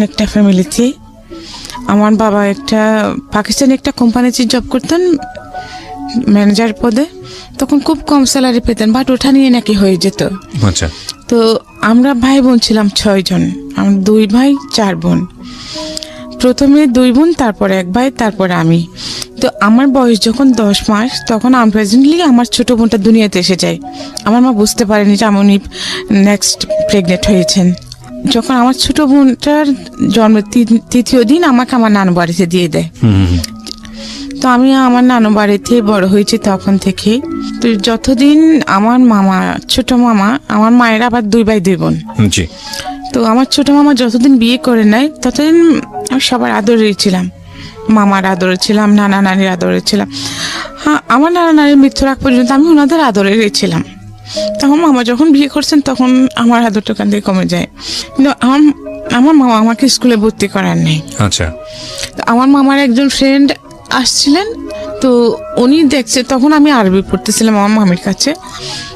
একটা ফ্যামিলিতে আমার বাবা একটা পাকিস্তানি একটা কোম্পানিতে জব করতেন ম্যানেজার পদে। তখন খুব কম স্যালারি পেতেন, বাট ওঠা নিয়ে নাকি হয়ে যেত। আচ্ছা। তো আমরা ভাই বোন ছিলাম 6 জন, আমরা 2 ভাই 4 বোন। প্রথমে 2 বোন, তারপরে 1 ভাই, তারপরে আমি। তো আমার বয়স যখন 10 মাস তখন আনপ্রেজেন্টলি আমার ছোট বোনটা দুনিয়াতে এসে যায়। আমার মা বুঝতে পারেনি যে উনি নেক্সট প্রেগনেন্ট হয়েছেন। যখন আমার ছোট বোনটার জন্মের 3য় দিন আমাকে আমার নানু বাড়িতে দিয়ে দেয়। তো আমি আমার নানু বাড়িতে বড় হয়েছি তখন থেকে। তো যতদিন আমার মামা, ছোট মামা, আমার মায়ের আবার 2 ভাই 2 বোন। জি। তো আমার ছোট মামা যতদিন বিয়ে করে নাই ততদিন আমি সবার আদরে ছিলাম, মামার আদরে ছিলাম, নানা নানির আদরে ছিলাম। হ্যাঁ, আমার নানা নানির মৃত্যুর আগ পর্যন্ত আমি ওনাদের আদরে ছিলাম। তখন মামা যখন বিয়ে করছেন তখন আমার আদরটা ওখান থেকে কমে যায়। কিন্তু আমার মামা আমাকে স্কুলে ভর্তি করার নেই। আচ্ছা। আমার মামার একজন ফ্রেন্ড আসছিলেন, তো উনি দেখছে, তখন আমি আরবি পড়তেছিলাম আমার মামির কাছে।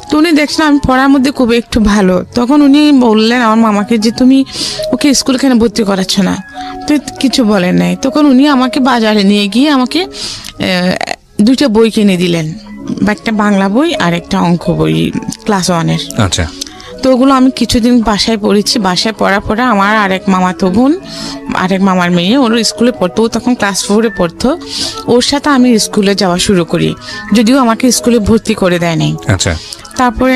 তো উনি দেখছেন আমি পড়ার মধ্যে খুব একটু ভালো, তখন উনি বললেন আমার মামাকে যে তুমি ওকে স্কুল কেন ভর্তি করাচ্ছ না? তো কিছু বলেন নাই। তখন উনি আমাকে বাজারে নিয়ে গিয়ে আমাকে 2টা বই কিনে দিলেন, একটা বাংলা বই আর একটা অঙ্ক বই ক্লাস 1-এর। আচ্ছা। তো ওগুলো আমি কিছুদিন বাসায় পড়েছি। বাসায় পড়ার পরে আমার আরেক মামাতো বোন, আরেক মামার মেয়ে, ওর স্কুলে পড়তো, ও তখন ক্লাস 4-এ পড়তো। ওর সাথে আমি স্কুলে যাওয়া শুরু করি, যদিও আমাকে স্কুলে ভর্তি করে দেয় নাই। আচ্ছা। তারপরে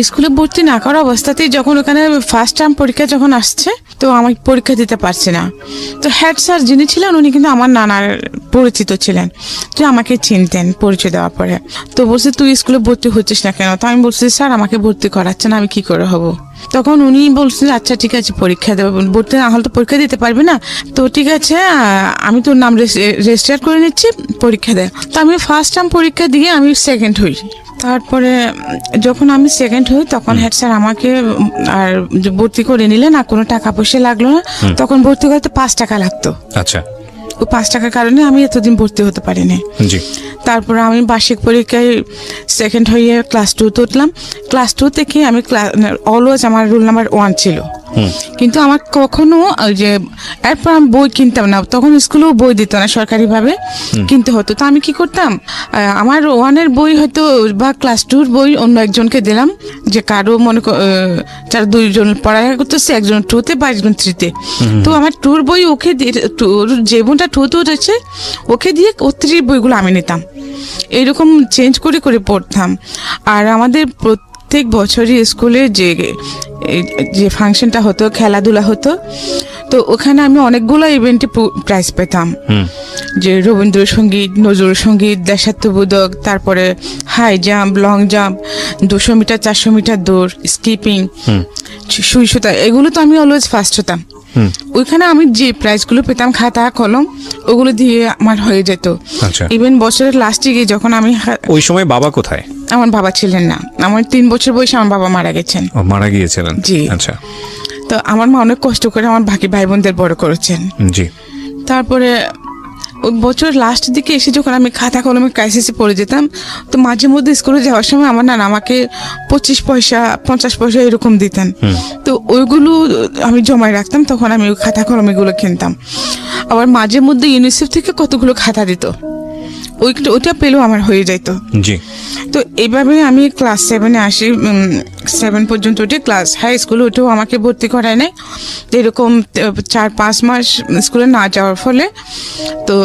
স্কুলে ভর্তি না করা অবস্থাতেই যখন ওখানে ফার্স্ট টার্ম পরীক্ষা যখন আসছে, তো আমি পরীক্ষা দিতে পারছি না। তো হেড স্যার যিনি ছিলেন উনি কিন্তু আমার নানার পরিচিত ছিলেন, তো আমাকে চিনতেন পরিচয় দেওয়ার পরে। তো বলছে তুই স্কুলে ভর্তি হচ্ছিস না কেন? তো আমি বলছি স্যার আমাকে ভর্তি করাচ্ছেন, আমি কি করে হব? তখন উনি বলছেন আচ্ছা ঠিক আছে পরীক্ষা দেবো, ভর্তি না হলে তো পরীক্ষা দিতে পারবি না, তো ঠিক আছে আমি তোর নাম রেজিস্টার করে নিচ্ছি, পরীক্ষা দেয়। তো আমি ফার্স্ট টার্ম পরীক্ষা দিয়ে আমি সেকেন্ড হই। তারপরে যখন আমি সেকেন্ড হই তখন হেড স্যার আমাকে আর ভর্তি করে নিলেন, আর কোনো টাকা পয়সা লাগলো না। তখন ভর্তি করতে 5 টাকা লাগতো। আচ্ছা। ও 5 টাকার কারণে আমি এতদিন ভর্তি হতে পারিনি। জি। তারপরে আমি বার্ষিক পরীক্ষায় সেকেন্ড হয়ে ক্লাস 2-তে উঠলাম। ক্লাস 2 থেকে আমি অলওয়েজ আমার রোল নাম্বার 1 ছিল। কিন্তু আমার কখনো যে এরপর আমি বই কিনতাম না, তখন স্কুলেও বই দিত না, সরকারিভাবে কিনতে হতো। তো আমি কি করতাম, আমার 1-এর বই হয়তো বা ক্লাস 2-র বই অন্য একজনকে দিলাম, যে কারো মনে যারা 2 জন পড়ালেখা করতেছে, একজন 2-তে বা একজন 3-তে। তো আমার 2-র বই ওকে দিয়ে, যে বোনটা 2-তে উঠেছে ওকে দিয়ে, ও 3-র বইগুলো আমি নিতাম। এইরকম চেঞ্জ করে করে পড়তাম। আর আমাদের প্রত্যেক বছরই স্কুলে যে ফাংশনটা হতো, খেলাধুলা হতো, তো ওখানে আমি অনেকগুলো ইভেন্টে প্রাইজ পেতাম, যে রবীন্দ্রসঙ্গীত, নজরুল সঙ্গীত, দেশাত্মবোধক, তারপরে high jump, long jump, 200 metre, 400 metre দৌড়, স্কিপিং, সুই সুতা, এগুলো তো আমি অলওয়েজ ফার্স্ট হতাম। ওইখানে আমি যে প্রাইজগুলো পেতাম, খাতা কলম ওগুলো দিয়ে আমার হয়ে যেত। ইভেন বছরের লাস্টে গিয়ে যখন আমি, ওই সময় বাবা কোথায়? আমার বাবা ছিলেন না, আমার 3 বছর বয়সে আমার বাবা মারা গেছেন। মারা গিয়েছিলেন? জি। আচ্ছা। তো আমার মা অনেক কষ্ট করে আমার বাকি ভাই বোনদের বড় করেছেন। জি। তারপরে ওই বছর লাস্টের দিকে এসে যখন আমি খাতা কলমের ক্রাইসিসে পড়ে যেতাম, তো মাঝে মধ্যে স্কুলে যাওয়ার সময় আমার নানা আমাকে 25 পয়সা 50 পয়সা এরকম দিতেন। তো ওইগুলো আমি জমায় রাখতাম, তখন আমি ওই খাতা কলম এগুলো কিনতাম। আবার মাঝে মধ্যে ইউনিসেফ থেকে কতগুলো খাতা দিত, ওইটা পেলেও আমার হয়ে যেত। জি। তো এইভাবে আমি ক্লাস 7-এ আসি। 7 পর্যন্ত উঠে ক্লাস হাই স্কুলে উঠেও আমাকে ভর্তি করায় নাই। এরকম 4-5 মাস স্কুলে না যাওয়ার ফলে, তো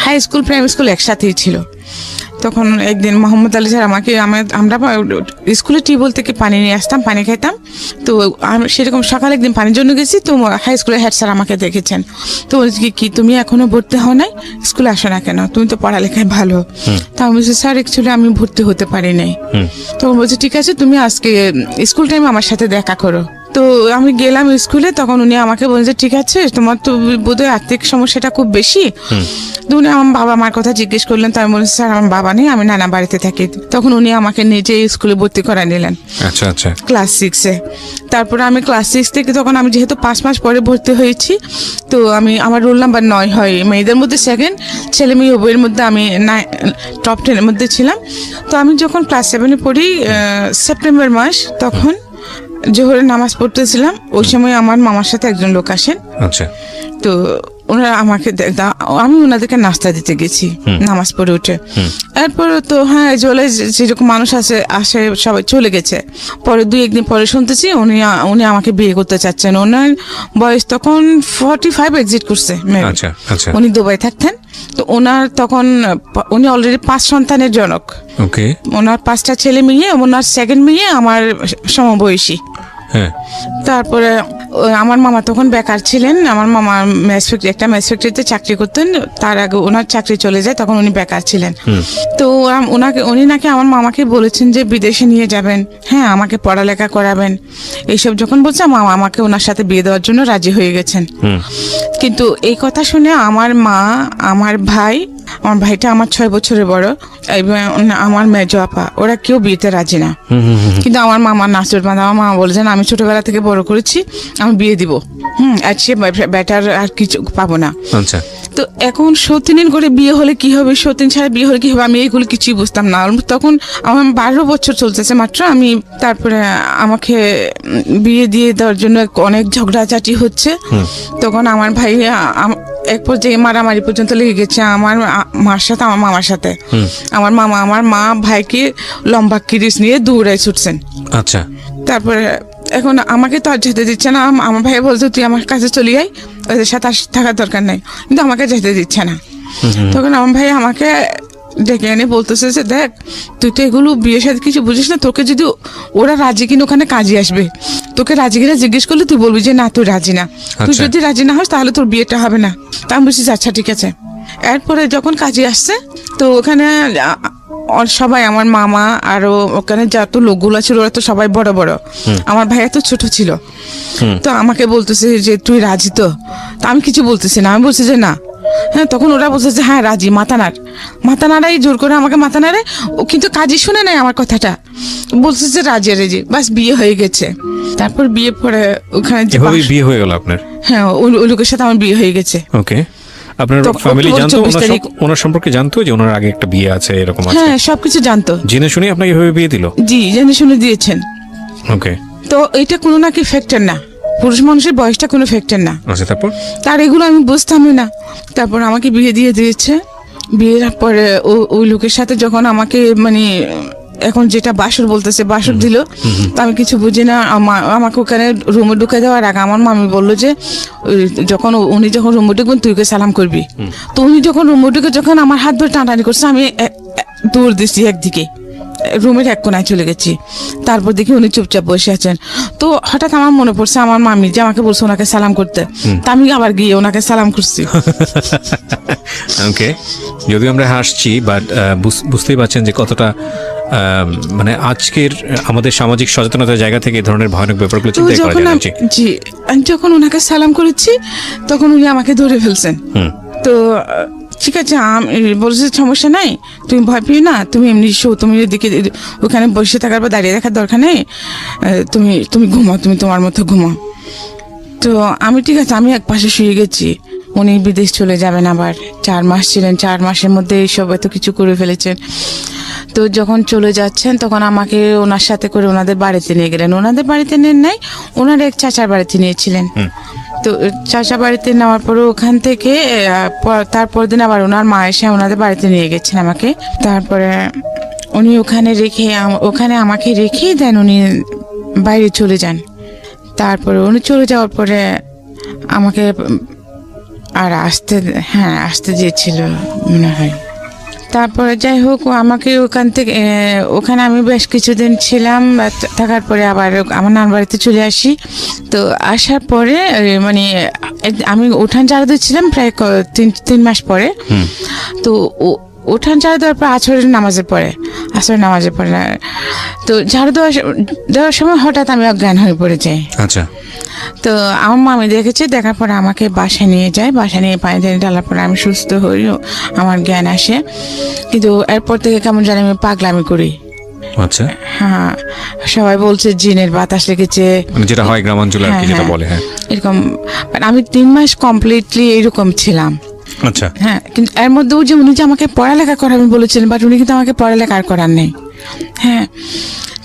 হাই স্কুল প্রাইমারি স্কুল একসাথেই ছিল। তখন একদিন মোহাম্মদ আলী স্যার আমরা স্কুলে টিউবওয়েল থেকে পানি নিয়ে আসতাম, পানি খাইতাম। তো আমি সেরকম সকালে একদিন পানির জন্য গেছি, তো হাই স্কুলের হেড স্যার আমাকে দেখেছেন। তো বলছি কি তুমি এখনো ভর্তি হও নাই, স্কুলে আসো না কেন, তুমি তো পড়ালেখায় ভালো। তা আমি বলছি স্যার অ্যাকচুয়ালি আমি ভর্তি হতে পারি নাই। তখন বলছি ঠিক আছে তুমি আজকে স্কুল টাইমে আমার সাথে দেখা করো। তো আমি গেলাম স্কুলে, তখন উনি আমাকে বলছে ঠিক আছে তোমার তো বোধহয় আর্থিক সমস্যাটা খুব বেশি। তো উনি আমার বাবা মার কথা জিজ্ঞেস করলেন, তো আমি বলছি স্যার আমার বাবা নেই, আমি নানা বাড়িতে থাকি। তখন উনি আমাকে নিজে স্কুলে ভর্তি করা নিলেন। আচ্ছা আচ্ছা। ক্লাস 6-এ। তারপরে আমি ক্লাস 6 থেকে, তখন আমি যেহেতু 5 মাস পরে ভর্তি হয়েছি, তো আমার রোল নাম্বার 9 হয়, মেয়েদের মধ্যে সেকেন্ড, ছেলে মেয়ে উভয়ের মধ্যে আমি টপ 10-এর মধ্যে ছিলাম। তো আমি যখন ক্লাস 7-এ পড়ি, সেপ্টেম্বর মাস, তখন জোহরের নামাজ পড়তেছিলাম, ওই সময় আমার মামার সাথে একজন লোক আসেন। আচ্ছা। তো ওনারা আমাকে আমি ওনাদেরকে নাস্তা দিতে গেছি নামাজ পড়ে উঠে। এরপরে তো হ্যাঁ চলে যেরকম মানুষ আসে সবাই চলে গেছে। পরে 2-1 দিন পরে শুনতেছি উনি আমাকে বিয়ে করতে চাচ্ছেন। ওনার বয়স তখন 45 এক্সিট করছে। আচ্ছা আচ্ছা। উনি দুবাই থাকতেন। তো ওনার তখন উনি অলরেডি 5 সন্তানের জনক। ওকে। ওনার 5টা ছেলে মেয়ে, ওনার সেকেন্ড মেয়ে আমার সমবয়সী। হ্যাঁ। তারপরে আমার মামা তখন বেকার ছিলেন। আমার মামা একটা মেস ফ্যাক্টরিতে চাকরি করতেন। তার আগে ওনার চাকরি চলে যায়, তখন উনি বেকার ছিলেন। তো উনি নাকি আমার মামাকে বলেছেন যে বিদেশে নিয়ে যাবেন, হ্যাঁ আমাকে পড়ালেখা করাবেন। এইসব যখন বলছে, মামা আমাকে ওনার সাথে বিয়ে দেওয়ার জন্য রাজি হয়ে গেছেন। কিন্তু এই কথা শুনে আমার মা, আমার ভাইটা আমার 6 বছরের বড়, এবং আমার মেজো আপা, ওরা কেউ বিয়েতে রাজি না। কিন্তু আমার মামা নাসুর আমার মামা বলেছেন আমি ছোটবেলা থেকে বড় করেছি, আমি বিয়ে দিব। আর সে বেটার আর কিছু পাবো না। আচ্ছা। তো এখন সতীনের করে বিয়ে হলে কি হবে, সতীন ছাড়া বিয়ে হলে কি হবে, আমি এইগুলো কিছুই বুঝতাম না। তখন আমার 12 বছর চলতেছে মাত্র। তারপরে আমাকে বিয়ে দিয়ে দেওয়ার জন্য অনেক ঝগড়াঝাটি হচ্ছে। তখন আমার ভাই এক পর্যায়ে মারামারি পর্যন্ত লেগে গেছে আমার মার সাথে, আমার মামার সাথে। আমার মা ভাইকে লম্বা কিরিচ নিয়ে দৌড়ায় ছুটছেন। আচ্ছা। তারপরে এখন আমাকে তো আর যেতে দিচ্ছে না। আমার ভাই বলছে তুই আমার কাছে চলে আয়, ওদের সাথে থাকার দরকার নাই, কিন্তু আমাকে যেতে দিচ্ছে না। তখন আমার ভাই আমাকে ডেকে এনে বলতেছে যে দেখ, তুই তো এগুলো বিয়ের সাথে কিছু বুঝিস না, তোকে যদি ওরা রাজি কিনা ওখানে কাজে আসবে, তোকে রাজি কিনা জিজ্ঞেস করলে তুই বলবি যে না তুই রাজি না। তুই যদি রাজি না হস তাহলে তোর বিয়েটা হবে না। তা আমি বলছি আচ্ছা ঠিক আছে। এরপরে যখন কাজে আসছে, তো ওখানে সবাই আমার মামা আরো ওখানে যত লোকগুলো ছিল ওরা তো সবাই বড় বড়, আমার ভাইয়া তো ছোট ছিল। তো আমাকে বলতেছে যে তুই রাজি তো? আমি কিছু বলতেছি না, আমি বলছি যে না। হ্যাঁ, তখন ওরা বলছে যে হ্যাঁ রাজি। মাথা নাড়াই জোর করে আমাকে মাথা নাড়ে, ও কিন্তু কাজই শুনে নাই আমার কথাটা, বলছে যে রাজি। বাস বিয়ে হয়ে গেছে। তারপর বিয়ে পরে ওখানে বিয়ে হয়ে গেল আপনার? হ্যাঁ, ওই লোকের সাথে আমার বিয়ে হয়ে গেছে। ওকে। আপনার ফ্যামিলি জানতো ওনার সম্পর্কে, জানতো যে ওনার আগে একটা বিয়ে আছে এরকম আছে? হ্যাঁ, সবকিছু জানতো। জেনে শুনে আপনাকে এভাবে বিয়ে দিল? জি, জেনে শুনে দিয়েছেন। ওকে। তো এটা কোনো নাকি ফ্যাক্টর না, পুরুষ মানুষের বয়সটা কোনো ফ্যাক্টর না। আচ্ছা, তারপর? তার এগুলো আমি বুঝতামই না। তারপর আমাকে বিয়ে দিয়ে দিয়েছে। বিয়ের পরে ওই লোকের সাথে যখন আমাকে এখন যেটা বাসর বলতেছে, বাসর দিল, তো আমি কিছু বুঝি না। আমাকে ওখানে রুমে ঢুকে দেওয়ার আগে আমার মামি বললো যে উনি যখন রুমে ঢুকবেন তুই ওকে সালাম করবি। তো উনি যখন রুমে ঢুকে যখন আমার হাত ধরে টানাটানি করছে, আমি দৌড় দিচ্ছি একদিকে, রুমের এক কোনায় চলে গেছি। তারপর দেখি উনি চুপচাপ বসে আছেন। তো হঠাৎ আমার মনে পড়ছে আমার মামি যে আমাকে বলছে ওনাকে সালাম করতে। তা আমি আবার গিয়ে ওনাকে সালাম করছি। ওকে। যদিও আমরা হাসছি, বাট বুঝতেই পারছেন যে কতটা আজকের আমাদের সামাজিক সচেতনতার জায়গা থেকে এই ধরনের ভয়ানক ব্যাপারগুলো চিন্তা করা যায়। জি, আমি যখন ওনাকে সালাম করেছি তখন উনি আমাকে ধরে ফেলছেন। তো ঠিক আছে, আমি বলছি সমস্যা নাই, তুমি ভয় পেও না, তুমি এমনি শো, তুমি এদিকে ওখানে বসে থাকার বা দাঁড়িয়ে রাখার দরকার নেই, তুমি ঘুমাও, তুমি তোমার মতো ঘুমাও। তো আমি ঠিক আছে, আমি এক পাশে শুয়ে গেছি। উনি বিদেশ চলে যাবেন আবার, 4 মাস ছিলেন, 4 মাসের মধ্যে এইসব এত কিছু করে ফেলেছেন। তো যখন চলে যাচ্ছেন তখন আমাকে ওনার সাথে করে ওনাদের বাড়িতে নিয়ে গেলেন। ওনাদের বাড়িতে নেন নাই, ওনার এক চাচার বাড়িতে নিয়েছিলেন। তো চাচা বাড়িতে নেওয়ার পরে ওখান থেকে তারপর দিন আবার ওনার মা এসে ওনাদের বাড়িতে নিয়ে গেছেন আমাকে। তারপরে উনি ওখানে আমাকে রেখেই দেন, উনি বাইরে চলে যান। তারপরে উনি চলে যাওয়ার পরে আমাকে আর আসতে দিয়েছিল মনে হয়। তারপরে যাই হোক, আমাকে ওখানে আমি বেশ কিছুদিন ছিলাম। থাকার পরে আবার আমার নানার বাড়িতে চলে আসি। তো আসার পরে আমি উঠান ঝাড়ু দিচ্ছিলাম প্রায় 3 মাস পরে। তো উঠান ঝাড়ু দেওয়ার পর আসরের নামাজের পরে তো ঝাড়ু দেওয়ার সময় হঠাৎ আমি অজ্ঞান হয়ে পড়ে যাই। আচ্ছা। তো আমার মামি দেখেছে, দেখার পরে আমাকে বাসায় নিয়ে যায়। বাসায় নিয়ে পানি টানি ঢালার পরে আমি সুস্থ হই, আমার জ্ঞান আসে। কিন্তু এরপর থেকে কেমন জানি আমি পাগলামি করি। আচ্ছা। হ্যাঁ, সবাই বলছে জিনের বাতাস লেগেছে, যেটা হয় গ্রামাঞ্চলে আর কি, যেটা বলে। হ্যাঁ, এরকম। আমি 3 মাস কমপ্লিটলি এরকম ছিলাম। আচ্ছা। হ্যাঁ, কিন্তু এর মধ্যেও যে উনি যে আমাকে পড়ালেখা করাবেন বলেছিলেন, বাট উনি কিন্তু আমাকে পড়ালেখা আর করার নেই। হ্যাঁ,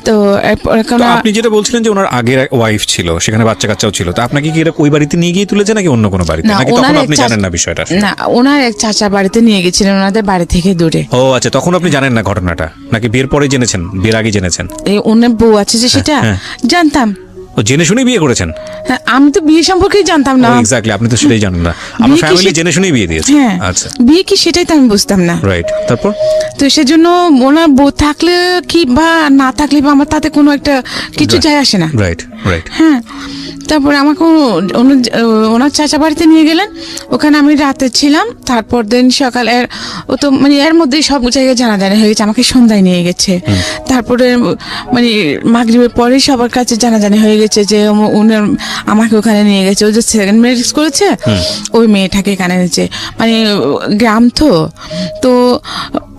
তো এরপরে তো আপনি যেটা বলছিলেন যে ওনার আগের ওয়াইফ ছিল, সেখানে বাচ্চা কাচ্চাও ছিল, তো আপনাকে কি এটা ওই বাড়িতে নিয়ে গিয়ে তুলেছে নাকি অন্য কোনো বাড়িতে, না, নাকি ওনার তখন এক আপনি চাচা- জানেন না বিষয়টা আসলে? না, ওনার এক চাচা বাড়িতে নিয়ে গেছিলেন, ওনাদের বাড়ি থেকে দূরে। ও আচ্ছা, তখন আপনি জানেন না ঘটনাটা, নাকি বিয়ের পরে জেনেছেন, বিয়ের আগে জেনেছেন? এই ওনার বউ আছে যে সেটা হ্যাঁ। জানতাম। ও জেনে শুনে বিয়ে করেছেন? হ্যাঁ, আমি তো বিয়ে সম্পর্কেই জানতাম না। এক্স্যাক্টলি, আপনি তো সেটাই জানেন না, আমার বিয়ে কি ফ্যামিলি সে- জেনে শুনেই বিয়ে দিয়েছে। হ্যাঁ, আচ্ছা, বিয়ে কি সেটাই তো আমি বুঝতাম না। রাইট, তারপর? তো সেজন্য ওনার বউ থাকলে কি বা না থাকলে বা আমার তাতে কোনো একটা কিছু যায় আসে না। Right right. হ্যাঁ, তারপরে আমাকে ওনার চাচা বাড়িতে নিয়ে গেলেন, ওখানে আমি রাতে ছিলাম। তারপর দিন সকালে ও তো মানে এর মধ্যেই সব জায়গায় জানাজানি হয়ে গেছে, আমাকে সন্ধ্যায় নিয়ে গেছে। তারপরে মানে মাগরিবের পরেই সবার কাছে জানাজানি হয়ে গেছে যে উনার আমাকে ওখানে নিয়ে গেছে। ও যে সেকেন্ড ম্যারেজ করেছে ওই মেয়েটাকে এখানে এনেছে, মানে গ্রাম তো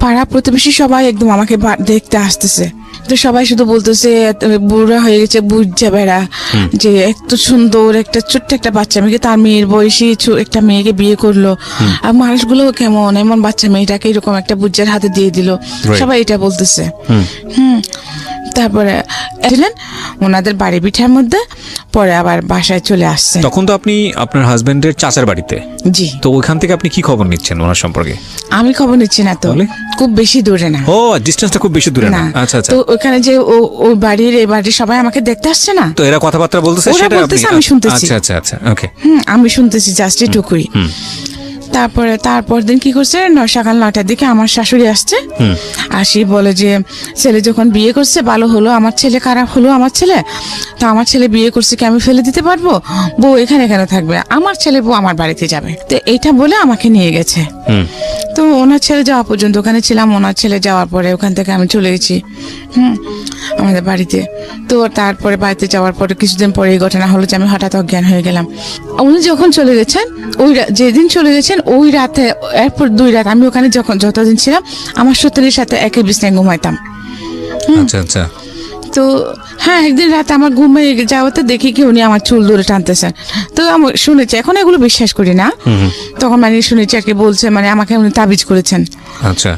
পাড়া প্রতিবেশী সবাই একদম আমাকে দেখতে আসতেছে। তো সবাই শুধু বলতেছে বুড়া হয়ে গেছে, বুঝছে বেড়া, যে এত সুন্দর একটা ছোট্ট একটা বাচ্চা মেয়েকে, তার মেয়ের বয়সী একটা মেয়েকে বিয়ে করলো, আর মানুষগুলো কেমন এমন বাচ্চা মেয়েটাকে এরকম একটা বুজ্জার হাতে দিয়ে দিল, সবাই এটা বলতেছে। তারপরে এলেন ওনাদের বাড়ি পিঠার মধ্যে, পরে আবার বাসায় চলে আসছে। তখন তো আপনি আপনার হাজবেন্ডের চাচার বাড়িতে, জি। তো ওইখান থেকে আপনি কি খবর নিচ্ছেন ওনার সম্পর্কে? আমি খবর নিচ্ছি না তো, তাহলে? খুব বেশি দূরে না। ও, ডিসটেন্সটা খুব বেশি দূরে না। না। আচ্ছা আচ্ছা। তো ওখানে যে ওই বাড়ির এই বাড়ির সবাই আমাকে দেখতে আসছে না, তো এরা কথাবার্তা বলতেছে, ওরা সেটা বলতেছে, আমি শুনতেছি। আচ্ছা আচ্ছা আচ্ছা, ওকে। আমি শুনতেছি জাস্ট এটুকুই। তারপর দিন কি করছে, সকাল 9টার দিকে আমার শাশুড়ি আসছে, আসি বলে যে ছেলে যখন বিয়ে করছে ভালো হলো, আমার ছেলে খারাপ হলো, আমার ছেলে তো আমার ছেলে বিয়ে করছে কি আমি ফেলে দিতে পারবো, বউ এখানে কেন থাকবে, আমার ছেলে বউ আমার বাড়িতে যাবে। তো এইটা বলে আমাকে নিয়ে গেছে। তো ওনার ছেলে যাওয়া পর্যন্ত ওখানে ছিলাম, ওনার ছেলে যাওয়ার পরে ওখান থেকে আমি চলে গেছি আমাদের বাড়িতে। তো তারপরে বাড়িতে যাওয়ার পরে কিছুদিন পরে এই ঘটনা হলো যে আমি হঠাৎ অজ্ঞান হয়ে গেলাম। উনি যখন চলে গেছেন, যেদিন চলে গেছেন ওই রাতে, এরপর 2 রাত আমি ওখানে যতদিন ছিলাম আমার সত্যির সাথে একই বিছানায় ঘুমাইতাম। আচ্ছা আচ্ছা। তো হ্যাঁ, একদিন রাতে আমার ঘুমিয়ে যাওয়াতে দেখি কি উনি আমার চুল ধরে টানতেছেন। তো আমি শুনেছি, এখন এগুলো বিশ্বাস করি না, তখন মানে শুনেছি আর কি বলছে, মানে আমাকে উনি তাবিজ করেছেন। আচ্ছা,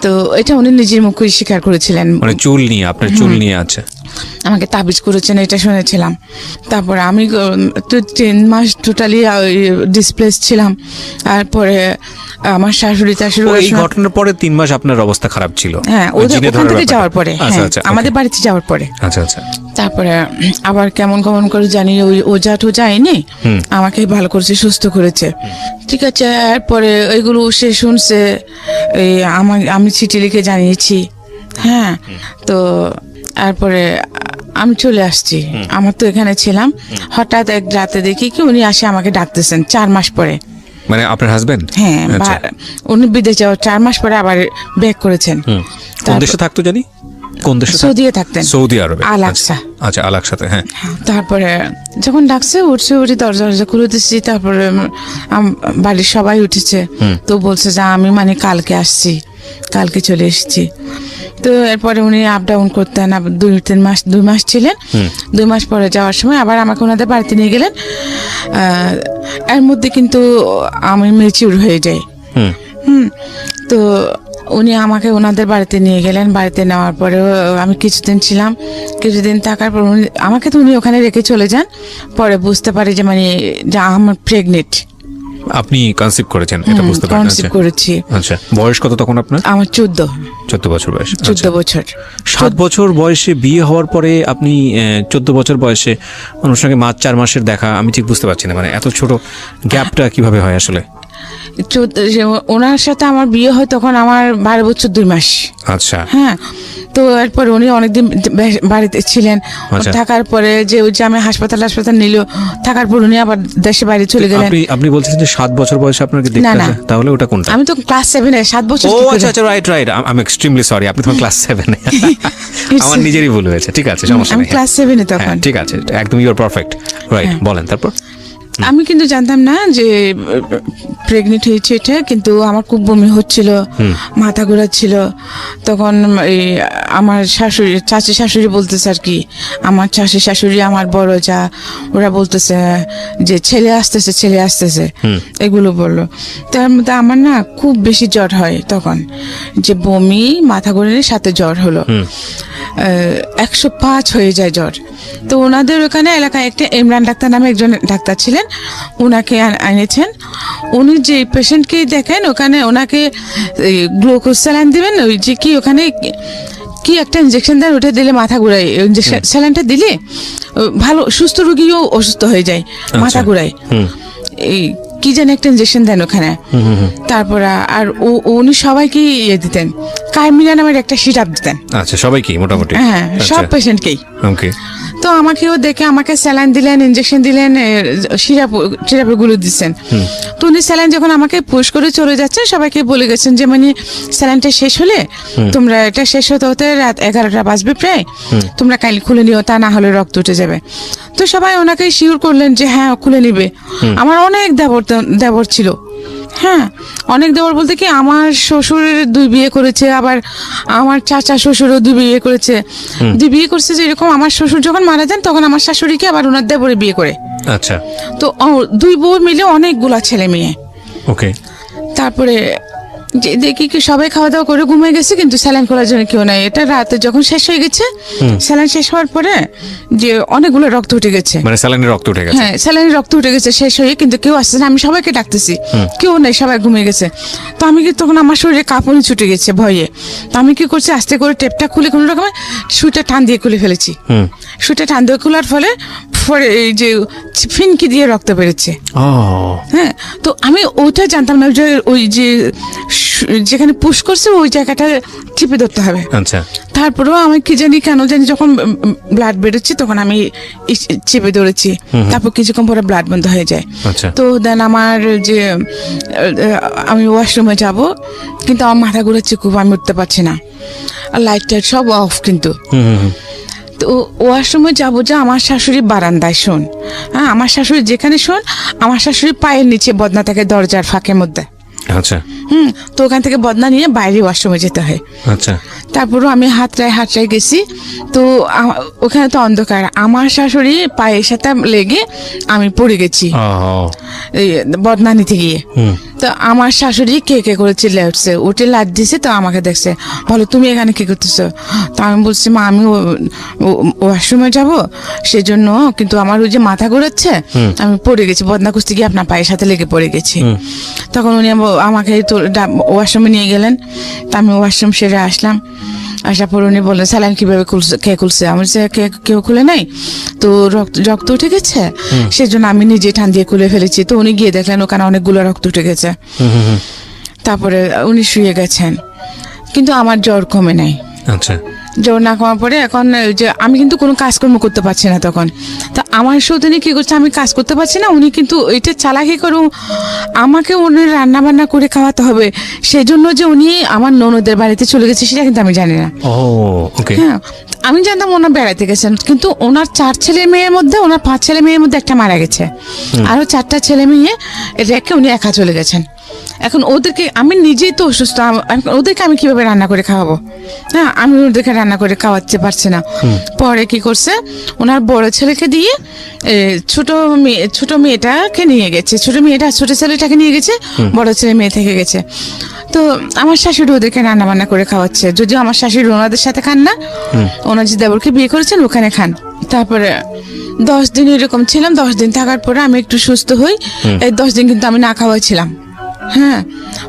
তো এটা উনি নিজের মুখে স্বীকার করেছিলেন, মানে চুল নিয়ে, আপনার চুল নিয়ে। আচ্ছা, আমাকে তাবিজ করেছেন এটা শুনেছিলাম। তারপরে আমি তো 10 মাস টোটালি ডিসপ্লেস ছিলাম। তারপরে আমার শাশুড়ি এই ঘটনার পরে 3 মাস আপনার অবস্থা খারাপ ছিল? হ্যাঁ, ওখান থেকে যাওয়ার পরে, আচ্ছা হ্যাঁ, আচ্ছা, আমাদের বাড়িতে যাওয়ার পরে। আচ্ছা আচ্ছা। তারপরে আবার কেমন কেমন করে জানি ওই ওজা টোজা এনে আমাকে ভালো করেছে, সুস্থ করেছে। ঠিক আছে, এরপরে ওইগুলো সে শুনছে, আমি চিঠি লিখে জানিয়েছি। হ্যাঁ, তো তারপরে আমি চলে আসছি, আমার তো এখানে ছিলাম। হঠাৎ এক রাতে দেখি কি উনি আসে আমাকে ডাকতেছেন 4 মাস পরে। মানে আপনার হাজবেন্ড? হ্যাঁ, উনি বিদেশ যাওয়ার 4 মাস পরে আবার ব্যাক করেছেন। কোন দেশে থাকতো জানি? কোন দেশে? সৌদিতে থাকতেন। সৌদি আরবে। আল-আকসা। আচ্ছা, আল-আকসাতে। হ্যাঁ। তারপরে যখন ডাকছে উঠে দরজা খুলে দিচ্ছি। তারপরে বাড়ির সবাই উঠেছে, তো বলছে যে আমি মানে কালকে আসছি, কালকে চলে এসেছি। তো এরপরে উনি আপ ডাউন করতেন, 2 মাস ছিলেন। 2 মাস পরে যাওয়ার সময় আবার আমাকে ওনাদের বাড়িতে নিয়ে গেলেন। এর মধ্যে কিন্তু আমি ম্যাচিউর হয়ে যাই। তো উনি আমাকে ওনাদের বাড়িতে নিয়ে গেলেন। বাড়িতে নেওয়ার পরে আমি কিছুদিন ছিলাম, কিছুদিন থাকার পর আমাকে তো উনি ওখানে রেখে চলে যান। পরে বুঝতে পারি যে মানে যে আমার প্রেগনেন্ট। আপনি কনসিভ করেছেন, এটা বুঝতে পারছেন? কনসিভ করেছি। আচ্ছা, বয়স কত তখন আপনার? আমার 14 বছর বয়স। 14 বছর। 7 বছর বয়সে বিয়ে হওয়ার পরে আপনি 14 বছর বয়সে ওনার সঙ্গে 4 মাসের দেখা, আমি ঠিক বুঝতে পারছি না, মানে এত ছোট গ্যাপটা কিভাবে হয় আসলে? ওনার সাথে আমার বিয়ে হয় তখন আমার 12 বছর 2 মাস। আচ্ছা। হ্যাঁ, তো এরপর উনি অনেকদিন বাড়িতে ছিলেন। থাকার পরে যে ওই যে আমি হাসপাতাল নিল, থাকার পর উনি আবার দেশে বাইরে চলে গেলেন। আপনি বলছেন যে 7 বছর বয়সে আপনাকে দেখতে আসে, তাহলে ওটা কোনটা? আমি তো ক্লাস 7 এ 7 বছর। ও আচ্ছা আচ্ছা, right. I am extremely sorry, আপনি তখন ক্লাস 7 এ। আমার নিজেরই ভুল হয়েছে, ঠিক আছে, সমস্যা নেই। আমি ক্লাস 7 এ তখন। ঠিক আছে, একদম ইউ আর পারফেক্ট। রাইট, বলেন তারপর। আমি কিন্তু জানতাম না যে প্রেগনেন্ট হয়েছে এটা, কিন্তু আমার খুব বমি হচ্ছিল, মাথা ঘোরাচ্ছিল। তখন এই আমার চাচি শাশুড়ি বলতেছে আর কি, আমার চাচি শাশুড়ি, আমার বড় যা, ওরা বলতেছে যে ছেলে আসতেছে এগুলো বললো। তার মধ্যে আমার না খুব বেশি জ্বর হয় তখন, যে বমি, মাথা ঘোরানোর সাথে জ্বর হলো। 105 হয়ে যায় জ্বর। তো ওনাদের ওখানে এলাকায় একটা ইমরান ডাক্তার নামে একজন ডাক্তার ছিলেন, ওনাকে এনেছেন। উনি যে পেশেন্টকে দেখেন ওখানে ওনাকে গ্লুকোজ স্যালাইন দিবেন, ওই যে কি ওখানে কি একটা ইঞ্জেকশন দেন, ওটা দিলে মাথা ঘুরায়, ইঞ্জেকশন স্যালাইনটা দিলে ভালো সুস্থ রোগীও অসুস্থ হয়ে যায়, মাথা ঘুরায়। এই কি যেন একটা ইঞ্জেকশন দেন ওখানে। তারপর আর উনি সবাইকে ইয়ে দিতেন, কার্মিলা নামের একটা সিরাপ দিতেন। আচ্ছা, সবাইকে মোটামুটি? হ্যাঁ, সব পেশেন্টকেই। ওকে। তো আমাকেও দেখে আমাকে স্যালাইন দিলেন, ইঞ্জেকশন দিলেন, সিরাপের গুলো দিচ্ছেন। তো উনি স্যালাইন যখন আমাকে পুশ করে চলে যাচ্ছেন, সবাইকে বলে গেছেন যে মানে স্যালাইনটা শেষ হলে তোমরা, এটা শেষ হতে হতে রাত 11টা বাজবে প্রায়, তোমরা কাল খুলে নিও, তা না হলে রক্ত উঠে যাবে। তো সবাই ওনাকে শিওর করলেন যে হ্যাঁ খুলে নিবে। আমার অনেক দেবর ছিল, হ্যাঁ অনেক দেবর বলতে কি আমার শ্বশুরের 2 বিয়ে করেছে, আবার আমার চাচা শ্বশুরও 2 বিয়ে করেছে। 2 বিয়ে করছে, যে এরকম আমার শ্বশুর যখন মারা যান তখন আমার শাশুড়িকে আবার ওনার দেবরে বিয়ে করে। আচ্ছা। তো 2 বউ মিলে অনেকগুলা ছেলে মেয়ে। ওকে। তারপরে যে দেখি কি সবাই খাওয়া দাওয়া করে ঘুমিয়ে গেছে, কিন্তু স্যালাইন খোলার জন্য কেউ নাই। এটা রাতে যখন শেষ হয়ে গেছে, স্যালাইন শেষ হওয়ার পরে যে অনেকগুলো রক্ত উঠে গেছে, মানে স্যালাইনের রক্ত উঠে গেছে? হ্যাঁ, স্যালাইনের রক্ত উঠে গেছে শেষ হয়ে, কিন্তু কেউ আসছে না। আমি সবাইকে ডাকতেছি, কেউ নেই, সবাই ঘুমিয়ে গেছে। তো আমি কি তখন আমার শরীরে কাঁপুনি ছুটে গেছে ভয়ে। তো আমি কি করছি, আস্তে করে টেপটা খুলে কোনো রকমের সুইটা টান দিয়ে খুলে ফেলেছি। সুইটা টান দিয়ে খোলার ফলে এই যে ফিনকি দিয়ে রক্ত বেরোচ্ছে। হ্যাঁ, তো আমি ওইটা জানতাম না যে ওই যে যেখানে পুশ করছে ওই জায়গাটা টিপে ধরতে হবে। আচ্ছা। তারপরেও আমি কি জানি কেন জানি যখন ব্লাড বেরোচ্ছে তখন আমি চেপে ধরেছি, তারপর কিছুক্ষণ পরে ব্লাড বন্ধ হয়ে যায়। আচ্ছা। তো দেন আমার যে আমি ওয়াশরুমে যাব, কিন্তু আমার মাথা ঘুরাচ্ছে খুব, আমি উঠতে পারছি না, আর লাইট টাইট সব অফ। কিন্তু তো ওয়াশরুমে যাবো, যে আমার শাশুড়ি বারান্দায় শোন, হ্যাঁ আমার শাশুড়ি যেখানে শোন, আমার শাশুড়ি পায়ের নিচে বদনা থাকে দরজার ফাঁকের মধ্যে। আচ্ছা। তো ওখান থেকে বদনা নিয়ে বাইরে ওয়াশরুমে যেতে হয়। আচ্ছা। তারপরও আমি হাতটায় গেছি, তো ওখানে তো অন্ধকার, আমার শাশুড়ি পায়ের সাথে লেগে আমি পড়ে গেছি এই বদনা নিতে গিয়ে। তো আমার শাশুড়ি কে করে চিল্লে উঠছে, উঠে লাট দিছে। তো আমাকে দেখছে, বলো তুমি এখানে কি করতেছো? তো আমি বলছি মা আমি ওয়াশরুমে যাব সেজন্য, কিন্তু আমার ওই যে মাথা ঘোরাচ্ছে, আমি পড়ে গেছি, বদনা কুস্তি গিয়ে আপনার পায়ের সাথে লেগে পড়ে গেছি। তখন উনি আমাকে তো ওয়াশরুমে নিয়ে গেলেন। তা আমি ওয়াশরুম সেরে আসলাম, আসার পর উনি বললেন স্যালাইন কিভাবে কে খুলছে? আমার যে কেউ খুলে নাই, তো রক্ত উঠে গেছে, সেজন্য আমি নিজে টান দিয়ে খুলে ফেলেছি। তো উনি গিয়ে দেখলেন ওখানে অনেকগুলো রক্ত উঠে গেছে। তারপরে উনি শুয়ে গেছেন, কিন্তু আমার জ্বর কমে নাই। আচ্ছা। জ্বর না কমার পরে এখন যে আমি কিন্তু কোনো কাজকর্ম করতে পারছি না তখন। তা আমার সাথে উনি কি করছে, আমি কাজ করতে পারছি না, উনি কিন্তু এটা চালাকি করু আমাকে উনি রান্না বান্না করে খাওয়াতে হবে, সেই জন্য যে উনি আমার ননদের বাড়িতে চলে গেছে সেটা কিন্তু আমি জানি না। হ্যাঁ, আমি জানতাম ওনার বেড়াতে গেছেন, কিন্তু ওনার 4 ছেলে মেয়ের মধ্যে, ওনার 5 ছেলে মেয়ের মধ্যে একটা মারা গেছে, আরো 4টা ছেলে মেয়ে রেখে উনি একা চলে গেছেন। এখন ওদেরকে আমি নিজেই তো অসুস্থ, ওদেরকে আমি কিভাবে রান্না করে খাওয়াবো? হ্যাঁ, আমি ওদেরকে রান্না করে খাওয়াতে পারছি না। পরে কি করছে, ওনার বড় ছেলেকে দিয়ে ছোট মেয়েটাকে নিয়ে গেছে, ছোট ছেলেটাকে নিয়ে গেছে, বড় ছেলে মেয়ে থেকে গেছে। তো আমার শাশুড়ি ওদেরকে রান্না বান্না করে খাওয়াচ্ছে, যদিও আমার শাশুড়ি ওনাদের সাথে খান না, ওনার যে দেবরকে বিয়ে করেছেন ওখানে খান। তারপরে 10 দিন এরকম ছিলাম। 10 দিন থাকার পরে আমি একটু সুস্থ হই। এই 10 দিন কিন্তু আমি না খাওয়াই ছিলাম। হ্যাঁ,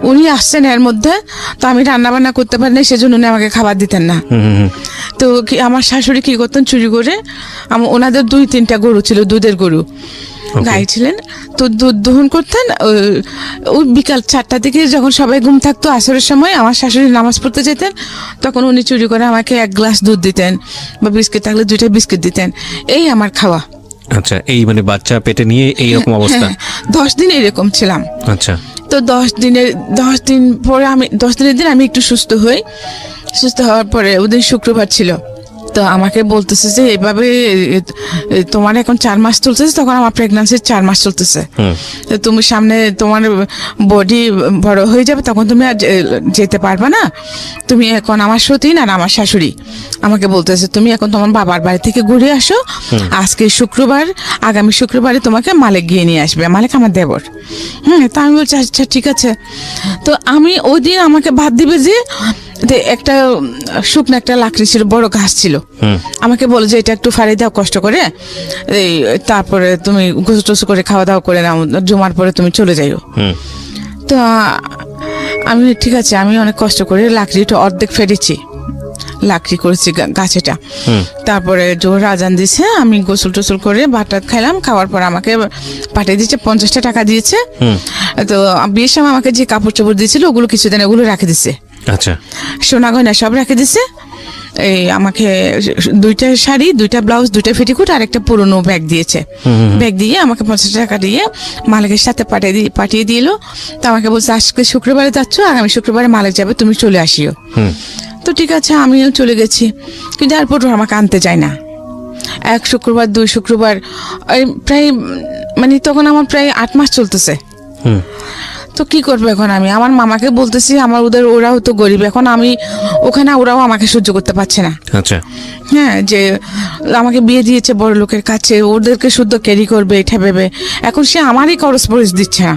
উনি আসছেন এর মধ্যে, তো আমি রান্না বান্না করতে পারি না, সেজন্য উনি আমাকে খাবার দিতেন না। তো আমার শাশুড়ি কি করতেন, চুরি করে ওনাদের 2-3টা গরু ছিল, দুধের গরু, গাই ছিলেন, তো দুধ দহন করতেন। ওই বিকাল 4টা থেকে যখন সবাই ঘুম থাকতো, আসরের সময় আমার শাশুড়ি নামাজ পড়তে যেতেন, তখন উনি চুরি করে আমাকে 1 গ্লাস দুধ দিতেন, বা বিস্কিট থাকলে 2টা বিস্কিট দিতেন। এই আমার খাওয়া। আচ্ছা, এই মানে বাচ্চা পেটে নিয়ে এইরকম অবস্থা? 10 দিন এরকম ছিলাম। আচ্ছা। তো 10 দিন পরে 10 দিনের দিন আমি একটু সুস্থ হই। সুস্থ হওয়ার পরে ওদিন শুক্রবার ছিল, তো আমাকে বলতেছে যে এভাবে তোমার এখন 4 মাস চলতেছে, তখন আমার প্রেগন্যান্সির 4 মাস চলতেছে, তো তুমি সামনে তোমার বডি বড় হয়ে যাবে, তখন তুমি আর যেতে পারবে না। তুমি এখন আমার সতীন আর আমার শাশুড়ি আমাকে বলতেছে তুমি এখন তোমার বাবার বাড়ি থেকে ঘুরে আসো, আজকে শুক্রবার, আগামী শুক্রবারে তোমাকে মালিক গিয়ে নিয়ে আসবে, মালিক আমার দেবর। তা আমি বলছি আচ্ছা ঠিক আছে। তো আমি ওই দিন আমাকে ভাত দিবে যে একটা শুকনো একটা লাকড়ি ছিল, বড় ঘাস ছিল। আমাকে বলে যে এটা একটু ফাড়ি দাও কষ্ট করে, এই তারপরে তুমি গোসল টোসল করে খাওয়া দাওয়া করে নাও, জমার পরে তুমি চলে যাইও। তো আমি ঠিক আছে, আমি অনেক কষ্ট করে লাকড়িটা অর্ধেক ফেটেছি, লাকড়ি করেছি গাছেটা। তারপরে জোর আজান দিছে, আমি গোসল টোসল করে ভাত খাইলাম। খাওয়ার পর আমাকে পাঠিয়ে দিয়েছে, 50টা টাকা দিয়েছে। তো বিয়ের সময় আমাকে যে কাপড় চোপড় দিয়েছিল ওগুলো কিছুদিন ওগুলো রেখে দিছে। আচ্ছা, সোনা গয়না সব রেখে দিছে। এই আমাকে 2টা শাড়ি, 2টা ব্লাউজ, 2টা পেটিকোট আর একটা পুরনো ব্যাগ দিয়েছে। ব্যাগ দিয়ে আমাকে 50 টাকা দিয়ে মালিকের সাথে পাঠিয়ে দিল। তো আমাকে বলছে আজকে শুক্রবারে যাচ্ছ, আগামী শুক্রবারে মালিক যাবে, তুমি চলে আসিও। তো ঠিক আছে, আমিও চলে গেছি। কিন্তু এয়ারপোর্ট আমাকে আনতে যায় না। 1 শুক্রবার, 2 শুক্রবার, প্রায় মানে তখন আমার প্রায় 8 মাস চলতেছে। তো কি করবো এখন আমি? আমার মামাকে বলতেছি, ওরাও তো গরিব, এখন আমি ওখানে, ওরাও আমাকে সহ্য করতে পারছে না। আচ্ছা, হ্যাঁ, যে আমাকে বিয়ে দিয়েছে বড় লোকের কাছে, ওদেরকে শুদ্ধ ক্যারি করবে এটা ভেবে এখন সে আমারই করসপরেন্স দিচ্ছে না।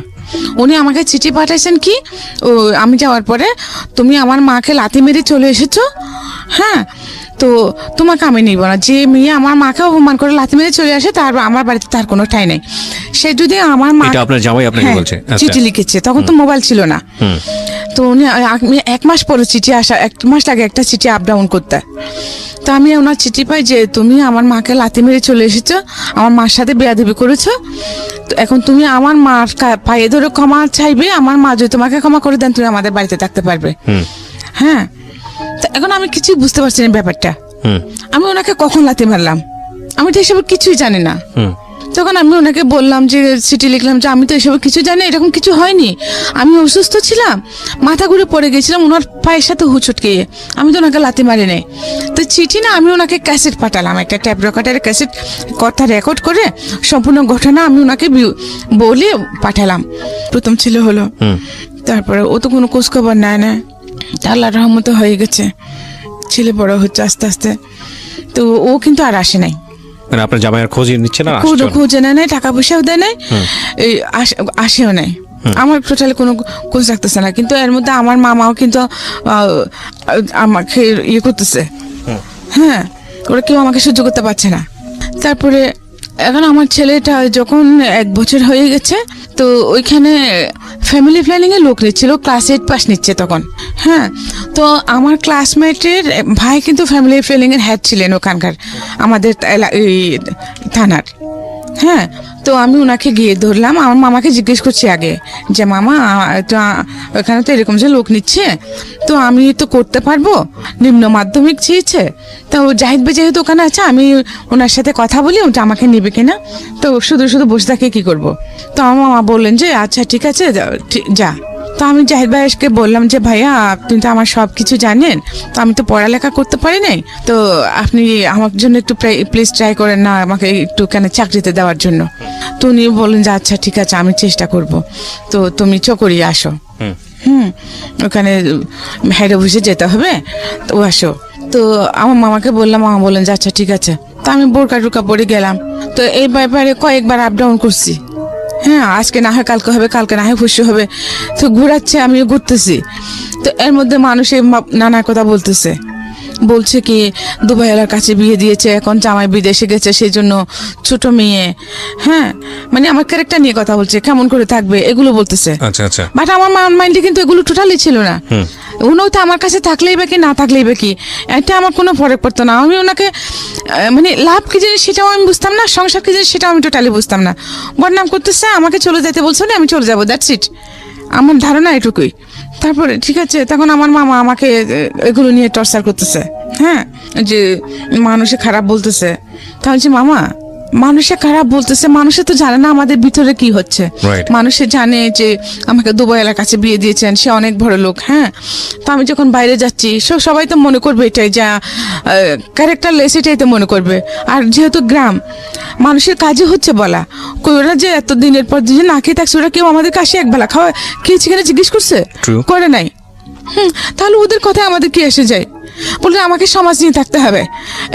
উনি আমাকে চিঠি পাঠাইছেন কি, ও আমি যাওয়ার পরে তুমি আমার মাকে লাথি মেরে চলে এসেছো, হ্যাঁ, তো তোমাকে আমি নিব না। যে মেয়ে আমার মাকে অপমান করে লাথি মেরে চলে আসে, তার আমার বাড়িতে তার কোনো ঠাঁই নেই। সে যদি আমার মা, এটা আপনার জামাই আপনাকে বলছে? চিঠি লিখেছে, তখন তো মোবাইল ছিল না। তো উনি 1 মাস পরে চিঠি আসা, 1 মাস লাগে একটা চিঠি আপ ডাউন করতে। তো আমি ওনার চিঠি পাই যে তুমি আমার মাকে লাথি মেরে চলে এসেছো, আমার মার সাথে বেয়াদবি করেছো, তো এখন তুমি আমার মার পায়ে ধরে ক্ষমা চাইবে, আমার মা যদি তোমাকে ক্ষমা করে দেন তুমি আমাদের বাড়িতে থাকতে পারবে। হ্যাঁ, তো এখন আমি কিছুই বুঝতে পারছি না ব্যাপারটা। আমি ওনাকে কখন লাথি মারলাম আমি তো এসব কিছুই জানি না। তখন আমি ওনাকে বললাম যে চিঠি লিখলাম যে আমি তো এসব কিছু জানি, এরকম কিছু হয়নি, আমি অসুস্থ ছিলাম, মাথা ঘুরে পড়ে গেছিলাম ওনার পায়ের সাথে হুচটকে, আমি তো ওনাকে লাথি মারি নাই। তো চিঠি না, আমি ওনাকে ক্যাসেট পাঠালাম, একটা ট্যাপ রেকর্ডারের ক্যাসেট, কথা রেকর্ড করে সম্পূর্ণ ঘটনা আমি ওনাকে বলে পাঠালাম। প্রথম ছেলে হলো, তারপরে ও তো কোনো খোঁজখবর নেয় না, আল্লাহর রহমতে হয়ে গেছে, ছেলে বড় হচ্ছে আস্তে আস্তে। তো ও কিন্তু আর আসে নাই, মানে আপনার জামাই আর খোঁজ নিচ্ছে না? খোঁজ নেয় নাই, টাকা পয়সাও দেয় নাই, এই আসেও নাই, আমার টোটালি কোনো খোঁজ রাখতেছে না। কিন্তু এর মধ্যে আমার মামাও কিন্তু আমাকে ইয়ে করতেছে, হ্যাঁ, ওরা কেউ আমাকে সহ্য করতে পারছে না। তারপরে এখন আমার ছেলেটা যখন 1 বছর হয়ে গেছে, তো ওইখানে ফ্যামিলি প্ল্যানিং এর লোক নিচ্ছিল, ক্লাস 8 পাস নিচ্ছে তখন। হ্যাঁ, তো আমার ক্লাসমেটের ভাই কিন্তু ফ্যামিলি প্ল্যানিং এর হেড ছিলেন ওখানকার, আমাদের থানার। হ্যাঁ, তো আমি ওনাকে গিয়ে ধরলাম, আমার মামাকে জিজ্ঞেস করছি আগে যে মামা তো ওখানে তো এরকম যে লোক নিচ্ছে, তো আমি তো করতে পারবো, নিম্ন মাধ্যমিক চেয়েছে, তো জাহিদ ভাই যেহেতু ওখানে আছে আমি ওনার সাথে কথা বলি ওটা আমাকে নেবে কিনা, তো শুধু শুধু বসে থাকে কি করব। তো আমার মামা বললেন যে আচ্ছা ঠিক আছে যা। তো আমি জাহিদ ভাইকে বললাম যে ভাইয়া আপনি তো আমার সব কিছু জানেন, তো আমি তো পড়ালেখা করতে পারি নাই, তো আপনি আমার জন্য একটু প্লিজ ট্রাই করেন না আমাকে একটু কেন চাকরিতে দেওয়ার জন্য। তো উনি বললেন যে আচ্ছা ঠিক আছে আমি চেষ্টা করব, তো তুমি চকরি আসো, ওখানে হেড অফিসে যেতে হবে, তো আসো। তো আমার মামাকে বললাম, মামা বললেন যে আচ্ছা ঠিক আছে। তো আমি বোরকা টোরকা পরে গেলাম, তো এই ব্যাপারে কয়েকবার আপ ডাউন করছি। হ্যাঁ, আজকে না হয় কালকে হবে, কালকে না হয় পরশু হবে, তো ঘোরাচ্ছে, আমিও ঘুরতেছি। তো এর মধ্যে মানুষে নানা কথা বলছে কি দুবাইওয়ালার কাছে বিয়ে দিয়েছে, এখন জামাই বিদেশে গেছে সেই জন্য ছোট মেয়ে, হ্যাঁ, মানে আমার ক্যারেক্টার নিয়ে কথা বলছে, কেমন করে থাকবে এগুলো বলতেছে। আচ্ছা আচ্ছা, বাট আমার মাইন্ডে কিন্তু এগুলো টোটালি ছিল না। উনিও তো আমার কাছে থাকলেই বা কি না থাকলেই বা কি, এটা আমার কোনো ফরক পড়তো না। আমি ওনাকে মানে লাভ কি জিনিস সেটাও আমি বুঝতাম না, সংসার কি জিনিস সেটাও আমি টোটালি বুঝতাম না। বদনাম করতেছে, আমাকে চলে যেতে বলছো না, আমি চলে যাবো, দ্যাটস ইট, আমার ধারণা এটুকুই। তারপরে ঠিক আছে, তখন আমার মামা আমাকে এগুলো নিয়ে টর্চার করতেছে, হ্যাঁ, যে মানুষে খারাপ বলতেছে। তাহলে যে মামা মানুষে খারাপ বলতেছে, মানুষে তো জানে না আমাদের ভিতরে কি হচ্ছে। মানুষে জানে যে আমাকে দুবাইওয়ালার কাছে বিয়ে দিয়েছেন, সে অনেক বড় লোক। হ্যাঁ, তো আমি যখন বাইরে যাচ্ছি সবাই তো মনে করবে এটাই, যা ক্যারেক্টার লেস এটাই তো মনে করবে। আর যেহেতু গ্রাম, মানুষের কাজে হচ্ছে বলা, ওরা যে এত দিনের পর দিন না খেয়ে থাকছে, ওরা কেউ আমাদের কাছে একবেলা খাওয়া খেয়েছি কিনা জিজ্ঞেস করছে? করে নাই। তাহলে ওদের কথায় আমাদের কি এসে যায়? বললো আমাকে সমাজ নিয়ে থাকতে হবে,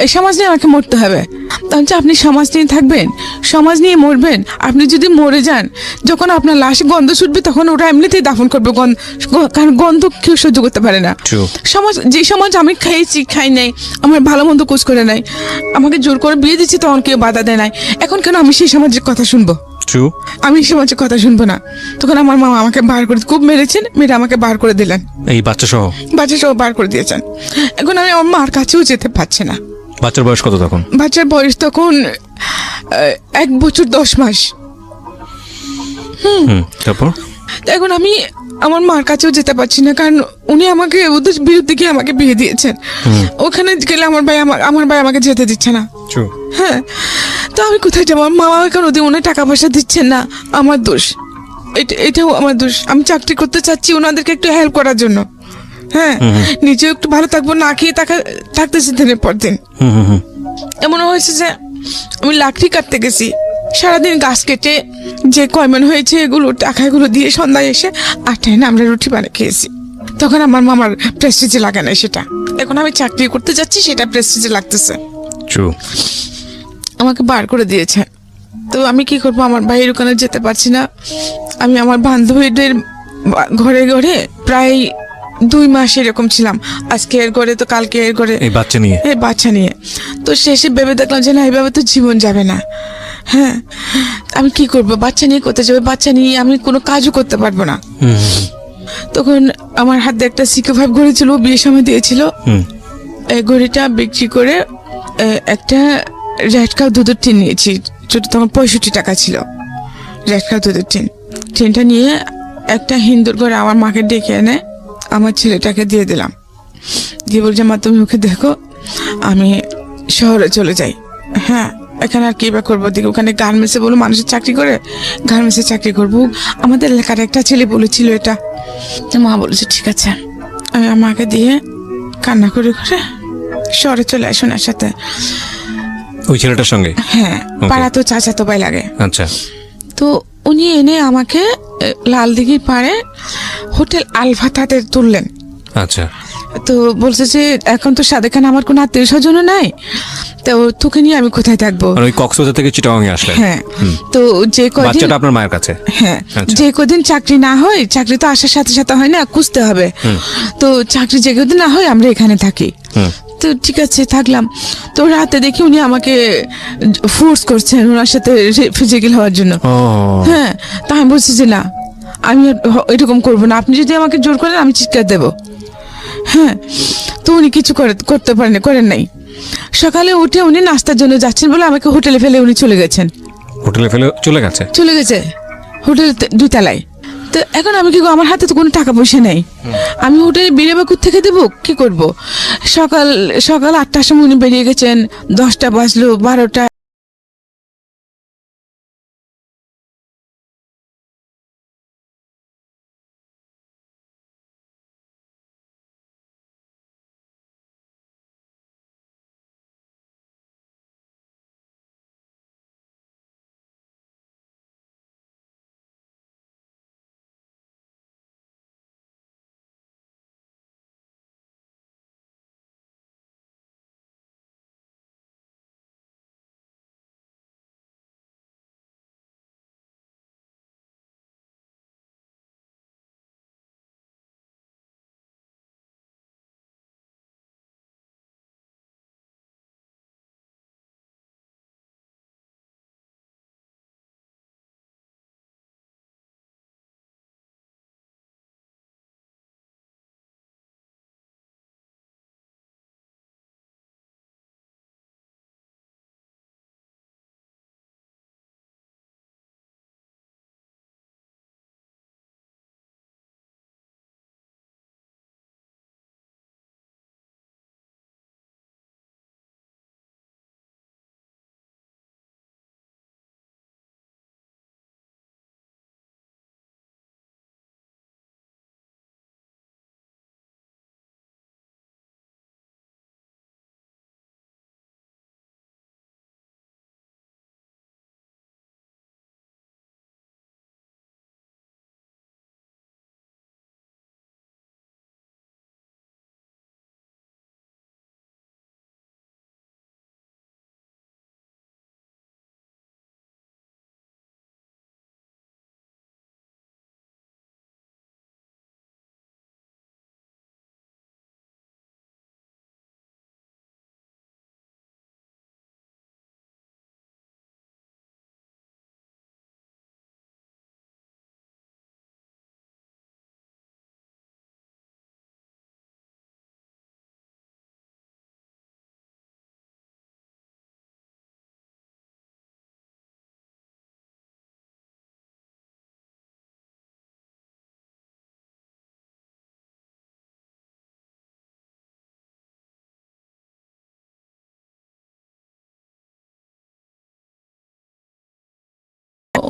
এই সমাজ নিয়ে আমাকে মরতে হবে। তাহলে আপনি সমাজ নিয়ে থাকবেন, সমাজ নিয়ে মরবেন। আপনি যদি মরে যান, যখন আপনার লাশে গন্ধ ছুটবে তখন ওরা এমনিতেই দাফন করবে, কারণ গন্ধ কেউ সহ্য করতে পারে না। সমাজ, যে সমাজ আমি খেয়েছি খাই নাই, আমার ভালো মন্দ কোচ করে নাই, আমাকে জোর করে বিয়ে দিচ্ছি তখন কেউ বাধা দেয় নাই, এখন কেন আমি সেই সমাজের কথা শুনবো? আমি সমাজের কথা শুনবো না। তখন আমার মামা আমাকে বার করে, খুব মেরেছেন, মেরে আমাকে বার করে দিলেন, এই বাচ্চা সহ বার করে দিয়েছেন। এখন আমি আমার মার কাছেও যেতে পারছি না। বাচ্চার বয়স কত তখন? বাচ্চার বয়স তখন 1 বছর 10 মাস। তারপর এখন আমি আমার মার কাছেও যেতে পারছি না, কারণ উনি আমাকে ওদের বিরুদ্ধে গিয়ে আমাকে বিয়ে দিয়েছেন। ওখানে গেলে আমার ভাই আমাকে যেতে দিচ্ছে না। হ্যাঁ, তো আমি কোথায় যাবো? মামা কারণ ওদের টাকা পয়সা দিচ্ছেন না, আমার দোষ, এটাও আমার দোষ। আমি চাকরি করতে চাচ্ছি ওনাদেরকে একটু হেল্প করার জন্য। হ্যাঁ, নিজেও একটু ভালো থাকবো, না খেয়ে থাকতেছি দিনের পর দিন। এমন হয়েছে যে আমি লাকড়ি কাটতে গেছি, সারাদিন গাছ কেটে যে কয়মন হয়েছে এগুলো টাকাগুলো দিয়ে সন্ধ্যায় এসে 8টায় না আমরা রুটি বানিয়ে খেয়েছি। তখন আমার মামার প্রেস্টিজে লাগে না সেটা, এখন আমি চাকরি করতে যাচ্ছি সেটা প্রেস্টিজে লাগতেছে। আমাকে বার করে দিয়েছে। তো আমি কি করবো? আমার ভাইয়ের ওখানে যেতে পারছি না। আমি আমার বান্ধবীদের ঘরে ঘরে প্রায় 2 মাস এরকম ছিলাম, আজকে এর ঘরে তো কালকে এর ঘরে, এই বাচ্চা নিয়ে। তো শেষে ভেবে দেখলাম যে না, এইভাবে তো জীবন যাবে না। হ্যাঁ, আমি কি করব? বাচ্চা নিয়ে কোথায় যাবে? বাচ্চা নিয়ে আমি কোনো কাজও করতে পারবো না। তখন আমার হাতে একটা সিকো 5 ঘড়ি ছিল, বিয়ের সময় দিয়েছিল। এই ঘড়িটা বিক্রি করে একটা রেড কাউ দুধের টিন নিয়েছি, ছোট তখন 65 টাকা ছিল রেড কাউ দুধের টিনটা নিয়ে একটা হিন্দুর ঘরে আমার মাকে ডেকে এনে আমার ছেলেটাকে দিয়ে দিলাম, দিয়ে বলছে মা তুমি ওকে দেখো, আমি শহরে চলে যাই। হ্যাঁ, এখানে আর কি বা করবো? দিকে ওখানে গার্মেন্টসে বলো মানুষের চাকরি করে, গার্মেন্টসে চাকরি করবো। আমাদের এলাকার একটা ছেলে বলেছিল এটা। তো মা বলেছে ঠিক আছে। আমি আমাকে দিয়ে কান্না করে করে শহরে চলে আসুন এর সাথে, ওই ছেলেটার সঙ্গে। হ্যাঁ, পাড়া তো চাচাতো ভাই লাগে। আচ্ছা। তো উনি এনে আমাকে লালদিঘির পাড়ে হোটেল আলফাতাতে তুললেন। আচ্ছা। তো বলছে যে এখন তো সাদেখানে আমার কোনো আত্মীয় স্বজনও নাই, তো তোকে নিয়ে আমি কোথায় থাকবো? ওই কক্সবাজার থেকে চিটাগাং এ আসলেন। হ্যাঁ, তো যে কদিন বাচ্চাটা আপনার মায়ের কাছে। হ্যাঁ, যে কদিন চাকরি না হয়, চাকরি তো আসার সাথে সাথে হয় না, খুঁজতে হবে। তো চাকরি যে কদিন না হয় আমরা এখানে থাকি। তো ঠিক আছে থাকলাম। তো রাতে দেখি উনি আমাকে ফোর্স করছেন ওনার সাথে ফিজিক্যাল হওয়ার জন্য। হ্যাঁ, তা আমি বলছি যে না, আমি এরকম করবো না, আপনি যদি আমাকে জোর করেন আমি চিৎকার দেবো। হ্যাঁ, তো উনি কিছু করতে করেন নাই। সকালে উঠে উনি নাস্তার জন্য যাচ্ছেন বলে আমাকে হোটেলে ফেলে উনি চলে গেছেন। চলে গেছে হোটেল 2 তলায়। তো এখন আমি কি করবো? আমার হাতে তো কোনো টাকা পয়সা নেই, আমি হোটেলে বেরিয়ে বা থেকে দেবো, কি করব? সকাল 8টার সময় উনি বেরিয়ে গেছেন, 10টা বাজলো, 12টা।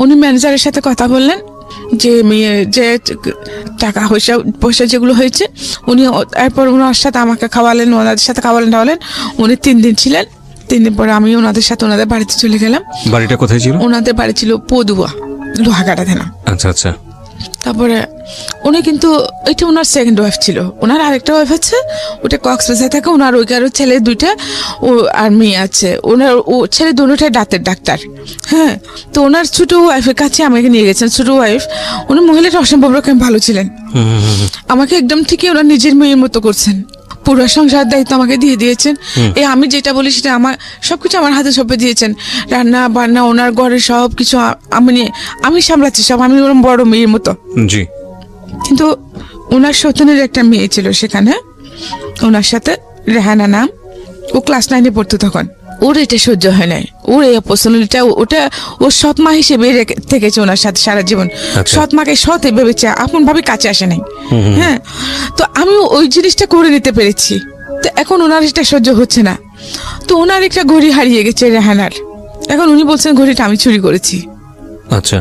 উনি ম্যানেজারের সাথে কথা বললেন যে মেয়ে যে টাকা পয়সা যেগুলো হয়েছে উনি এরপর ওনার সাথে আমাকে খাওয়ালেন, ওনাদের সাথে খাওয়ালেন। উনি 3 দিন ছিলেন। 3 দিন পরে আমি ওনাদের সাথে ওনাদের বাড়িতে চলে গেলাম। বাড়িটা কোথায় ছিল? ওনাদের বাড়ি ছিল পদুয়া, লোহাগাড়া থানা। আচ্ছা আচ্ছা। তারপরে উনি কিন্তু এটা ওনার সেকেন্ড ওয়াইফ ছিল। ওনার আরেকটা ওয়াইফ আছে, ওটা কক্সবাজার থাকে। ওনার ওইখানে ছেলে 2টা ও আর মেয়ে আছে। ওনার ছেলে দুটোটাই দাঁতের ডাক্তার। হ্যাঁ, তো ওনার ছোট ওয়াইফের কাছে আমাকে নিয়ে গেছেন। ছোট ওয়াইফ, উনি মহিলাটা অসম্ভব রকম ভালো ছিলেন। আমাকে একদম ঠিকই ওনার নিজের মেয়ের মতো করছেন। পুরো সংসার দায়িত্ব আমাকে দিয়ে দিয়েছেন। আমি যেটা বলি সেটা আমার সবকিছু আমার হাতে সঁপে দিয়েছেন। রান্না বান্না, ওনার ঘরের সব কিছু আমি সামলাচ্ছি সব। আমি ওরকম বড় মেয়ের মতো। জি। কিন্তু ওনার সন্তানের একটা মেয়ে ছিল সেখানে, ওনার সাথে রেহানা নাম। ও ক্লাস 9-এ পড়তো তখন। ওর এটা সহ্য হয় নাই। ওর এই অপরচুনিটিটা ওটা ওর সৎ মা হিসেবে থেকেছে ওনার সাথে সারা জীবন। সৎ মাকে সৎ ভেবেছে, আপন ভাবে কাছে আসে নাই। হ্যাঁ, তো আমি ওই জিনিসটা করে নিতে পেরেছি। তো এখন ওনার এটা সহ্য হচ্ছে না। তো ওনার একটা ঘড়ি হারিয়ে গেছে রেহানার। এখন উনি বলছেন ঘড়িটা আমি চুরি করেছি। আচ্ছা।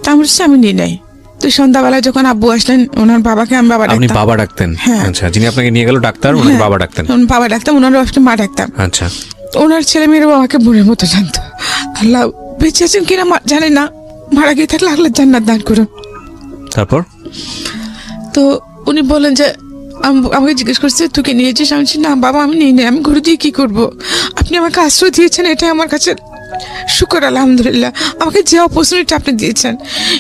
তা আমি বলছি আমি নিই নাই। তো সন্ধ্যাবেলায় যখন আব্বু আসলেন, ওনার বাবাকে আমি বাবা ডাকতাম। আপনি বাবা ডাকতেন? হ্যাঁ। আচ্ছা, যিনি আপনাকে নিয়ে গেল ডাক্তার, ওনাকে বাবা ডাকতেন? বাবা ডাকতাম, ওনার ওয়াইফকে মা ডাকতাম। আচ্ছা। ওনার ছেলে মেয়েরাও আমাকে বোনের মতো জানতো। আল্লাহ বেঁচে আছেন কিনা জানে না, মারা গিয়ে থাকলে আল্লাহ জান্নাত দান করুন। তারপর তো উনি বলেন যে আমাকে জিজ্ঞেস করছে তুই কে নিয়েছিস? আমি বলছি না বাবা আমি নিই নাই, আমি ঘুরে দিয়ে কি করব? আপনি আমাকে আশ্রয় দিয়েছেন, এটা আমার কাছে শুকর আলহামদুলিল্লাহ। আমাকে যে অপরচুনিটি আপনি দিয়েছেন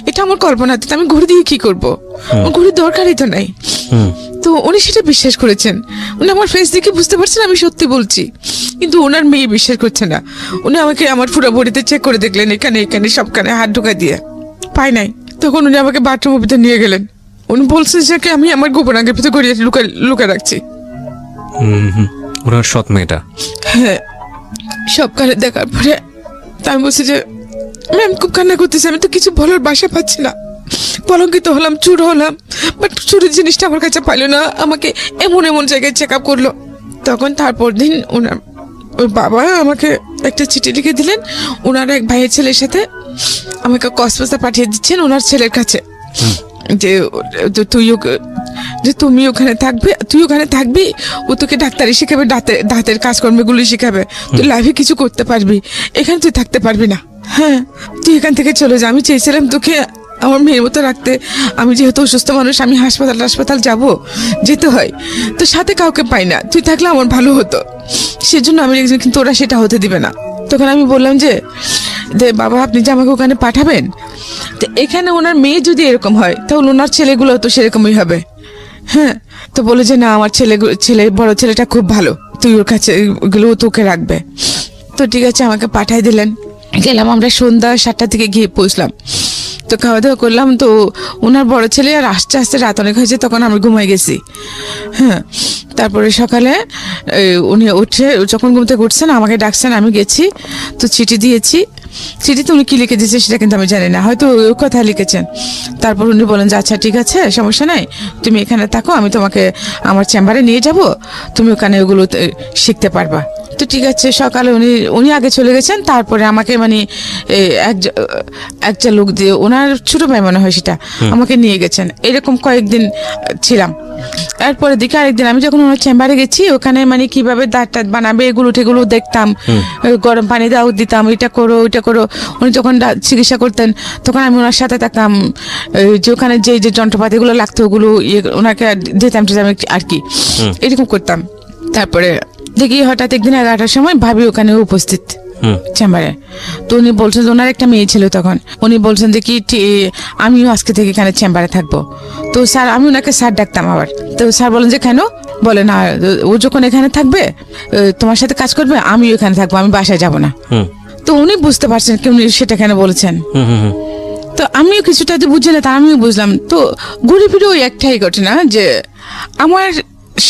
এটা আমার কল্পনাতে, আমি ঘুরে দিয়ে কি করবো? ঘুরে দরকারই তো নাই। তো উনি সেটা বিশ্বাস করেছেন। উনি আমার ফেস দেখে বুঝতে পারছেন আমি সত্যি বলছি, কিন্তু ওনার মেয়ে বিশ্বাস করছে না। উনি আমাকে আমার পুরো বডিতে চেক করে দেখলেন, এখানে এখানে সবখানে হাত ঢোকা দিয়ে পাই নাই। তখন উনি আমাকে বাথরুমের ভিতরে নিয়ে গেলেন। উনি বলছেন যে আমি আমার গোপনাঙ্গের ভিতরে গড়িয়ে লুকা রাখছি। ওনার সৎ মেয়েটা? হ্যাঁ। সবখানে দেখার পরে তাই বলছি যে আমি খুব কান্না করতেছি, আমি তো কিছু বলার বাসা পাচ্ছি না। কলঙ্কিত হলাম, চুর হলাম, বাট চুরের জিনিসটা আমার কাছে পাইলো না। আমাকে এমন এমন জায়গায় চেক আপ করলো। তখন তারপর দিন ওর বাবা আমাকে একটা চিঠি লিখে দিলেন। ওনার এক ভাইয়ের ছেলের সাথে আমাকে কক্সবাজার পাঠিয়ে দিচ্ছেন ওনার ছেলের কাছে, যে তুমি ওখানে থাকবে, তুই ওখানে থাকবি, ও তোকে ডাক্তারি শিখাবে, দাঁতের কাজকর্মগুলো শিখাবে, তুই লাইফে কিছু করতে পারবি, এখানে তুই থাকতে পারবি না। হ্যাঁ, তুই এখান থেকে চলে যা। আমি চেয়েছিলাম তোকে আমার মেয়ের মতো রাখতে। আমি যেহেতু অসুস্থ মানুষ, আমি হাসপাতাল যাব, যেতে হয়, তো সাথে কাউকে পাই না। তুই থাকলে আমার ভালো হতো, সেজন্য আমি রেখেছি, কিন্তু ওরা সেটা হতে দিবে না। তখন আমি বললাম যে বাবা আপনি যে আমাকে ওখানে পাঠাবেন, তো এখানে ওনার মেয়ে যদি এরকম হয় তাহলে ওনার ছেলেগুলো তো সেরকমই হবে। হ্যাঁ, তো বলে যে না আমার ছেলে বড় ছেলেটা খুব ভালো, তুই ওর কাছে ওগুলো তোকে রাখবে। তো ঠিক আছে, আমাকে পাঠাই দিলেন। গেলাম, আমরা সন্ধ্যা 7টার দিকে গিয়ে পৌঁছলাম। তো খাওয়া দাওয়া করলাম। তো ওনার বড় ছেলে আর আস্তে আস্তে রাত অনেক হয়েছে, তখন আমি ঘুমাই গেছি। হ্যাঁ, তারপরে সকালে উনি উঠে যখন ঘুম থেকে উঠছেন আমাকে ডাকছেন, আমি গেছি। তো চিঠি দিয়েছি। চিঠিতে উনি কি লিখে দিয়েছে সেটা কিন্তু আমি জানি না, হয়তো ওই কথা লিখেছেন। তারপর উনি বলেন যে আচ্ছা ঠিক আছে, সমস্যা নাই, তুমি এখানে থাকো, আমি তোমাকে আমার চেম্বারে নিয়ে যাব, তুমি ওখানে ওগুলো শিখতে পারবা। তো ঠিক আছে, সকালে উনি আগে চলে গেছেন। তারপরে আমাকে মানে একটা লোক দিয়ে, ওনার ছোট ভাই মনে হয় সেটা, আমাকে নিয়ে গেছেন। এরকম কয়েকদিন ছিলাম। এরপরে দিকে আরেকদিন আমি যখন ওনার চেম্বারে গেছি, ওখানে মানে কিভাবে দাঁত বানাবে এগুলো দেখতাম, গরম পানি দাও দিতাম, এটা করো ওইটা করো। উনি যখন চিকিৎসা করতেন তখন আমি ওনার সাথে থাকতাম, যে ওখানে যে যন্ত্রপাতিগুলো লাগতো ওগুলো ওনাকে দিতাম আর কি, এরকম করতাম। তারপরে দেখি হঠাৎ একদিন 11টার সময় ভাবি ওখানে উপস্থিত চেম্বারে। তো উনি বলছেন ওনার একটা মেয়ে ছিল তখন। উনি বলছেন যে কি আমিও আজকে থেকে এখানে চেম্বারে থাকবো। তো স্যার, আমি ওনাকে স্যার ডাকতাম আবার। তো স্যার বলেন যে কেন? বলে না, ও যখন এখানে থাকবে তোমার সাথে কাজ করবে, আমিও এখানে থাকবো, আমি বাসায় যাব না। তো উনি বুঝতে পারছেন কি উনি সেটা কেন বলেছেন। তো আমিও কিছুটা বুঝি না, তা আমিও বুঝলাম। তো ঘুরে ফিরে ওই একটাই ঘটনা যে আমার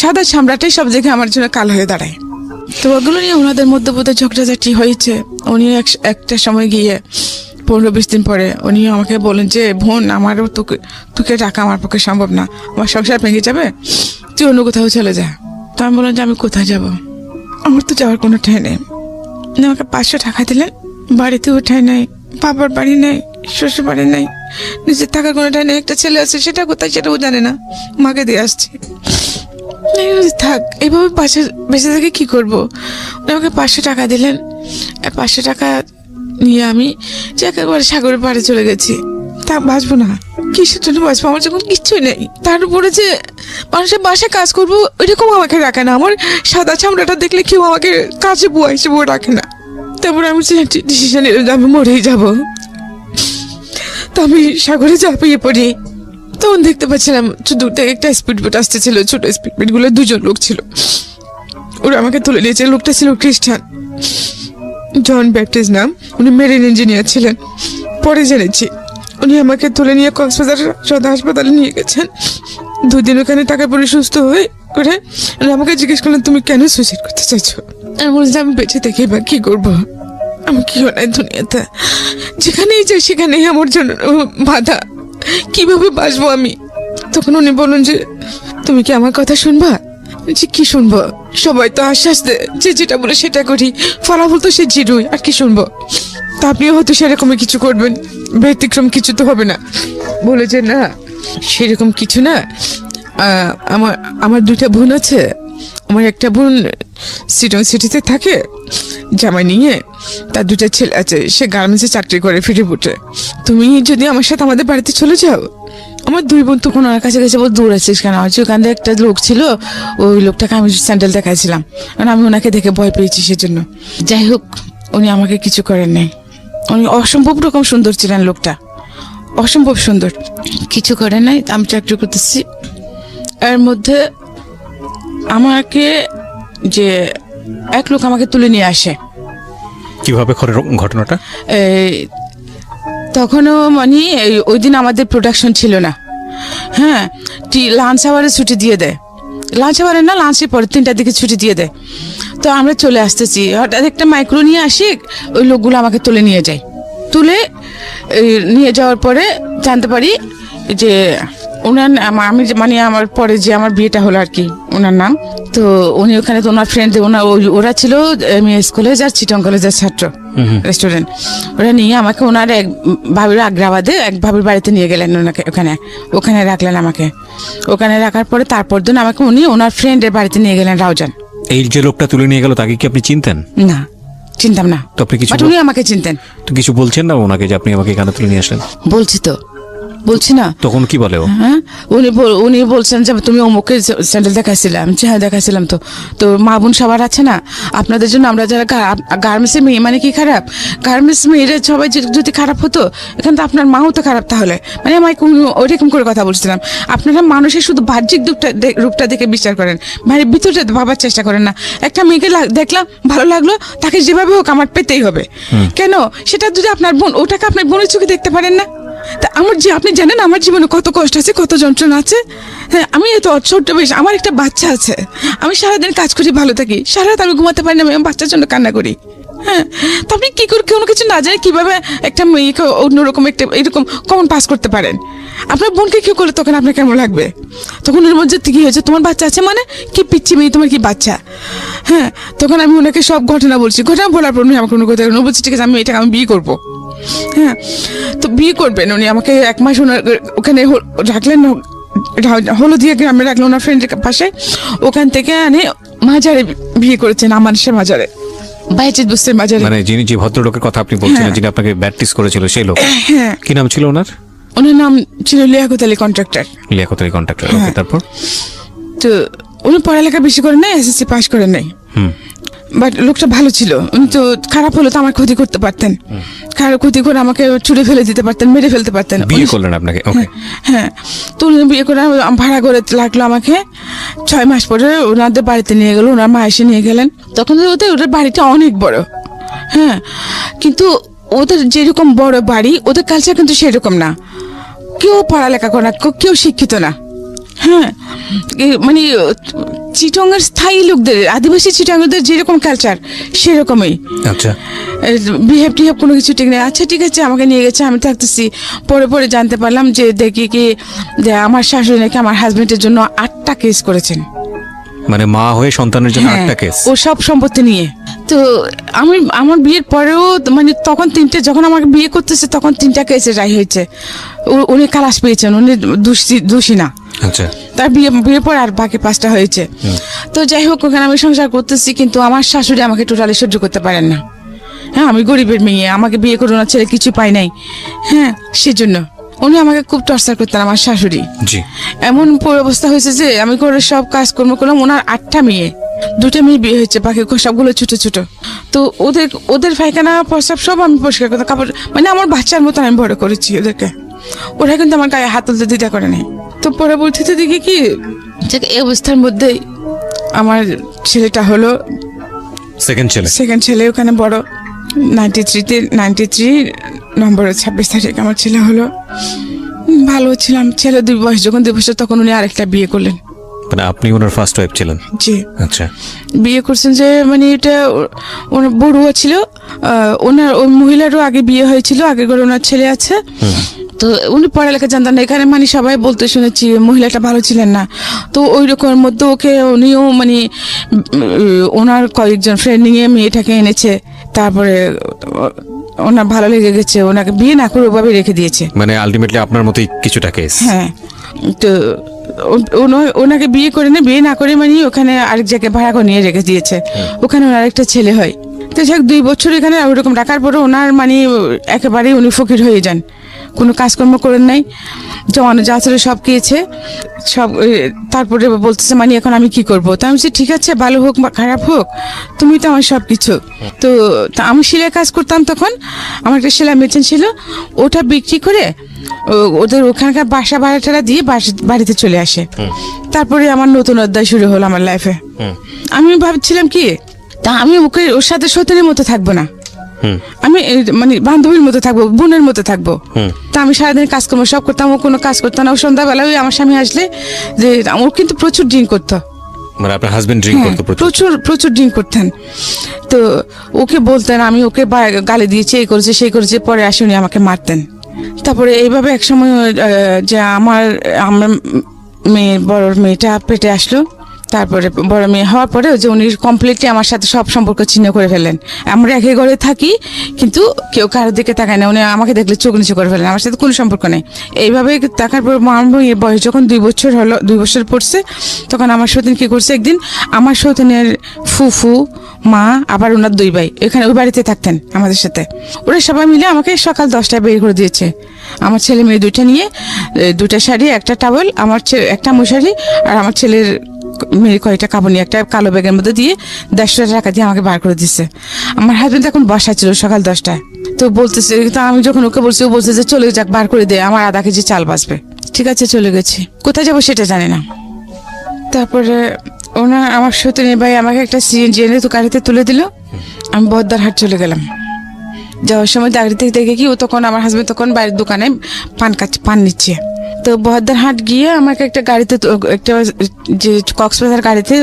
সাদা চামড়াটাই সব জায়গায় আমার জন্য কালো হয়ে দাঁড়ায়। তো ওগুলো নিয়ে ওনাদের মধ্যে বোধহয় ঝগড়াঝাটি হয়েছে। উনি একটা সময় গিয়ে 15-20 দিন পরে উনি আমাকে বলেন যে বোন, আমারও তোকে রাখা আমার পক্ষে সম্ভব না, আমার সংসার ভেঙে যাবে, তুই অন্য কোথাও চলে যা। তো আমি বললাম যে আমি কোথায় যাব, আমার তো যাওয়ার কোনো ঠাঁই নেই। উনি আমাকে 500 টাকা দিলেন, বাড়িতে উঠায় নেই, বাবার বাড়ি নেই, শ্বশুর বাড়ি নাই, নিজের থাকার কোনো টাইম নেই। একটা ছেলে আছে, সেটা কোথায় সেটাও জানে না, মাকে দিয়ে আসছে। থাক, এইভাবে বেঁচে থেকে কি করবো? উনি আমাকে 500 টাকা দিলেন। 500 টাকা নিয়ে আমি যে একেবারে সাগরের পাড়ে চলে গেছি। তা বাঁচবো না, কিসের জন্য বাঁচবো? আমার যখন কিচ্ছুই নেই, তার উপরে যে মানুষের বাসায় কাজ করবো ওইরকম আমাকে রাখে না। আমার সাদা চামড়াটা দেখলে কেউ আমাকে কাজে বুয়া হিসেবে রাখে না। তারপরে আমি ডিসিশন নিলাম যে আমি মরেই যাবো। তো আমি সাগরে ঝাঁপিয়ে পড়ি। তখন দেখতে পাচ্ছিলাম দূর থেকে একটা স্পিড বোট আসতেছিল, ছোট স্পিড বোট গুলো 2 জন লোক ছিল। ওরা আমাকে তুলে নিয়েছে। লোকটা ছিল খ্রিস্টান, জন ব্যাপটিস্ট নাম। উনি মেরিন ইঞ্জিনিয়ার ছিলেন, পরে জেনেছি। উনি আমাকে তুলে নিয়ে কক্সবাজার সদর হাসপাতালে নিয়ে গেছেন। 2 দিন ওখানে টাকা পরে সুস্থ হয়ে করে উনি আমাকে জিজ্ঞেস করলেন, তুমি কেন সুইসাইড করতে চাইছো? আমি বলছি, আমি বেঁচে থেকে বা কি করবো? আমি কি হয় দুনিয়াতে, যেখানেই যাই সেখানেই আমার জন্য বাধা, কিভাবে বাঁচবো আমি? তখন উনি বলুন যে, তুমি কি আমার কথা শুনবা? যে কি শুনবো? সবাই তো আশ্বাস দেয় যে যেটা বলে সেটা করি, ফলাফল তো সে জিরোই, আর কি শুনবো? তা আপনিও হয়তো সেরকমই কিছু করবেন, ব্যতিক্রম কিছু তো হবে না। বলে যে না, সেরকম কিছু না। আমার 2টা বোন আছে। আমার একটা বোন সিটং সিটিতে থাকে জামাই নিয়ে, তার 2টা ছেলে আছে, সে গার্মেন্টসে চাকরি করে ফিরিপুটে। তুমি যদি আমার সাথে আমাদের বাড়িতে চলে যাও। আমার 2 বোন তখন ওনার কাছে গেছে, বল দূর আছিস কেন? আছে ওখান থেকে একটা লোক ছিল, ওই লোকটাকে আমি স্যান্ডেল দেখাইছিলাম, কারণ আমি ওনাকে দেখে ভয় পেয়েছি সেজন্য। যাই হোক, উনি আমাকে কিছু করেন নাই। উনি অসম্ভব রকম সুন্দর ছিলেন, লোকটা অসম্ভব সুন্দর, কিছু করেন নাই। আমি চাকরি করতেছি, এর মধ্যে আমাকে যে এক লোক আমাকে তুলে নিয়ে আসে। কিভাবে ঘটনাটা? তখনও মানে ওই দিন আমাদের প্রোডাকশন ছিল না। হ্যাঁ, লাঞ্চ আওয়ারে ছুটি দিয়ে দেয়। লাঞ্চ আওয়ারে না, লাঞ্চের পরে 3টার দিকে ছুটি দিয়ে দেয়। তো আমরা চলে আসতেছি, হঠাৎ একটা মাইক্রো নিয়ে আসি, ওই লোকগুলো আমাকে তুলে নিয়ে যায়। তুলে নিয়ে যাওয়ার পরে জানতে পারি যে ওনার আমি মানে আমার পরে যে আমার বিয়েটা হলো আর কি, ওনার নাম। তো উনি ওখানে তো ওনার ফ্রেন্ড, ওরা ছিল স্কুলে যার চিটং কলেজের ছাত্র, রেস্টুরেন্ট। ওরা নিয়ে আমাকে ওনার এক ভাবির আগ্রাবাদে এক ভাবির বাড়িতে নিয়ে গেলেন। ওনাকে ওখানে রাখলেন আমাকে। ওখানে রাখার পরে তারপর দিন আমাকে উনি ওনার ফ্রেন্ডের বাড়িতে নিয়ে গেলেন, রাউজান। এই যে লোকটা তুলে নিয়ে গেল, তাকে কি আপনি চিনতেন? না, চিনতাম না। তো আপনি কিছু উনি আমাকে চিনতেন। তো কিছু বলছেন না ওনাকে যে আপনি আমাকে এখানে তুলে নিয়ে আসলেন? বলছি না। তখন কি বলে ও? হ্যাঁ, উনি বলছেন যে তুমি অমুকে স্যান্ডেল দেখাইছিলাম। হ্যাঁ, দেখাইছিলাম। তো মা বোন সবার আছে না, আপনাদের জন্য আমরা যারা গার্মেন্টসের মেয়ে, মানে কি খারাপ? গার্মেন্টস মেয়েরা সবাই যদি খারাপ হতো, এখানে তো আপনার মাও তো খারাপ তাহলে। মানে আমায় ওইরকম করে কথা বলছিলাম। আপনারা মানুষের শুধু বাহ্যিক রূপটা দেখে বিচার করেন, মানে ভিতরটা ভাবার চেষ্টা করেন না। একটা মেয়েকে দেখলাম, ভালো লাগলো, তাকে যেভাবে হোক আমার পেতেই হবে। কেন? সেটা যদি আপনার বোন, ওটাকে আপনার বোনের চোখে দেখতে পারেন না? তা আমার যে, আপনি জানেন আমার জীবনে কত কষ্ট আছে, কত যন্ত্রণা আছে। হ্যাঁ, আমি এত ছোট্ট বয়স, আমার একটা বাচ্চা আছে। আমি সারাদিন কাজ করি, ভালো থাকি, সারা রাত আমি ঘুমাতে পারি না, আমি বাচ্চার জন্য কান্না করি। হ্যাঁ, তো আপনি কি করে কোনো কিছু না জানে কিভাবে একটা মেয়েকে অন্যরকম একটা এরকম কমন পাস করতে পারেন? আপনার বোনকে কেউ করলে তখন আপনার কেমন লাগবে? তখন ওর মধ্যে কি হয়েছে, তোমার বাচ্চা আছে মানে কি পিচ্ছি মেয়ে, তোমার কি বাচ্চা? হ্যাঁ, তখন আমি ওনাকে সব ঘটনা বলছি। ঘটনা বলার পর উনি আমাকে কোনো কথা বলছি, ঠিক আছে আমি এটাকে আমি বিয়ে করবো। হ্যাঁ, তো বিয়ে করবেন উনি আমাকে 1 মাস ওখানে রাখলেন, হলদিয়া গ্রামে রাখলেন ওনার ফ্রেন্ডের পাশে। ওখান থেকে আনে মাজারে বিয়ে করেছেন, আমার সে মাজারে, বাইজিৎ বুস্তের মাজারে। মানে যিনি যে ভদ্রলোকের কথা আপনি বলছিলেন, যিনি আপনাকে ব্যাপটিস্ট করেছিল, সেই লোক? হ্যাঁ। কি নাম ছিল ওনার? ওনার নাম ছিল লিয়াকত আলী কন্ট্রাক্টর। লিয়াকত আলী কন্ট্রাক্টর। ওকে, তারপর? তো উনি পড়ালেখা বেশি করেন নাই, এসএসসি পাস করেন নাই। বাট লোকটা ভালো ছিল। উনি তো খারাপ হলো তো আমার ক্ষতি করতে পারতেন, খারাপ ক্ষতি করে আমাকে ছুড়ে ফেলে দিতে পারতেন, মেরে ফেলতে পারতেন। বিয়ে করলেন আপনাকে? ওকে, হ্যাঁ। তো উনি বিয়ে করে ভাড়া করে লাগলো আমাকে। 6 মাস পরে ওনাদের বাড়িতে নিয়ে গেল, ওনার মা এসে নিয়ে গেলেন। তখন ওদের বাড়িটা অনেক বড়। হ্যাঁ, কিন্তু ওদের যেরকম বড় বাড়ি, ওদের কালচার কিন্তু সেরকম না। কেউ পড়ালেখা করে না, কেউ শিক্ষিত না। হ্যাঁ, মানে চিটংয়ের স্থায়ী লোকদের, আদিবাসী চিটংদের যেরকম কালচার সেরকমই। আচ্ছা, বিহেভ টিহেভ কোনো কিছু ঠিক নেই। আচ্ছা ঠিক আছে, আমাকে নিয়ে গেছে, আমি থাকতেছি। পরে জানতে পারলাম যে দেখি কি যে আমার শাশুড়ি নাকি আমার হাজবেন্ডের জন্য 8টা কেস করেছেন। মানে মা হয়ে সন্তানের জন্য 8টা কেস? ও সব সম্পত্তি নিয়ে। তো আমার বিয়ের পরেও মানে তখন যখন আমাকে বিয়ে করতেছে তখন 3টা কেসে রায় হয়েছে। উনি খালাস পেয়েছেন, উনি দোষী না। আচ্ছা, তার বিয়ের পর আর বাকি 5টা হয়েছে। তো যাই হোক, ওখানে আমি সংসার করতেছি, কিন্তু আমার শাশুড়ি আমাকে টোটালি সহ্য করতে পারেন না। হ্যাঁ, আমি গরিবের মেয়ে, আমাকে বিয়ে করে ওনার ছেলে কিছু পাই নাই। হ্যাঁ, সেজন্য উনি আমাকে খুব টর্চার করতেন, আমার শাশুড়ি। এমন অবস্থা হয়েছে যে আমি করে সব কাজকর্ম করলাম। ওনার 8টা মেয়ে, 2টা মেয়ে বিয়ে হয়েছে, বাকি সবগুলো ছোট ছোট। তো ওদের পায়খানা প্রস্রাব সব আমি পরিষ্কার করতাম, কাপড় মানে আমার বাচ্চার মতন আমি বড় করেছি ওদেরকে। ওরা কিন্তু আমার গায়ে হাত তুলতে দ্বিধা করে নাই। তো পরবর্তীতে দেখি কি, এই অবস্থার মধ্যেই আমার ছেলেটা হলো সেকেন্ড ছেলে, ওখানে বড় 93 নম্বরে 26 তারিখ আমার ছেলে হলো। ভালো ছিলাম। ছেলে 2 বয়স, যখন 2 বছর তখন উনি আরেকটা বিয়ে করলেন। মানে আপনি ওনার ফার্স্ট ওয়াইফ ছিলেন? জি। আচ্ছা, বিয়ে করছেন যে মানে এটা ওনার বড়ুয়া ছিল। ওনার ওই মহিলারও আগে বিয়ে হয়েছিল, আগে করে ওনার ছেলে আছে। তো উনি পড়ালেখা জানতেন না। এখানে মানে সবাই বলতে শুনেছি মহিলাটা ভালো ছিলেন না। তো ওই রকমের মধ্যে উনিও মানে ওনার কয়েকজন ফ্রেন্ড নিয়ে মেয়েটাকে এনেছে। তারপরে ওনার ভালো লেগে গেছে, ওনাকে বিয়ে না করে ওভাবে রেখে দিয়েছে। মানে আলটিমেটলি আপনার মতোই কিছুটা কেস। হ্যাঁ, তো ওনাকে বিয়ে না করে মানে ওখানে আরেক জায়গায় ভাড়া করে নিয়ে রেখে দিয়েছে। ওখানে ওনার একটা ছেলে হয়। তো যাক 2 বছর এখানে ওরকম রাখার পরে ওনার মানে একেবারেই উনি ফকির হয়ে যান। কোনো কাজকর্ম করেন নাই, জমানো যা ছিল সব খেয়েছে সব। তারপরে বলতেছে মানে এখন আমি কি করবো? তো আমি বলছি ঠিক আছে, ভালো হোক বা খারাপ হোক, তুমি তো আমার সব কিছু। তো আমি সেলাই কাজ করতাম, তখন আমার একটা সেলাই মেশিন ছিল, ওটা বিক্রি করে ওদের ওখানকার বাসা ভাড়াটা দিয়ে বাড়িতে চলে আসে। তারপরে আমার নতুন অধ্যায় শুরু হলো আমার লাইফে। আমি ভাবছিলাম কি, তা আমি ওর সাথে সতীনের মতো থাকবো না, আমি মানে বান্ধবীর মতো থাকবো, বোনের মতো থাকবো। তা আমি সারাদিন কাজকর্ম সব করতাম, ও কোনো কাজ করতাম না। ও সন্ধ্যাবেলা ওই আমার স্বামী আসলে যে ও কিন্তু প্রচুর ড্রিঙ্ক করতো। মানে আপনার হাজবেন্ড ড্রিঙ্ক করতো? প্রচুর ড্রিঙ্ক করতেন। তো ওকে বলতেন, আমি ওকে গালি দিয়েছি, এই করেছে সেই করেছে, পরে আসে উনি আমাকে মারতেন। তারপরে এইভাবে এক সময় যে আমার বড় মেয়েটা পেটে আসলো। তারপরে বড় মেয়ে হওয়ার পরে যে উনি কমপ্লিটলি আমার সাথে সব সম্পর্ক ছিন্ন করে ফেলেন। আমরা একই ঘরে থাকি, কিন্তু কেউ কারোর দিকে তাকায় না। উনি আমাকে দেখলে চোখ নিচু করে ফেলেন, আমার সাথে কোনো সম্পর্ক নেই। এইভাবে থাকার পর আমার মেয়ের বয়স যখন 2 বছর হলো, 2 বছর পড়ছে, তখন আমার সতীন কি করছে, একদিন আমার সতীনের ফুফু, মা, আবার ওনার 2 ভাই এখানে ওই বাড়িতে থাকতেন আমাদের সাথে। ওরা সবাই মিলে আমাকে সকাল 10টায় বের করে দিয়েছে। আমার ছেলে মেয়ে 2টা নিয়ে, 2টা শাড়ি, একটা টাওয়েল, আমার একটা মশারি, আর আমার ছেলের মেয়ে কয়েকটা কাপড় নিয়ে একটা কালো ব্যাগের মধ্যে দিয়ে 150 টাকা দিয়ে আমাকে বার করে দিচ্ছে। আমার হাজবেন্ড এখন বাসা ছিল সকাল 10টায়। তো বলতেছে, তো আমি যখন ওকে বলছি, ও বলছে যে চলে যাক, বার করে দে, আমার আধা কেজি চাল বাঁচবে। ঠিক আছে, চলে গেছি। কোথায় যাবো সেটা জানি না। তারপরে আমার সতীনের ভাই আমাকে একটা সিএনজি এনে তো গাড়িতে তুলে দিল। আমি বহদ্দার হাট চলে গেলাম। যাওয়ার সময় গাড়ি থেকে দেখে কি, ও তখন আমার হাজবেন্ড তখন বাইরের দোকানে পান নিচ্ছে। তো বহদ্দার হাট গিয়ে আমাকে একটা গাড়িতে, একটা যে কক্সবাজার গাড়িতে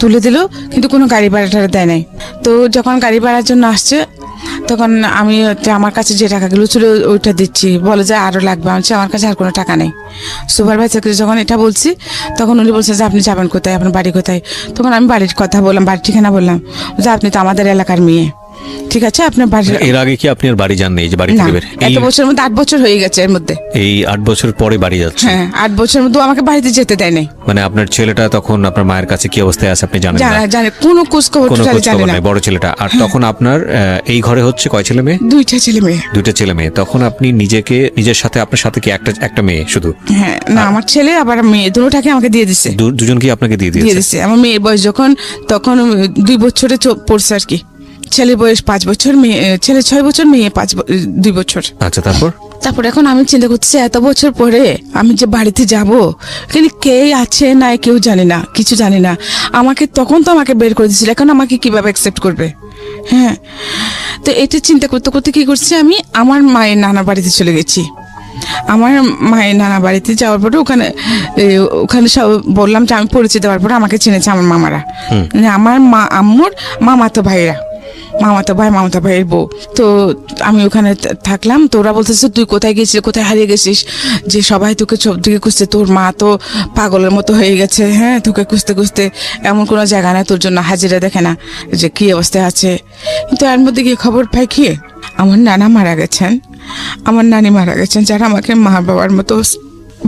তুলে দিল, কিন্তু কোনো গাড়ি ভাড়াটা দেয় নাই। তো যখন গাড়ি ভাড়ার জন্য আসছে, তখন আমি আমার কাছে যে টাকাগুলো ছিল ওইটা দিচ্ছি, বলে যে আরও লাগবে। আমি আমার কাছে আর কোনো টাকা নেই। সুপারভাইজারকে যখন এটা বলছি, তখন উনি বলছে যে আপনি যাবেন কোথায়, আপনার বাড়ি কোথায়? তখন আমি বাড়ির কথা বললাম, বাড়ির ঠিকানা বললাম, যে আপনি তো আমাদের এলাকার মেয়ে, ঠিক আছে আপনার বাড়ি। এর আগে কি আপনি আর বাড়ি যাননি? এই যে বাড়ি থেকে বের, এত বছরের মধ্যে 8 বছর হয়ে গেছে, এর মধ্যে এই 8 বছর পরে বাড়ি যাচ্ছে? হ্যাঁ, 8 বছরের মধ্যে আমাকে বাড়িতে যেতে দেয় নাই। মানে আপনার ছেলেটা তখন আপনার মায়ের কাছে কি অবস্থায় আছে আপনি জানেন না? জানে কোনো খোঁজ খবর জানে না, বড় ছেলেটা। আর তখন আপনার এই ঘরে হচ্ছে কয় ছেলে মেয়ে? 2টা ছেলে মেয়ে। 2টা ছেলে মেয়ে। তখন আপনি নিজের সাথে, আপনার সাথে কি একটা মেয়ে শুধু? হ্যাঁ, না, আমার ছেলে আবার মেয়ে দুটোটাকে আমাকে দিয়ে দিছে। দুজনকে আপনাকে দিয়ে দিয়েছে? আমার মেয়ের বয়স তখন 2 বছরে পড়ছে আর কি। ছেলের বয়স 5 বছর, ছেলে 6 বছর, মেয়ে 2 বছর। আচ্ছা, তারপর এখন আমি চিন্তা করতেছি, এত বছর পরে আমি যে বাড়িতে যাব, কিন্তু কে আছে না কেউ জানি না, কিছু জানি না। তখন তো আমাকে বের করে দিয়েছিল, এখন আমাকে কিভাবে অ্যাকসেপ্ট করবে? হ্যাঁ, তো এটা চিন্তা করতে করতে কি করছি, আমি আমার মায়ের নানার বাড়িতে চলে গেছি। আমার মায়ের নানা বাড়িতে যাওয়ার পরে ওখানে সব বললাম যে আমি পরিচয় দেওয়ার পরে আমাকে চিনেছে আমার মামারা, আমার আম্মুর মামাতো ভাইরা। মামাতো ভাইয়ের বউ। তো আমি ওখানে থাকলাম। তো ওরা বলতেছে তুই কোথায় গেছিস, কোথায় হারিয়ে গেছিস, যে সবাই তোকে সব দিকে খুঁজতে, তোর মা তো পাগলের মতো হয়ে গেছে, হ্যাঁ তোকে খুঁজতে খুঁজতে এমন কোনো জায়গা না তোর জন্য হাজিরা দেখে না যে কি অবস্থায় আছে। কিন্তু এর মধ্যে গিয়ে খবর পাই কি আমার নানা মারা গেছেন, আমার নানি মারা গেছেন, যারা আমাকে মা বাবার মতো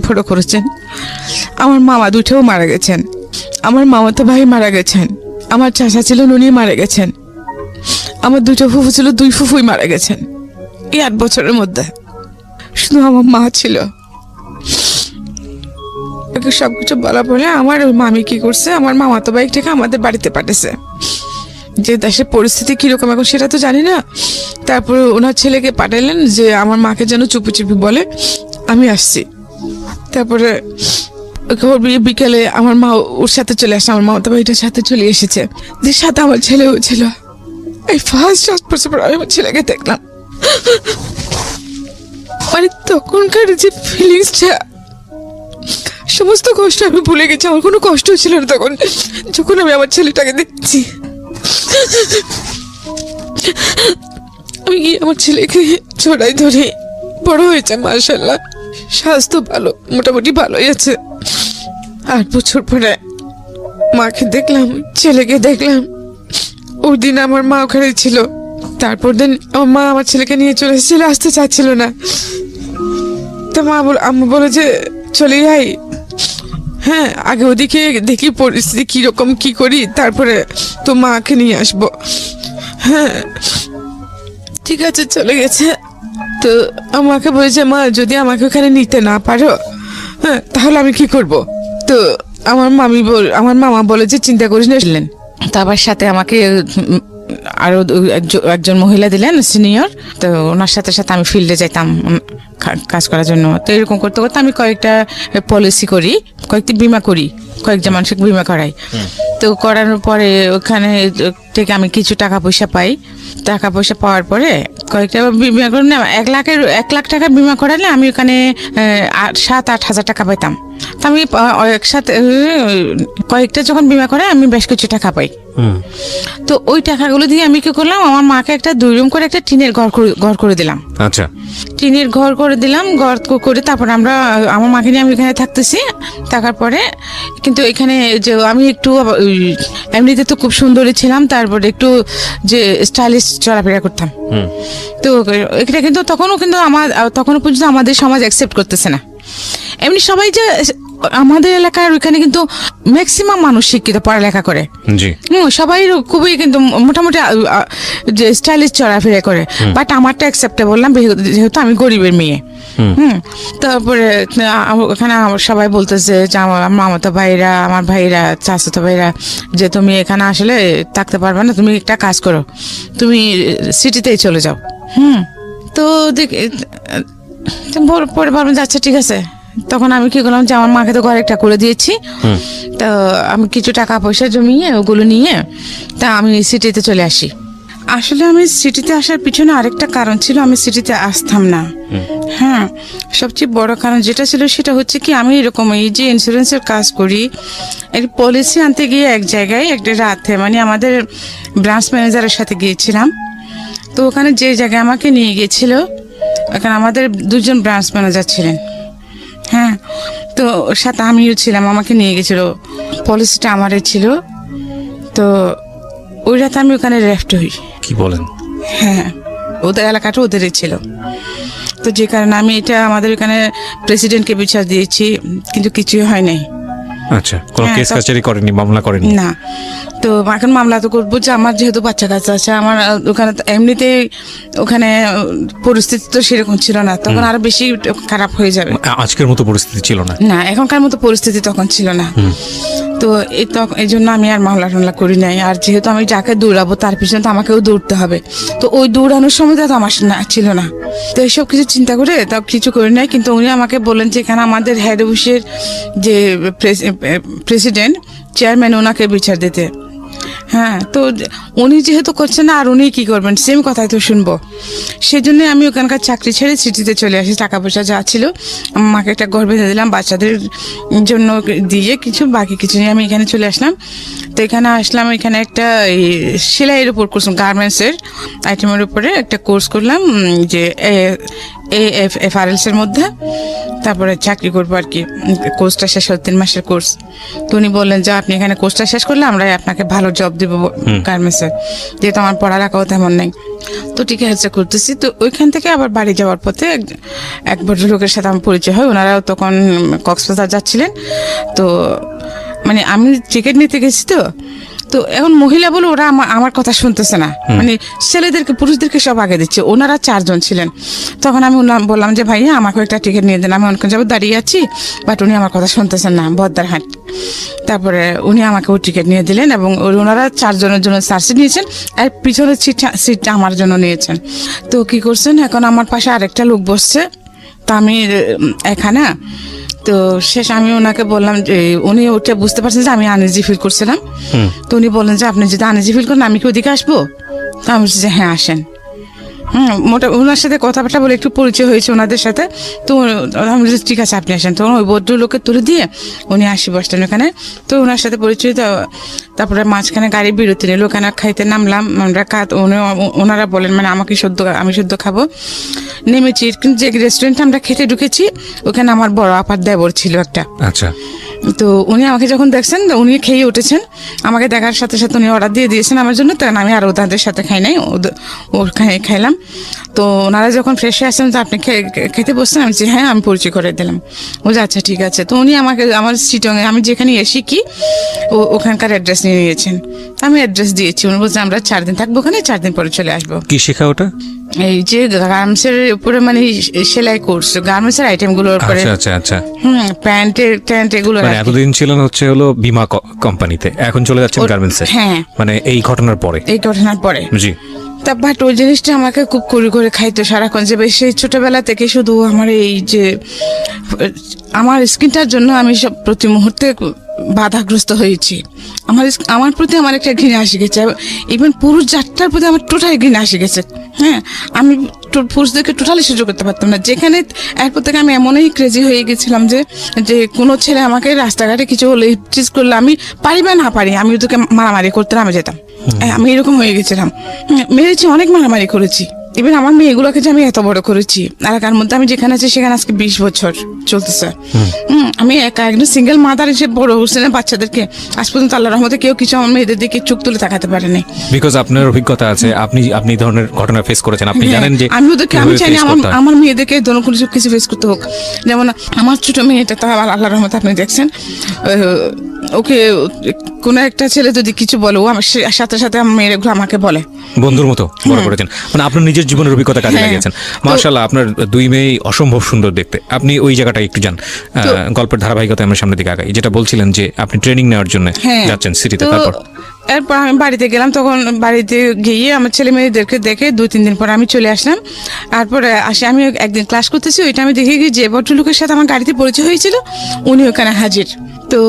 বড় করেছেন। আমার মামা দুটোও মারা গেছেন, আমার মামাতো ভাই মারা গেছেন, আমার চাচা ছিল উনি মারা গেছেন, আমার দুটো ফুফু ছিল, দুই ফুফুই মারা গেছেন এই 8 বছরের মধ্যে। শুধু আমার মা ছিল। সবকিছু বলা পরে আমার ওই মামি কি করছে, আমার মামাতো ভাইটাকে আমাদের বাড়িতে পাঠিয়েছে। যে দেশের পরিস্থিতি কিরকম এখন সেটা তো জানি না। তারপরে ওনার ছেলেকে পাঠালেন যে আমার মাকে যেন চুপি চুপি বলে আমি আসছি। তারপরে বিকেলে আমার মা ওর সাথে চলে আসে, আমার মামাতো ভাইটার সাথে চলে এসেছে, যে সাথে আমার ছেলেও ছিল। এই ফার্স্ট 7 বছর পর আমি আমার ছেলেকে দেখলাম। মানে তখনকার যে ফিলিংসটা, সমস্ত কষ্ট আমি ভুলে গেছি। আমার কোনো কষ্ট ছিল না তখন, যখন আমি আমার ছেলেটাকে দেখছি। আমি গিয়ে আমার ছেলেকে জড়াই ধরে, বড় হয়েছে মাশাআল্লাহ, স্বাস্থ্য ভালো, মোটামুটি ভালোই আছে। 8 বছর পরে মাকে দেখলাম, ছেলেকে দেখলাম। ওই দিন আমার মা ওখানে ছিল। তারপর দিন আমার মা আমার ছেলেকে নিয়ে চলে এসেছিল, আসতে চাচ্ছিল না। তো আম্মু বলে যে চলে যাই, হ্যাঁ আগে ওদিকে দেখি পরিস্থিতি কিরকম, কি করি, তারপরে তো মাকে নিয়ে আসবো। হ্যাঁ ঠিক আছে, চলে গেছে। তো আমাকে বলেছে মা যদি আমাকে ওখানে নিতে না পারো, হ্যাঁ তাহলে আমি কি করব। তো আমার মামা বলে যে চিন্তা করিস না। তারপর সাথে আমাকে আরো একজন মহিলা দিলেন সিনিয়র। তো ওনার সাথে সাথে আমি ফিল্ডে যাইতাম কাজ করার জন্য। তো এরকম করতে করতে আমি কয়েকটা পলিসি করি, কয়েকটি বিমা করি, কয়েকজন মানুষকে বিমা করাই। তো করানোর পরে ওখানে থেকে আমি কিছু টাকা পয়সা পাই। টাকা পয়সা পাওয়ার পরে কয়েকটা বিমা করে না, 1 লাখ টাকার বিমা করালে আমি ওখানে 7-8 হাজার টাকা পাইতাম। তো আমি একসাথে কয়েকটা যখন বিমা করে আমি বেশ কিছু টাকা পাই। তো ওই টাকাগুলো দিয়ে আমি কি করলাম, আমার মাকে একটা 2 রুম করে একটা টিনের ঘর করে দিলাম। আচ্ছা, টিনের ঘর করে দিলাম। ঘর করে তারপর আমার মাকে নিয়ে আমি এখানে থাকতেছি। থাকার পরে কিন্তু এখানে যে আমি একটু এমনিতে তো খুব সুন্দরী ছিলাম, তারপরে একটু যে স্টাইলিশ চলাফেরা করতাম। তো এটা কিন্তু তখনও পর্যন্ত আমাদের সমাজ অ্যাকসেপ্ট করতেছে না। এমনি সবাই যে আমাদের এলাকার ওইখানে কিন্তু ম্যাক্সিমাম মানুষ শিক্ষিত, পড়ালেখা করে, সবাই খুবই কিন্তু মোটামুটি যে স্টাইলিশ চলাফেরা করে। বাট আমারটা অ্যাকসেপ্টেবল না, যেহেতু আমি গরিবের মেয়ে। তারপরে ওখানে সবাই বলতেছে যে আমার মামাতো ভাইরা, আমার ভাইরা, চাচাতো ভাইরা, যে তুমি এখানে আসলে থাকতে পারবে না, তুমি একটা কাজ করো, তুমি সিটিতেই চলে যাও। তো পরে ভাবলাম আচ্ছা ঠিক আছে। তখন আমি কি করলাম যে আমার মাকে তো ঘর একটা করে দিয়েছি। তো আমি কিছু টাকা পয়সা জমিয়ে ওগুলো নিয়ে তা আমি সিটিতে চলে আসি। আসলে আমি সিটিতে আসার পিছনে আরেকটা কারণ ছিল, আমি সিটিতে আসতাম না। হ্যাঁ, সবচেয়ে বড় কারণ যেটা ছিল সেটা হচ্ছে কি, আমি এরকম এই যে ইন্স্যুরেন্সের কাজ করি, এই পলিসি আনতে গিয়ে এক জায়গায় একটা রাতে মানে আমাদের ব্রাঞ্চ ম্যানেজারের সাথে গিয়েছিলাম। তো ওখানে যে জায়গায় আমাকে নিয়ে গিয়েছিল, ওখানে আমাদের 2জন ব্রাঞ্চ ম্যানেজার ছিলেন। হ্যাঁ, তো ওর সাথে আমিও ছিলাম, আমাকে নিয়ে গেছিল, পলিসিটা আমারই ছিল। তো ওই রাতে আমি ওখানে লেফট হই। কি বলেন? হ্যাঁ, ওদের এলাকাটা ওদেরই ছিল। তো যে কারণে আমি এটা আমাদের এখানে প্রেসিডেন্টকে বিচার দিয়েছি, কিন্তু কিছুই হয় নাই। আচ্ছা, কোনো কেস কাচারি করেনি, মামলা করেনি? না। তো এখন মামলা তো করবো যে আমার যেহেতু বাচ্চা কাচ্চা আছে, আমার ওখানে এমনিতে ওখানে পরিস্থিতি তো সেরকম ছিল না, তখন আরো বেশি খারাপ হয়ে যাবে। আজকের মতো পরিস্থিতি ছিল না, না এখনকার মতো পরিস্থিতি তখন ছিল না। তো এই জন্য আমি আর মামলা টামলা করি নাই। আর যেহেতু আমি যাকে দৌড়াবো তার পিছনে তো আমাকেও দৌড়তে হবে, তো ওই দৌড়ানোর সময় তো আমার ছিল না। তো এইসব কিছু চিন্তা করে তাও কিছু করি নাই। কিন্তু উনি আমাকে বললেন যে এখানে আমাদের হেড অফিসের যে প্রেসিডেন্ট চেয়ারম্যান, ওনাকে বিচার দিতে। হ্যাঁ, তো উনি যেহেতু করছেন না, আর উনি কি করবেন, সেম কথাই তো শুনবো। সেই জন্য আমি ওখানকার চাকরি ছেড়ে সিটিতে চলে আসি। টাকা পয়সা যা ছিল মাকে একটা ঘর বেঁধে দিলাম, বাচ্চাদের জন্য দিয়ে কিছু, বাকি কিছু নিয়ে আমি এখানে চলে আসলাম। তো এখানে আসলাম, এখানে একটা এই সেলাইয়ের উপর কোর্স, গার্মেন্টসের আইটেমের উপরে একটা কোর্স করলাম, যে এফআরএলস এর মধ্যে। তারপরে চাকরি করবো আর কি। কোর্সটা শেষ হল 3 মাসের কোর্স। তো উনি বললেন যে আপনি এখানে কোর্সটা শেষ করলে আমরা আপনাকে ভালো জব দেবো গার্মেন্টসের, যেহেতু আমার পড়ালেখাও তেমন নেই। তো ঠিক আছে, করতেছি। তো ওইখান থেকে আবার বাড়ি যাওয়ার পথে এক ভদ্রলোকের সাথে আমার পরিচয় হয়। ওনারাও তখন কক্সবাজার যাচ্ছিলেন। তো মানে আমি টিকিট নিতে গেছি, তো এখন মহিলা বলে ওরা আমার কথা শুনতেছে না, মানে ছেলেদেরকে পুরুষদেরকে সব আগে দিচ্ছে। ওনারা 4 জন ছিলেন। তখন আমি বললাম যে ভাইয়া আমাকে একটা টিকিট নিয়ে দেন, আমি অনেকক্ষণ যাবো দাঁড়িয়ে আছি, বাট উনি আমার কথা শুনতেছেন না, বদ্দারহাট। তারপরে উনি আমাকে ওই টিকিট নিয়ে দিলেন, এবং ওনারা 4 জনের জন্য সার্সি নিয়েছেন, আর পিছনের সিটটা আমার জন্য নিয়েছেন। তো কি করছেন, এখন আমার পাশে আরেকটা লোক বসছে, তো আমি এখানে। তো শেষ আমি ওনাকে বললাম যে, উনি ওটা বুঝতে পারছেন যে আমি আনইজি ফিল করছিলাম। তো উনি বললেন যে আপনি যদি আনইজি ফিল করেন আমি কি ওদিকে আসবো? তো আমি বলছি যে হ্যাঁ আসেন। ওনার সাথে কথাবার্তা বলে একটু পরিচয় হয়েছে ওনাদের সাথে। তো আমি বলছি ঠিক আছে আপনি আসেন। তখন ওই ভদ্রলোকে তুলে দিয়ে উনি আসি বসতেন ওখানে। তো ওনার সাথে পরিচয়, তারপরে মাঝখানে গাড়ি বিরতি নিল, ওখানে খাইতে নামলাম আমরা। ওনারা বলেন মানে আমি শুদ্ধ খাবো। নেমেছি, কিন্তু যে রেস্টুরেন্টে আমরা খেতে ঢুকেছি ওখানে আমার বড় আপার দেবর ছিল একটা। আচ্ছা। তো উনি আমাকে যখন দেখছেন, উনি খেয়ে উঠেছেন, আমাকে দেখার সাথে সাথে উনি অর্ডার দিয়ে দিয়েছেন আমার জন্য। তখন আমি আর ওদের সাথে খাই নাই, খাইলাম। তো ওনারা যখন ফ্রেশ হয়ে আসছেন, তো আপনি খেতে বসছেন, আমি হ্যাঁ, আমি পরিচয় করে দিলাম। ও যে আচ্ছা ঠিক আছে। তো উনি আমাকে আমার সিটঙে আমি যেখানে এসি কি ওখানকার অ্যাড্রেস নিয়ে নিয়েছেন। আমি অ্যাড্রেস দিয়েছি, উনি বলছেন আমরা 4 দিন থাকবো ওখানে, 4 দিন পরে চলে আসবো। কি শেখা ওটা? এই যে গার্মেন্টসের উপরে মানে সেলাই কোর্স, গার্মেন্টসের আইটেম গুলোর উপরে। আচ্ছা আচ্ছা। প্যান্ট এগুলো। মানে এতদিন ছিলেন হলো বীমা কোম্পানিতে, এখন চলে যাচ্ছেন গার্মেন্টসে। হ্যাঁ, মানে এই ঘটনার পরে। জি। তা বাট ওই জিনিসটা আমাকে খুব করে খাইতো সারাক্ষণ, যে সেই ছোটবেলা থেকে শুধু আমার এই যে আমার স্কিনটার জন্য আমি সব প্রতি মুহূর্তে বাধাগ্রস্ত হয়েছি। আমার প্রতি আমার একটা ঘৃণা আসে গেছে, ইভেন পুরুষ জাতটার প্রতি আমার টোটালি ঘৃণা আসে গেছে। হ্যাঁ, আমি পুরুষদেরকে টোটালি সহ্য করতে পারতাম না। যেখানে এরপর থেকে আমি এমনই ক্রেজি হয়ে গেছিলাম যে কোনো ছেলে আমাকে রাস্তাঘাটে কিছু হলে চিজ করলে, আমি পারি বা না পারি, আমি ওদেরকে মারামারি করতে নামে যেতাম। আমি এরকম হয়ে গেছিলাম, মেরেছি, অনেক মারামারি করেছি। ইভেন আমার মেয়েগুলোকে যে আমি এত বড় করেছি, এলাকার মধ্যে আমি যেখানে আছি সেখানে আজকে 20 বছর চলতেছে। আমি একদম সিঙ্গেল মাদার হিসেবে বড় হচ্ছে না বাচ্চাদেরকে। আজ পর্যন্ত আল্লাহর রহমতে কেউ কিছু আমার মেয়েদের দিকে চোখ তুলে তাকাতে পারেনি। বিকজ আপনার অভিজ্ঞতা আছে, আপনি ধরনের ঘটনা ফেস করেছেন, আপনি জানেন যে আমি ওদেরকে, আমি চাইনি আমার মেয়েদেরকে ধরনের কোনো কিছু ফেস করতে হোক। যেমন আমার ছোট মেয়েটা, তা আল্লাহর রহমতে আপনি দেখছেন, ওকে কোনো একটা ছেলে যদি কিছু বলে, ও আমার সাথে সাথে আমার মেয়েগুলো আমাকে বলে বন্ধুর মতো বড় করেছেন। মানে আপনার নিজের জীবনের অভিজ্ঞতা কাজে লাগিয়েছেন। মাশাআল্লাহ, আপনার 2 মেয়ে অসম্ভব সুন্দর দেখতে। আপনি ওই জায়গাটা একটু যান, গল্পের ধারাবাহিকতা আমরা সামনের দিকে আগাই। যেটা বলছিলেন যে আপনি ট্রেনিং নেওয়ার জন্য যাচ্ছেন সিটিতে, এরপর আমি বাড়িতে গেলাম। তখন বাড়িতে গিয়ে আমার ছেলে মেয়েদেরকে দেখে 2-3 দিন পর আমি চলে আসলাম। তারপরে আমি একদিন ক্লাস করতেছি, ওইটা আমি দেখে গিয়ে যে ভদ্রলোকের সাথে আমার গাড়িতে পরিচয় হয়েছিল উনি ওখানে হাজির। তো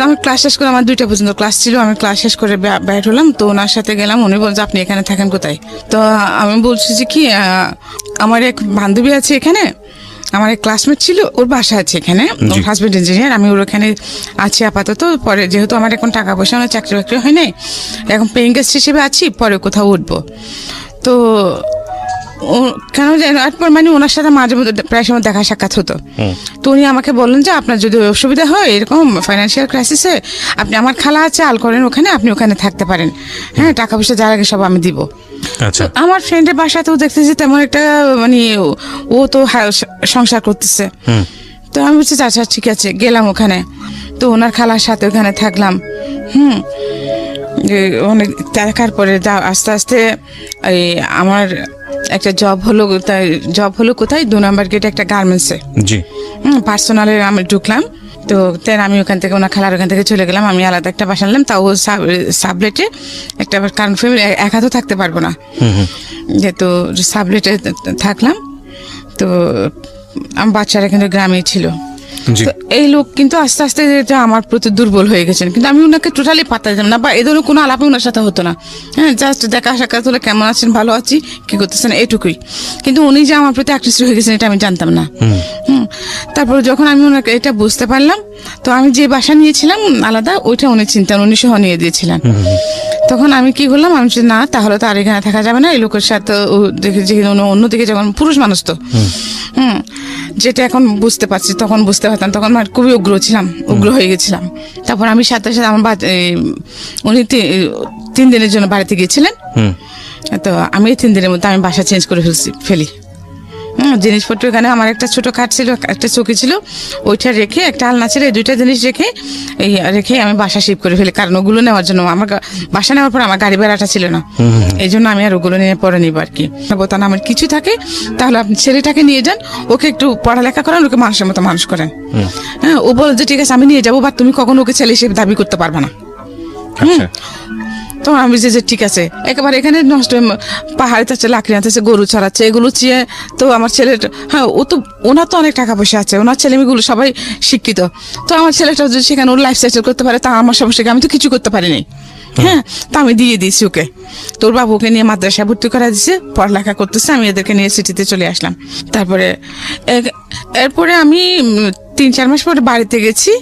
আমি ক্লাস শেষ করে, আমার 2টা পর্যন্ত ক্লাস ছিল, আমি ক্লাস শেষ করে বের হলাম। তো ওনার সাথে গেলাম, উনি বলছে আপনি এখানে থাকেন কোথায়? তো আমি বলছি যে কি, আমার এক বান্ধবী আছে এখানে, আমার এক ক্লাসমেট ছিল, ওর বাসা আছে এখানে, ওর হাজবেন্ড ইঞ্জিনিয়ার, আমি ওর ওখানে আছি আপাতত। পরে যেহেতু আমার এখন টাকা পয়সা, আমার চাকরি বাকরি হয় নাই, এখন পেইং গেস্ট হিসেবে আছি, পরে কোথাও উঠবো। তো কেন জানো, এরপর মানে ওনার সাথে মাঝে মধ্যে প্রায় সময় দেখা সাক্ষাৎ হতো। তো উনি আমাকে বললেন যে আপনার যদি অসুবিধা হয় এরকম ফাইন্যান্সিয়াল ক্রাইসিসে, আপনি, আমার খালা আছে আল করেন ওখানে, আপনি ওখানে থাকতে পারেন। হ্যাঁ, টাকা পয়সা যার আগে সব আমি দিব। আচ্ছা। আমার ফ্রেন্ডের বাসাতেও দেখতেছি তেমন একটা, মানে ও তো সংসার করতেছে। তো আমি বলছি আচ্ছা ঠিক আছে, গেলাম ওখানে। তো ওনার খালার সাথে ওখানে থাকলাম। অনেক দেখার পরে আস্তে আস্তে এই আমার একটা জব হলো কোথায়, 2 নম্বর গেটে একটা গার্মেন্টসে। জি। পার্সোনালে আমি ঢুকলাম। তো আমি ওখান থেকে, ওনার খালার ওখান থেকে চলে গেলাম, আমি আলাদা একটা বাসা নিলাম, তাও সাবলেটে একটা, কারণ ফ্যামিলি একা তো থাকতে পারবো না, যেহেতু সাবলেটে থাকলাম। তো আমার বাচ্চারা কিন্তু গ্রামেই ছিল। জি। তো এই লোক কিন্তু আস্তে আস্তে এটা আমার প্রতি দুর্বল হয়ে গেছেন, কিন্তু আমি ওনাকে টোটালি পাত্তা দিতাম না, বা এ ধরনের কোনো আলাপ ওনার সাথে হতো না। হ্যাঁ, জাস্ট দেখা সাক্ষাৎ হলে কেমন আছেন, ভালো আছি, কি করতেছেন, এটুকুই। কিন্তু উনি যে আমার প্রতি আকৃষ্ট হয়ে গেছেন এটা আমি জানতাম না। তারপর যখন আমি ওনাকে এটা বুঝতে পারলাম, তো আমি যে বাসা নিয়েছিলাম আলাদা, ওইটা উনি চিন্তান, উনি সহ নিয়ে দিয়েছিলেন। তখন আমি কি করলাম, আমি বলছি, না তাহলে তো আর এখানে থাকা যাবে না, এই লোকের সাথে দেখে অন্যদিকে যখন পুরুষ মানুষ তো যেটা এখন বুঝতে পারছি, তখন বুঝতে পারতাম, তখন আমার খুবই উগ্র হয়ে গেছিলাম। তারপর আমি সাথে সাথে আমার উনি 3 দিনের জন্য বাড়িতে গিয়েছিলেন। তো আমি এই 3 দিনের মধ্যে আমি বাসা চেঞ্জ করে ফেলি। জিনিসপত্র এখানে আমার একটা ছোট খাট ছিল, একটা চৌকি ছিল, ওইটা রেখে একটা আলনা ছিল, এই 2টা জিনিস রেখে আমি বাসা শিফট করে ফেলি। কারণ ওগুলো নেওয়ার জন্য আমার বাসা নেওয়ার পর আমার গাড়ি ভাড়াটা ছিল না, এই জন্য আমি আর ওগুলো নিয়ে পরে নিব আর কি। বোতান আমার কিছু থাকে তাহলে আপনি ছেলেটাকে নিয়ে যান, ওকে একটু পড়ালেখা করেন, ওকে মানুষের মতো মানুষ করেন। হ্যাঁ, ও বলে যে ঠিক আছে আমি নিয়ে যাবো, বা তুমি কখনো ওকে ছেলে হিসেবে দাবি করতে পারবে না। তো আমি যে ঠিক আছে, একেবারে এখানে নষ্ট পাহাড়ে যাচ্ছে, লাকড়ি আনতেছে, গরু চড়াচ্ছে, এগুলো চেয়ে তো আমার ছেলের, হ্যাঁ ও তো ওনার তো অনেক টাকা পয়সা আছে, ওনার ছেলেমেয়েগুলো সবাই শিক্ষিত, তো আমার ছেলেটা যদি সেখানে ওর লাইফ সেটেল করতে পারে তা আমার সমস্যা, আমি তো কিছু করতে পারিনি। হ্যাঁ, তা আমি দিয়ে দিয়েছি ওকে, তোর বাবুকে নিয়ে মাদ্রাসায় ভর্তি করা দিয়েছে, পড়ালেখা করতেছে, আমি এদেরকে নিয়ে সিটিতে চলে আসলাম। তারপরে এরপরে আমি 3-4 মাস পরে বাড়িতে গেছি।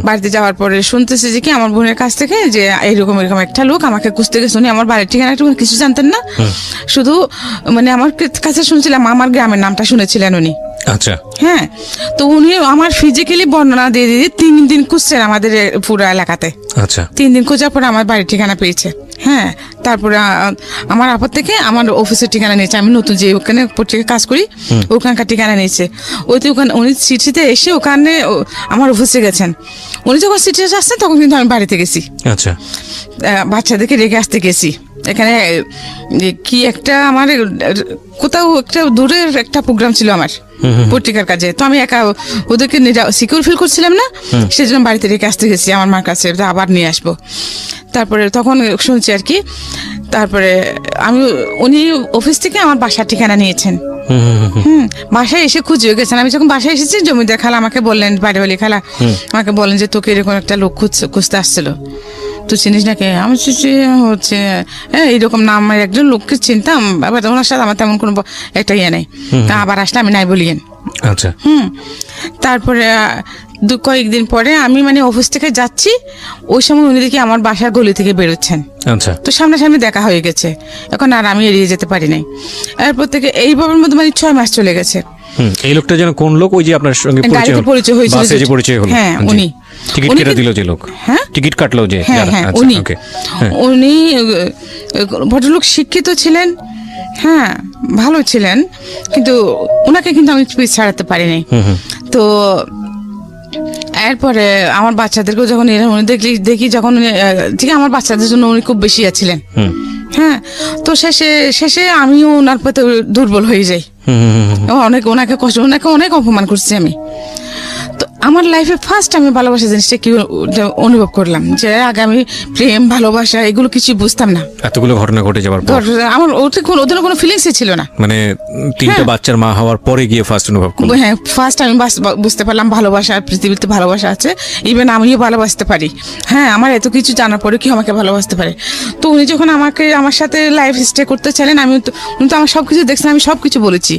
বাড়িতে যাওয়ার পরে শুনতেছি যে কি আমার বোনের কাছ থেকে যে এরকম একটা লোক আমাকে খুঁজতে গেছে, উনি আমার বাড়ির ঠিকানা কিছু জানতেন না, শুধু মানে আমার কাছে শুনছিলাম, আমার গ্রামের নামটা শুনেছিলেন উনি। আচ্ছা। হ্যাঁ, তো উনি আমার ফিজিক্যালি বর্ণনা দিয়ে 3 দিন খুঁজছেন আমাদের পুরো এলাকাতে। আচ্ছা। 3 দিন খোঁজার পরে আমার বাড়ির ঠিকানা পেয়েছে। হ্যাঁ, তারপরে আমার আপদ থেকে আমার অফিসের ঠিকানা নিয়েছে, আমি নতুন যে ওখানে পত্রিকা কাজ করি ওখানকার ঠিকানা নিয়েছে। ওখানে উনি সিটিতে এসে ওখানে আমার অফিসে গেছেন। উনি যখন সিটিতে আসছেন তখন কিন্তু আমি বাড়িতে গেছি। আচ্ছা। বাচ্চাদেরকে রেখে আসতে গেছি। এখানে কি একটা আমার কোথাও একটা দূরের একটা প্রোগ্রাম ছিল আমার পত্রিকার কাজে, তো আমি একা ওদেরকে সিকিউর ফিল করছিলাম না, সেজন্য বাড়িতে রেখে আসতে গেছি আমার মার কাছে, আবার নিয়ে আসবো। তারপরে তখন শুনছি আর কি, তারপরে উনি অফিস থেকে আমার বাসার ঠিকানা নিয়েছেন। বাসায় এসে খুঁজে গেছেন। আমি যখন বাসায় এসেছি, জমিদার খালা আমাকে বললেন, বাড়িওয়ালি খালা আমাকে বললেন যে তোকে এরকম একটা লোক খুঁজতে আসছিল, তুই চিনিস নাকি? আমি হচ্ছে এইরকম নাম, একজন লোককে চিনতাম, আবার ওনার সাথে আমার তেমন কোনো একটা ইয়ে নেই, তা আবার আসলে আমি নাই বলিয়েন। আচ্ছা। তারপরে কয়েকদিন পরে আমি মানে অফিস থেকে যাচ্ছি, ওই সময় উনি দেখি আমার বাসার গলি থেকে বেরোচ্ছেন। আচ্ছা। তো সামনাসামনি দেখা হয়ে গেছে, এখন আর আমি এড়িয়ে যেতে পারি নাই। এরপর থেকে এইভাবের মধ্যে মানে 6 মাস চলে গেছে। এই লোকটা যেন কোন লোক? ওই যে আপনার সঙ্গে পরিচয় হয়েছিল, বাসে যে পরিচয় হলো, হ্যাঁ উনি। টিকিট কেটে দিল যে লোক? হ্যাঁ, টিকিট কাটলো যে? হ্যাঁ হ্যাঁ উনি। উনি ভদ্রলোক, শিক্ষিত ছিলেন, হ্যাঁ ভালো ছিলেন, কিন্তু ওনাকে কিন্তু আমি ছাড়াতে পারিনি। তো এরপরে আমার বাচ্চাদেরকেও যখন উনি দেখি যখন ঠিক আমার বাচ্চাদের জন্য উনি খুব বেশি ছিলেন। হ্যাঁ, তো শেষে আমিও ওনার প্রতি দুর্বল হয়ে যাই। ওনাকে অনেক অপমান করছি আমি। তো আমার লাইফে ফার্স্ট আমি ভালোবাসা জিনিসটা কি অনুভব করলাম, যে আগে আমি প্রেম ভালোবাসা এগুলো কিছু বুঝতাম না। এতগুলো ঘটনা ঘটে যাওয়ার পর আমার ওদের কোনো ফিলিংসই ছিল না। মানে 3টা বাচ্চার মা হওয়ার পরে গিয়ে ফার্স্ট অনুভব করলাম। হ্যাঁ, ফার্স্ট আমি বুঝতে পারলাম ভালোবাসা, পৃথিবীতে ভালোবাসা আছে, ইভেন আমিও ভালোবাসতে পারি। হ্যাঁ, আমার এত কিছু জানার পরে কি আমাকে ভালোবাসতে পারে। তো উনি যখন আমার সাথে লাইফ স্টে করতে চাইলেন, উনি তো আমার সবকিছু দেখছেন, আমি সবকিছু বলেছি।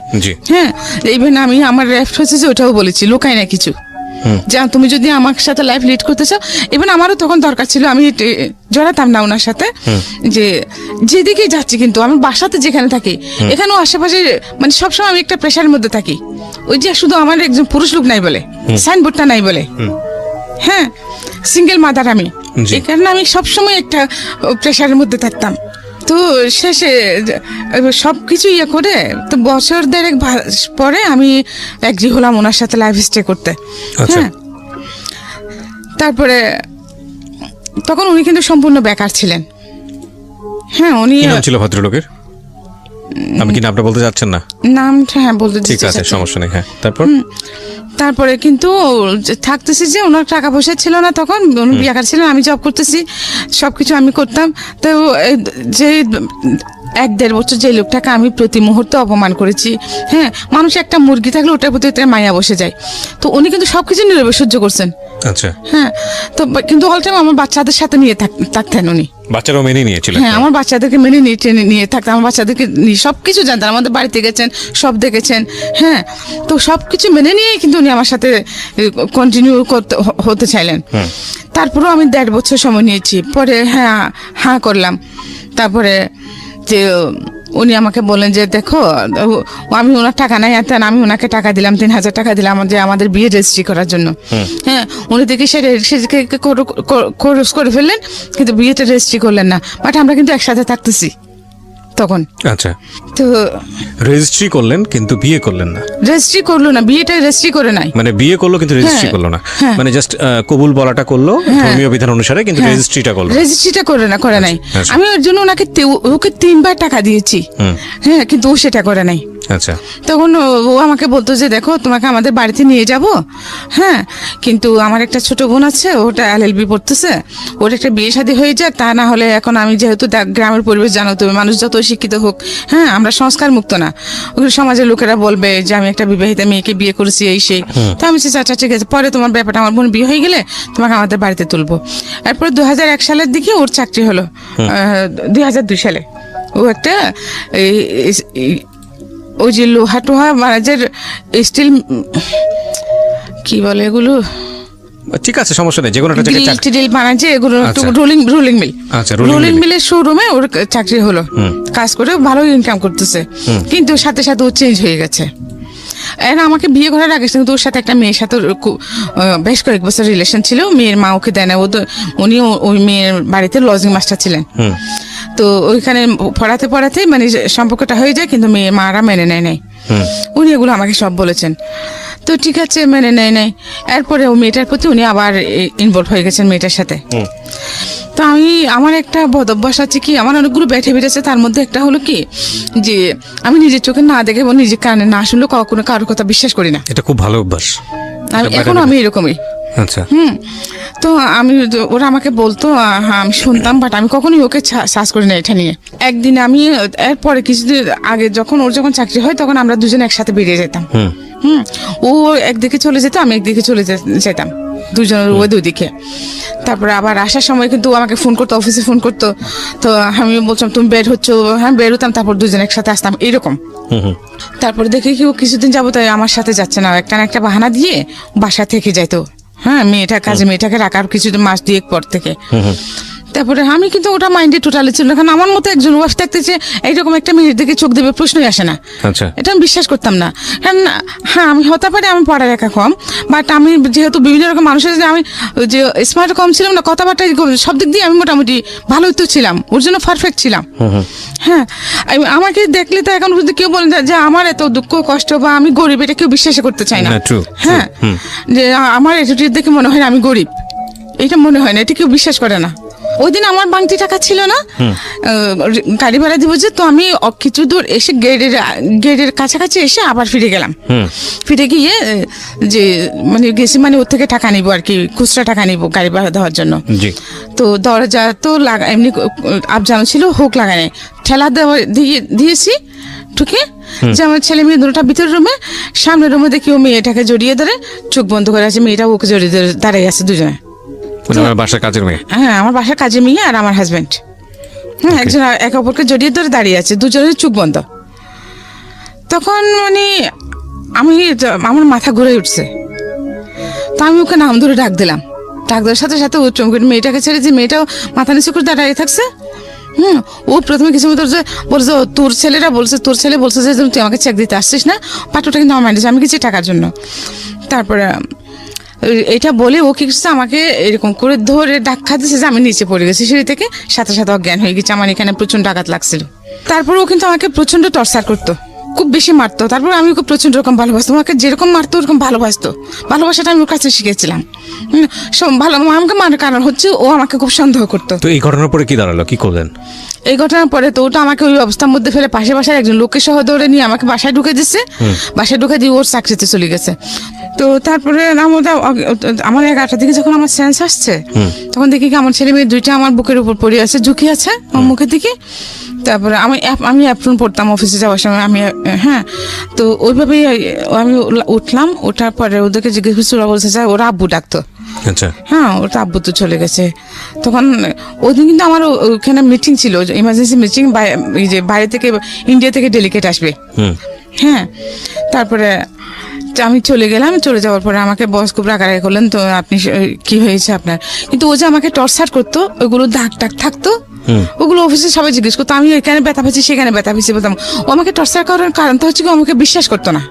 হ্যাঁ, ইভেন আমি আমার রেফট হয়েছে যে ওটাও বলেছি, লোকাই না কিছু, যে তুমি যদি আমার সাথে লাইফ লিড করতে চাও। ইভেন আমারও তখন দরকার ছিল, আমি জড়াতাম না ওনার সাথে, যে যেদিকেই যাচ্ছি, কিন্তু আমি বাসাতে যেখানে থাকি এখানেও আশেপাশে মানে সবসময় আমি একটা প্রেশারের মধ্যে থাকি। ওই যে শুধু আমার একজন পুরুষ লোক নাই বলে, সাইনবোর্ডটা নাই বলে, হ্যাঁ সিঙ্গেল মাদার আমি, এই কারণে আমি সবসময় একটা প্রেশারের মধ্যে থাকতাম। তো শেষে সবকিছু ইয়ে করে তো বছর 1.5 পরে আমি এগ্রি হলাম ওনার সাথে লাইফ স্টে করতে। হ্যাঁ, তারপরে তখন উনি কিন্তু সম্পূর্ণ বেকার ছিলেন। হ্যাঁ, উনি ছিল ভদ্রলোকের, আমি কি নামটা বলতে চাচ্ছেন না? নামটা হ্যাঁ বলতে ঠিক আছে, সমস্যা নেই। হ্যাঁ, তারপরে কিন্তু থাকতেছি যে ওনার টাকা পয়সা ছিল না, তখন উনি বেকার ছিলেন, আমি জব করতেছি, সবকিছু আমি করতাম। তো যে 1-1.5 বছর যে লোকটাকে আমি প্রতি মুহূর্তে অপমান করেছি, হ্যাঁ, মানুষ একটা মুরগি থাকলে ওটার প্রতি একটা মায়া বসে যায়, তো উনি কিন্তু সবকিছু নীরবে সহ্য করছেন। আচ্ছা, হ্যাঁ, তো কিন্তু অল টাইম আমার বাচ্চাদের সাথে নিয়ে থাকতেন উনি। বাচ্চারাও মেনে নিয়েছিলেন? হ্যাঁ, আমার বাচ্চাদেরকে মেনে নিয়ে থাকতেন, আমার বাচ্চাদেরকে সবকিছু জানতেন, আমাদের বাড়িতে গেছেন, সব দেখেছেন, হ্যাঁ, তো সবকিছু মেনে নিয়েই কিন্তু উনি আমার সাথে কন্টিনিউ হতে চাইলেন। তারপরেও আমি 1.5 বছর সময় নিয়েছি, পরে হ্যাঁ করলাম। তারপরে যে উনি আমাকে বললেন যে দেখো, আমি ওনার টাকা নাই আনতেন, আমি ওনাকে টাকা দিলাম, 3,000 টাকা দিলাম যে আমাদের বিয়ে রেজিস্ট্রি করার জন্য। হ্যাঁ, উনি দেখি সে খরচ করে ফেললেন, কিন্তু বিয়েটা রেজিস্ট্রি করলেন না। বাট আমরা কিন্তু একসাথে থাকতেছি তখন। আচ্ছা, তো রেজিস্ট্রি করলেন কিন্তু বিয়ে করলেন না? রেজিস্ট্রি করলো না, বিয়েটা রেজিস্ট্রি করে নাই। মানে বিয়ে করলো কিন্তু রেজিস্ট্রি করলো না, মানে জাস্ট কবুল বলাটা করলো ধর্মীয় বিধান অনুসারে, কিন্তু রেজিস্ট্রিটা করলো, রেজিস্ট্রিটা করে নাই। আমি ওর জন্য ওকে 3বার টাকা দিয়েছি, হ্যাঁ, কিন্তু ও সেটা করে নাই। আচ্ছা, তখন ও আমাকে বলতো যে দেখো, তোমাকে আমাদের বাড়িতে নিয়ে যাব, হ্যাঁ, কিন্তু আমার একটা ছোট বোন আছে, ওটা LLB পড়তেছে, ওর একটা বিয়ে শাদী হয়ে যায়, তা না হলে এখন আমি যেহেতু গ্রামের পরিবেশ জানো তুমি, মানুষ যত শিক্ষিত হোক, হ্যাঁ, আমরা সংস্কার মুক্ত না, ওগুলো সমাজের লোকেরা বলবে যে আমি একটা বিবাহিতা মেয়েকে বিয়ে করেছি, এই সেই। তো আমি আচ্ছা ঠিক আছে, পরে তোমার ব্যাপারটা, আমার বোন বিয়ে হয়ে গেলে তোমাকে আমাদের বাড়িতে তুলবো। এরপর 2001 সালের দিকে ওর চাকরি হলো, 2002 সালে ও একটা ওই যে লোহা টোহা মারাজের স্টিল, কি বলে এগুলো, ঠিক আছে, সমস্যা নেই, যে কোনো একটা জায়গায় স্টিল বানায় যে এগুলো, রোলিং মিল। আচ্ছা, রোলিং মিলের শোরুমে ওর চাকরি হলো, কাজ করে ভালো ইনকাম করতেছে, কিন্তু সাথে সাথে ও চেঞ্জ হয়ে গেছে। আমাকে বিয়ে করার আগে কিন্তু ওর সাথে একটা মেয়ের সাথে বেশ কয়েক বছর রিলেশন ছিল। মেয়ের মা ওকে দেয় না, উনি ওই মেয়ের বাড়িতে লজিং মাস্টার ছিলেন। তো ওইখানে পড়াতে মানে সম্পর্কটা হয়ে যায়, কিন্তু মেয়ের মারা মেনে নেয় নাই। উনি এগুলো আমাকে সব বলেছেন। তো ঠিক আছে, মেনে নেয় নাই। এরপরে ও মেয়েটার প্রতি উনি আবার ইনভলভ হয়ে গেছেন মেয়েটার সাথে। তো আমার একটা বদ অভ্যাস আছে কি, আমার অনেকগুলো ব্যাড হ্যাবিট আছে, তার মধ্যে একটা হলো কি যে আমি নিজের চোখে না দেখে এবং নিজের কানে না শুনলে কখনো কারোর কথা বিশ্বাস করি না। এটা খুব ভালো অভ্যাস, এখনো আমি এরকমই। আচ্ছা, তো ওরা আমাকে বলতো, হ্যাঁ আমি শুনতাম, বাট আমি কখনোই ওকে সার্চ করি না এটা নিয়ে। একদিন আমি এরপরে কিছুদিন আগে ওর যখন চাকরি হয়, তখন আমরা দুজনে একসাথে বেরিয়ে যেতাম। ও একদিকে চলে যেত, আমি একদিকে চলে যেতাম, দুজনের ওই দুদিকে। তারপরে আবার আসার সময় কিন্তু আমাকে ফোন করতো, অফিসে ফোন করতো। তো আমি বলছিলাম তুমি বের হচ্ছ, হ্যাঁ বের হতাম, তারপর দুজনে একসাথে আসতাম এরকম। তারপরে দেখি কি ও কিছুদিন যাবো তাই আমার সাথে যাচ্ছে না, একটা বাহানা দিয়ে বাসা থেকে যাইতো, হ্যাঁ, মেয়েটাকে রাখার কিছু মাস দিয়ে পর থেকে। তারপরে আমি কিন্তু ওটা মাইন্ডে টোটালি ছিল না, কারণ আমার মতো একজন ওয়াইফ থাকতে যে এইরকম একটা মেয়ের দিকে চোখ দেবে প্রশ্নই আসে না। আচ্ছা, এটা আমি বিশ্বাস করতাম না। কারণ হ্যাঁ, আমি হতে পারে আমি পড়ালেখা কম, বাট আমি যেহেতু বিভিন্ন রকম মানুষের আমি যে স্মার্ট কম ছিলাম না, কথাবার্তা সব দিক দিয়ে আমি মোটামুটি ভালোই তো ছিলাম, ওর জন্য পারফেক্ট ছিলাম। হ্যাঁ, আমাকে দেখলে তো এখন যদি কেউ বলে যে আমার এত দুঃখ কষ্ট বা আমি গরিব, এটা কেউ বিশ্বাস করতে চায় না। হ্যাঁ, যে আমার অ্যাটিটিউড দেখে মনে হয় না আমি গরিব, এটা মনে হয় না, এটা কেউ বিশ্বাস করে না। ওই দিন আমার বাংতি টাকা ছিল না, গাড়ি ভাড়া দিব যে, তো আমি কিছু দূর এসে গেটের কাছাকাছি এসে আবার ফিরে গেলাম। ফিরে গিয়ে যে মানে গেছি, মানে ওর থেকে টাকা নিবো আর কি, খুচরা টাকা নিবো গাড়ি ভাড়া দেওয়ার জন্য। তো দরজা তো এমনি আবজানো ছিল, হুক লাগানো, ঠেলা দিয়েছি ঢুকে, যে আমার ছেলে মেয়ে দুটোটা ভিতরের রুমে, সামনের রুমে দেখি ও মেয়েটাকে জড়িয়ে ধরে চোখ বন্ধ করে আছে, মেয়েটা ওকে জড়িয়ে ধরে দাঁড়িয়ে আছে দুজনে। আমার বাসার কাজের মেয়ে? হ্যাঁ, আমার বাসার কাজের মেয়ে আর আমার হাজবেন্ড, হ্যাঁ, একজন একে অপরকে জড়িয়ে ধরে দাঁড়িয়ে আছে, দুজনের চোখ বন্ধ। তখন মানে আমার মাথা ঘুরে উঠছে। তো আমি ওকে নাম ধরে ডাক দিলাম, ডাক দেওয়ার সাথে সাথে ও চমকে মেয়েটাকে ছেড়ে, যে মেয়েটাও মাথা নিচু করে দাঁড়িয়ে থাকছে। ও প্রথমে কিছু মতো বলছে তোর ছেলে বলছে যে তুই আমাকে চেক দিতে আসছিস না, পাঠটা কিন্তু আমার মাইন্ডে, আমি গেছি টাকার জন্য। তারপরে এটা বলে ও কি করছে, আমাকে এরকম করে ধরে ধাক্কা দিচ্ছে যে আমি নিচে পড়ে গেছি সিঁড়ি থেকে, সাথে সাথে অজ্ঞান হয়ে গেছে। আমার এখানে প্রচন্ড আঘাত লাগছিল। তারপর ও কিন্তু আমাকে প্রচন্ড টর্চার করতো, খুব বেশি মারতো। তারপর আমি ওকে প্রচন্ড রকম ভালোবাসতাম, আমাকে যেরকম মারতো ওরকম ভালোবাসতো। ভালোবাসাটা আমি ওর কাছে শিখেছিলাম। আমাকে মারার কারণ হচ্ছে ও আমাকে খুব সন্দেহ করতো। তো এই ঘটনার পরে কি দাঁড়ালো, কি করলেন? এই ঘটনার পরে তো ওটা আমাকে ওই অবস্থার মধ্যে ফেলে পাশে বাসায় একজন লোককে সহ দৌড়ে নিয়ে আমাকে বাসায় ঢুকে দিচ্ছে। বাসায় ঢুকে দিয়ে ওর চাকরিতে চলে গেছে। তো তারপরে আমার 11টার দিকে যখন আমার সেন্স আসছে, তখন দেখি কি আমার ছেলে মেয়ে দুইটা আমার বুকের উপর পড়ে আছে, ঝুঁকি আছে আমার মুখের দিকে। তারপরে আমি অ্যাপ্রন পড়তাম অফিসে যাওয়ার সময়, আমি হ্যাঁ, তো ওইভাবেই আমি উঠলাম। ওঠার পরে ওদেরকে জিজ্ঞেস করছি, ওরা বলছে যে ওরা আব্বু ডাকতো। আচ্ছা, হ্যাঁ, ওটা আব্বু তো চলে গেছে। তখন ওই দিন কিন্তু আমার ওখানে মিটিং ছিল, ইমার্জেন্সি মিটিং, এই যে বাইরে থেকে ইন্ডিয়া থেকে ডেলিগেট আসবে। হ্যাঁ, তারপরে আমি চলে গেলাম। চলে যাওয়ার পরে আমাকে বস খুব রাগারাগি করলেন, তো আপনি কি হয়েছে আপনার? কিন্তু ও যে আমাকে টর্চার করতো, ওইগুলো দাগ টাগ থাকতো, ওগুলো অফিসে সবাই জিজ্ঞেস করতো, আমি এখানে ব্যথা পেয়েছি সেখানে ব্যথা পেয়েছি বলতাম। ও আমাকে টর্চার করার কারণ তো হচ্ছে কি, আমাকে বিশ্বাস করতো না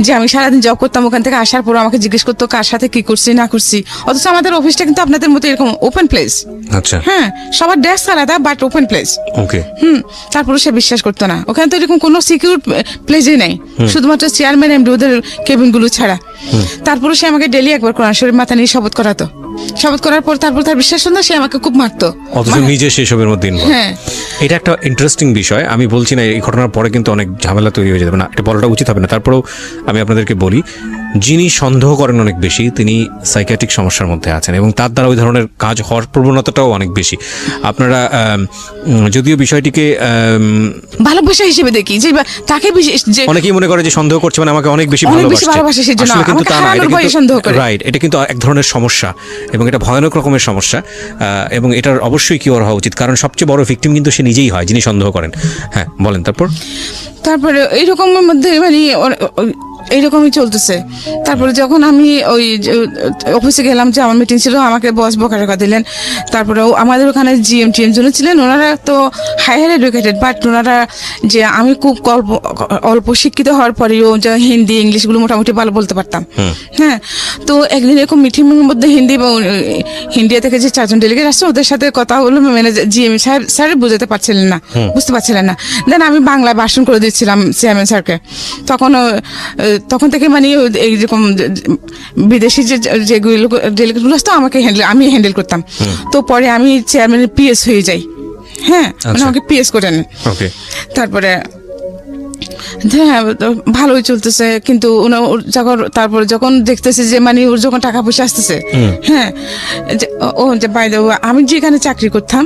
যে আমি সারাদিন জব করতাম, ওখান থেকে আসার পর আমাকে জিজ্ঞেস করতো কার সাথে কি করছি না করছি। অথচ আমাদের অফিসটা কিন্তু আপনাদের মতো এরকম ওপেন প্লেস। আচ্ছা, হ্যাঁ, সবার ডেস্ক আলাদা বাট ওপেন প্লেস। ওকে। তারপরে সে বিশ্বাস করতো না। ওখানে তো এরকম কোনো সিকিউর প্লেসই নেই, শুধুমাত্র চেয়ারম্যান এমডি ওদের কেবিন গুলো ছাড়া। তারপরে সে আমাকে ডেলি একবার কোরআন শরীফ মাথা নিয়ে শপথ করাতো। শপথ করার পর তারপর তার বিশ্বাস হতো না, সে আমাকে খুব মারতো। অথচ নিজে সেসবের মধ্যে হ্যাঁ, এটা একটা ইন্টারেস্টিং বিষয়। আমি বলছি না এই ঘটনার পরে কিন্তু অনেক ঝামেলা তৈরি হয়ে যাবে না, এটা বলাটা উচিত হবে না। তারপরেও আমি আপনাদেরকে বলি, যিনি সন্দেহ করেন অনেক বেশি, তিনি সাইকিয়াট্রিক সমস্যার মধ্যে আছেন এবং তার দ্বারা ওই ধরনের কাজ হওয়ার প্রবণতাটাও অনেক বেশি। আপনারা যদিও বিষয়টিকে ভালোবাসা হিসেবে দেখি, যে তাকে যে অনেকেই মনে করে যে সন্দেহ করছে মানে আমাকে অনেক বেশি ভালোবাসে, সেজন্য আসলে কিন্তু তা না। এটা কিন্তু সন্দেহ করে, রাইট, এটা কিন্তু এক ধরনের সমস্যা এবং এটা ভয়ানক রকমের সমস্যা, এবং এটার অবশ্যই কিওর হওয়া উচিত, কারণ সবচেয়ে বড় ভিকটিম কিন্তু সে নিজেই হয়, যিনি সন্দেহ করেন। হ্যাঁ, বলেন। তারপরে এইরকমের মধ্যে মানে এইরকমই চলতেছে। তারপরে যখন আমি ওই অফিসে গেলাম, যে আমার মিটিং ছিল, আমাকে বস বকা দিলেন। তারপরে আমাদের ওখানে জিএম জন্য ছিলেন, ওনারা তো হায়ার এডুকেটেড, বাট ওনারা যে আমি খুব অল্প শিক্ষিত হওয়ার পরেও যে হিন্দি ইংলিশগুলো মোটামুটি ভালো বলতে পারতাম। হ্যাঁ, তো একদিন এরকম মিটিংয়ের মধ্যে ইন্ডিয়া থেকে যে 4জন ডেলিগেট আসছে, ওদের সাথে কথা হলো, ম্যানেজার জিএম স্যার বুঝতে পারছিলেন না, বুঝতে পারছিলেন না। দেন আমি বাংলায় ভাষণ করে দিচ্ছিলাম চেয়ারম্যান স্যারকে। তখন থেকে মানে এইরকম বিদেশি যেগুলো ডেলিগেটগুলো আসতো আমি হ্যান্ডেল করতাম। তো পরে আমি চেয়ারম্যানের পিএস হয়ে যাই। হ্যাঁ, মানে আমাকে পিএস করে নেন। তারপরে হ্যাঁ, ভালোই চলতেছে। কিন্তু তারপরে যখন দেখতেছে যে মানে ওর যখন টাকা পয়সা আসতেছে, হ্যাঁ, ও যে বাইরে আমি যেখানে চাকরি করতাম,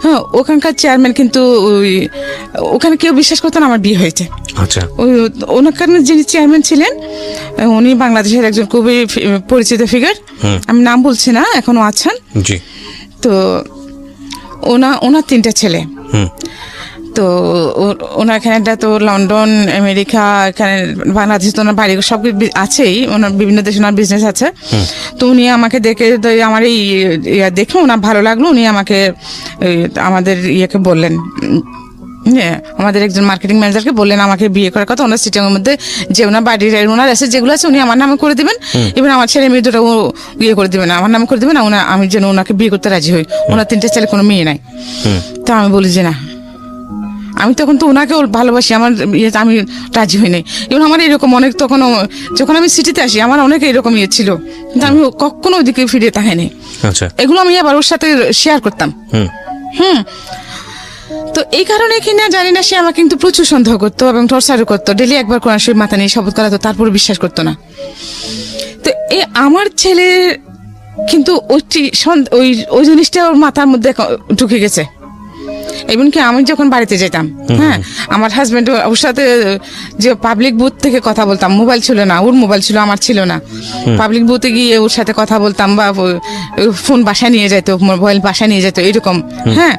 হ্যাঁ, ওখানকার চেয়ারম্যান কিন্তু ওখানে কেউ বিশ্বাস করতো না আমার বিয়ে হয়েছে। আচ্ছা, ওখানে যিনি চেয়ারম্যান ছিলেন, উনি বাংলাদেশের একজন খুবই পরিচিত ফিগার, আমি নাম বলছি না, এখনো আছেন। তো ওনার 3টা ছেলে। তো ওনার এখানে তো লন্ডন, আমেরিকা, এখানে বাংলাদেশ, তো ওনার বাড়ি সব আছেই, ওনার বিভিন্ন দেশে ওনার বিজনেস আছে। তো উনি আমাকে দেখে, আমার এই দেখে ওনার ভালো লাগলো, উনি আমাকে আমাদের ইয়েকে বললেন, আমাদের একজন মার্কেটিং ম্যানেজারকে বললেন আমাকে বিয়ে করার কথা। ওনার সিটিংয়ের মধ্যে যে ওনার বাড়ির ওনার আছে যেগুলো আছে, উনি আমার নামে করে দেবেন, এবার আমার ছেলে মেয়ে দুটো ইয়ে করে দেবেন, আমার নামে করে দেবেন, আমি যেন ওনাকে বিয়ে করতে রাজি হই। ওনার 3টে ছেলে, কোনো মেয়ে নাই। তো আমি বলি যে না, আমি তখন তো ওনাকেও ভালোবাসি, আমার আমি রাজি হই নাই। এবং আমার এরকম অনেক, তখন যখন আমি সিটিতে আসি আমার অনেক এরকম ইয়ে ছিল, কিন্তু আমি কখনো ওইদিকে ফিরে তাকাইনি। এগুলো আমি আবার ওর সাথে শেয়ার করতাম। তো এই কারণে কিনা জানি না, সে আমাকে কিন্তু প্রচুর সন্দেহ করতো এবং টর্চারও করতো। ডেলি একবার কোরআন শরীফ মাথা নিয়ে শপথ করাতো, তারপরে বিশ্বাস করতো না। তো আমার ছেলে কিন্তু ওই জিনিসটা ওর মাথার মধ্যে ঢুকে গেছে। এমনকি আমি যখন বাড়িতে যেতাম, হ্যাঁ, আমার হাজবেন্ড ওর সাথে যে পাবলিক বুথ থেকে কথা বলতাম, মোবাইল ছিল না, ওর মোবাইল ছিল, আমার ছিল না। পাবলিক বুথে গিয়ে ওর সাথে কথা বলতাম, বা ফোন বাসায় নিয়ে যেত, মোবাইল বাসায় নিয়ে যেত, এরকম। হ্যাঁ,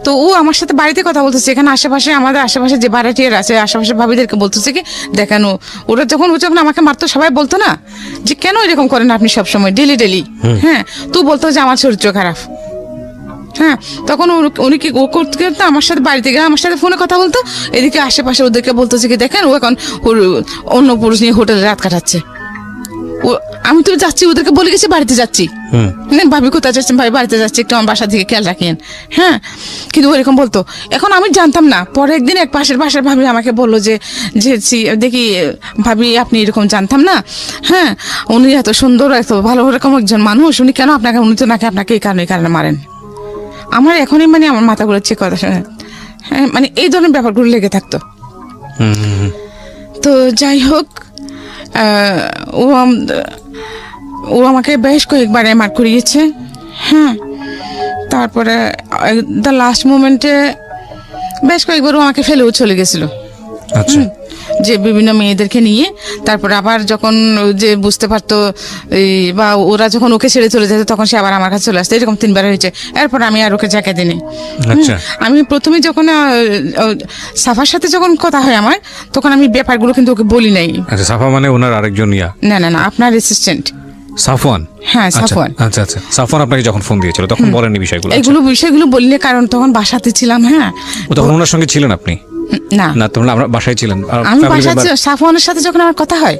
তো ও আমার সাথে বাড়িতে কথা বলতেছে, এখানে আশেপাশে আমাদের আশেপাশে যে ভাড়াটিয়ার আছে, আশেপাশে ভাবিদেরকে বলতেছে কি, দেখানো ওরা যখন আমাকে মারতো, সবাই বলতো না যে কেন এরকম করেন আপনি সবসময় ডেলি। হ্যাঁ, তো বলতো যে আমার চরিত্র খারাপ। হ্যাঁ, তখন উনি কি ও করতে আমার সাথে বাড়িতে গেলে আমার সাথে ফোনে কথা বলতো, এদিকে আশেপাশে ওদেরকে বলতেছে কি দেখেন ও এখন অন্য পুরুষ নিয়ে হোটেলে রাত কাটাচ্ছে। আমি তো যাচ্ছি, ওদেরকে বলে গেছি বাড়িতে যাচ্ছি, ভাবি কোথায় যাচ্ছেন, ভাই বাড়িতে যাচ্ছি, একটু আমার বাসার দিকে খেয়াল রাখেন। হ্যাঁ, কিন্তু এরকম বলতো। এখন আমি জানতাম না, পরে একদিন এক পাশের বাসার ভাবি আমাকে বললো যে দেখি ভাবি আপনি এরকম জানতাম না। হ্যাঁ, উনি এত সুন্দর, এত ভালো রকম একজন মানুষ, উনি কেন উনি তো নাকি আপনাকে এই কারণে মারেন। আমার এখনই মানে আমার মাথা ঘুরাচ্ছে কথা শুনে। হ্যাঁ, মানে এই ধরনের ব্যাপারগুলো লেগে থাকতো। তো যাই হোক, ও ও আমাকে বেশ কয়েকবার এমআর করিয়েছে। হ্যাঁ, তারপরে দ্য লাস্ট মোমেন্টে বেশ কয়েকবার ও আমাকে ফেলেও চলে গেছিল। আচ্ছা, যে বিভিন্ন মেয়েদেরকে নিয়ে, তারপরে আবার যখন যে বুঝতে পারতো বা ওরা যখন ওকে ছেড়ে চলে যেত তখন সে আবার আমার কাছে চলে আসতো। এরকম 3বার হয়েছে। এরপর আমি আর ওকে জায়গা দিইনি। আচ্ছা, আমি প্রথমে যখন সাফার সাথে যখন কথা হয় আমার, তখন আমি ব্যাপারগুলো কিন্তু ওকে বলি নাই। আচ্ছা। সাফা মানে ওনার আরেকজন না না না, আপনার অ্যাসিস্ট্যান্ট সাফওয়ান। হ্যাঁ, আচ্ছা, সাফওয়ান। আচ্ছা আচ্ছা। সাফওয়ান আপনাকে যখন ফোন দিয়েছিল তখন বলেননি বিষয়গুলো? বিষয়গুলো বলিনি, কারণ তখন বাসাতে ছিলাম। হ্যাঁ, তখন ওনার সঙ্গে ছিলেন আপনি? না না, তখন আমরা বাসায় ছিলেন। আমি বাসাতে, সাফওয়ানের সাথে যখন আমার কথা হয়